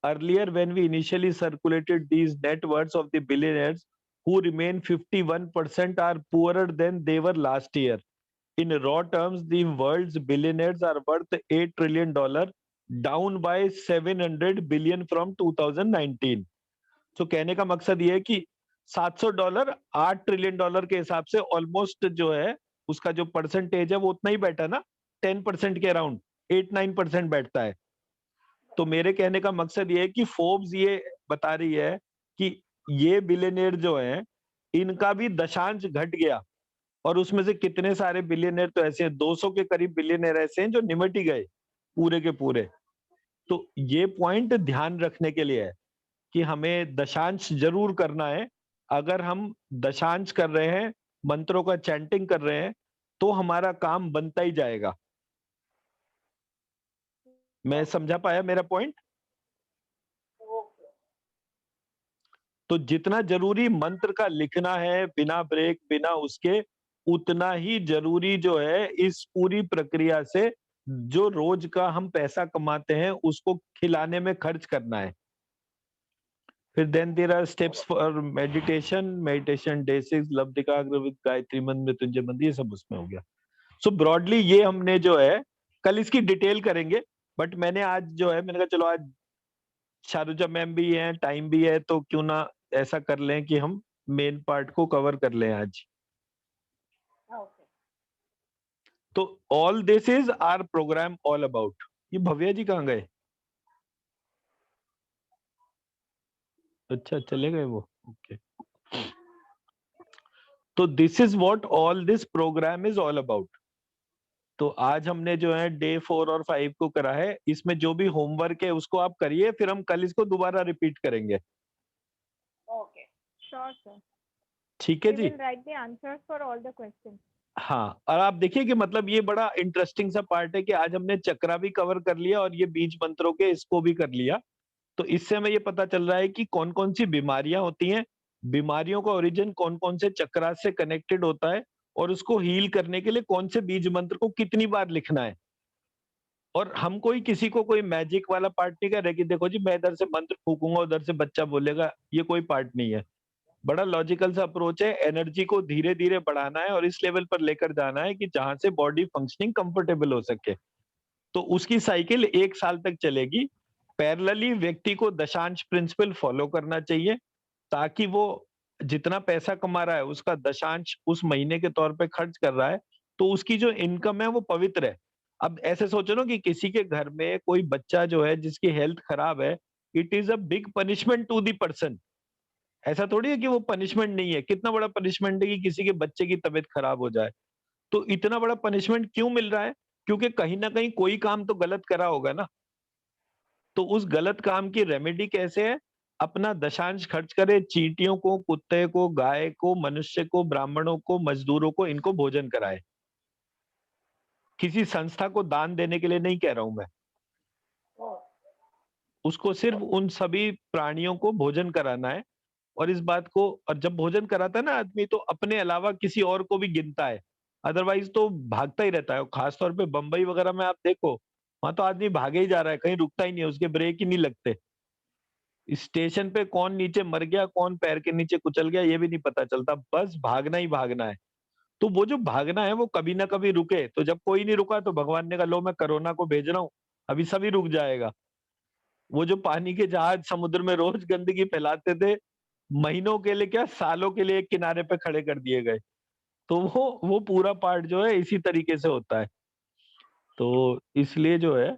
Earlier, when we initially circulated these net worths of the billionaires, who remain 51% are poorer than they were last year. In raw terms, the world's billionaires are worth $8 trillion, down by 700 billion from 2019. So कहने का मकसद ये है कि $700 $8 trillion के हिसाब से almost जो है उसका जो परसेंटेज है वो उतना ही बैठा ना, 10% के अराउंड 8-9% बैठता है। तो मेरे कहने का मकसद ये है कि फोर्ब्स ये बता रही है कि ये बिलियनियर जो हैं इनका भी दशांश घट गया, और उसमें से कितने सारे बिलियनियर तो ऐसे हैं, 200 के करीब बिलियनियर ऐसे हैं जो निमट ही गए पूरे के पूरे। तो ये पॉइंट ध्यान रखने के लिए है कि हमें दशांश जरूर करना है। अगर हम दशांश कर रहे हैं, मंत्रों का चैंटिंग कर रहे हैं, तो हमारा काम बनता ही जाएगा। मैं समझा पाया मेरा पॉइंट? तो जितना जरूरी मंत्र का लिखना है बिना ब्रेक बिना उसके, उतना ही जरूरी जो है इस पूरी प्रक्रिया से जो रोज का हम पैसा कमाते हैं उसको खिलाने में खर्च करना है। फिर then there are steps for meditation day 6 लब्धिकाग्र विद गायत्री मंत्र मृत्युंजय मंत्र, ये सब उसमें हो गया। सो ब्रॉडली ये हमने जो है कल इसकी डिटेल करेंगे, बट मैंने आज जो है मैंने कहा चलो आज शारुजा मैम भी है, टाइम भी है, तो क्यों ना ऐसा कर लें कि हम मेन पार्ट को कवर कर लें आज। तो all this is our program all about. ये भव्या जी कहाँ गए? अच्छा चले गए वो, ओके। तो this is what all this program is all about. तो आज हमने जो है डे 4 और 5 को करा है, इसमें जो भी होमवर्क है उसको आप करिए, फिर हम कल इसको दोबारा रिपीट करेंगे। Okay. Sure, sir. ठीक है We ji. will write the answers for all the questions. हाँ, और आप देखिए कि मतलब ये बड़ा इंटरेस्टिंग सा पार्ट है कि आज हमने चक्रा भी कवर कर लिया और ये बीज मंत्रों के इसको भी कर लिया। तो इससे हमें ये पता चल रहा है कि कौन कौन सी बीमारियां होती हैं, बीमारियों का ओरिजिन कौन कौन से चक्रा से कनेक्टेड होता है, और उसको हील करने के लिए कौन से बीज मंत्र को कितनी बार लिखना है। और हम कोई किसी को कोई मैजिक वाला पार्ट नहीं कर रहे कि देखो जी मैं इधर से मंत्र फूकूंगा उधर से बच्चा बोलेगा, ये कोई पार्ट नहीं है। बड़ा लॉजिकल सा अप्रोच है, एनर्जी को धीरे धीरे बढ़ाना है और इस लेवल पर लेकर जाना है कि जहां से बॉडी फंक्शनिंग कंफर्टेबल हो सके। तो उसकी साइकिल 1 साल तक चलेगी। पैरेलली व्यक्ति को दशांश प्रिंसिपल फॉलो करना चाहिए, ताकि वो जितना पैसा कमा रहा है उसका दशांश उस महीने के तौर पे खर्च कर रहा है, तो उसकी जो इनकम है वो पवित्र है। अब ऐसे सोचो ना कि किसी के घर में कोई बच्चा जो है जिसकी हेल्थ खराब है, it is a big punishment to the person. ऐसा थोड़ी है कि वो पनिशमेंट नहीं है, कितना बड़ा पनिशमेंट है कि किसी के बच्चे की तबीयत खराब हो जाए। तो इतना बड़ा पनिशमेंट क्यों मिल रहा है? क्योंकि कहीं ना कहीं कोई काम तो गलत करा होगा ना। तो उस गलत काम की रेमेडी कैसे है? अपना दशांश खर्च करे, चींटियों को, कुत्ते को, गाय को, मनुष्य को, ब्राह्मणों को, मजदूरों को, इनको भोजन कराए। किसी संस्था को दान देने के लिए नहीं कह रहा हूं मैं, उसको सिर्फ उन सभी प्राणियों को भोजन कराना है। और इस बात को, और जब भोजन कराता है ना आदमी, तो अपने अलावा किसी और को भी गिनता है, अदरवाइज तो भागता ही रहता है। खासतौर पे बंबई वगैरह में आप देखो, वहां तो आदमी भागे ही जा रहा है, कहीं रुकता ही नहीं है, उसके ब्रेक ही नहीं लगते। स्टेशन पे कौन नीचे मर गया, कौन पैर के नीचे कुचल गया, ये भी नहीं पता चलता, बस भागना ही भागना है। तो वो जो भागना है वो कभी ना कभी रुके। तो जब कोई नहीं रुका तो भगवान ने कहा लो मैं कोरोना को भेज रहा हूँ, अभी सभी रुक जाएगा। वो जो पानी के जहाज समुद्र में रोज गंदगी फैलाते थे, महीनों के लिए क्या सालों के लिए एक किनारे पे खड़े कर दिए गए। तो वो पूरा पार्ट जो है इसी तरीके से होता है। तो इसलिए जो है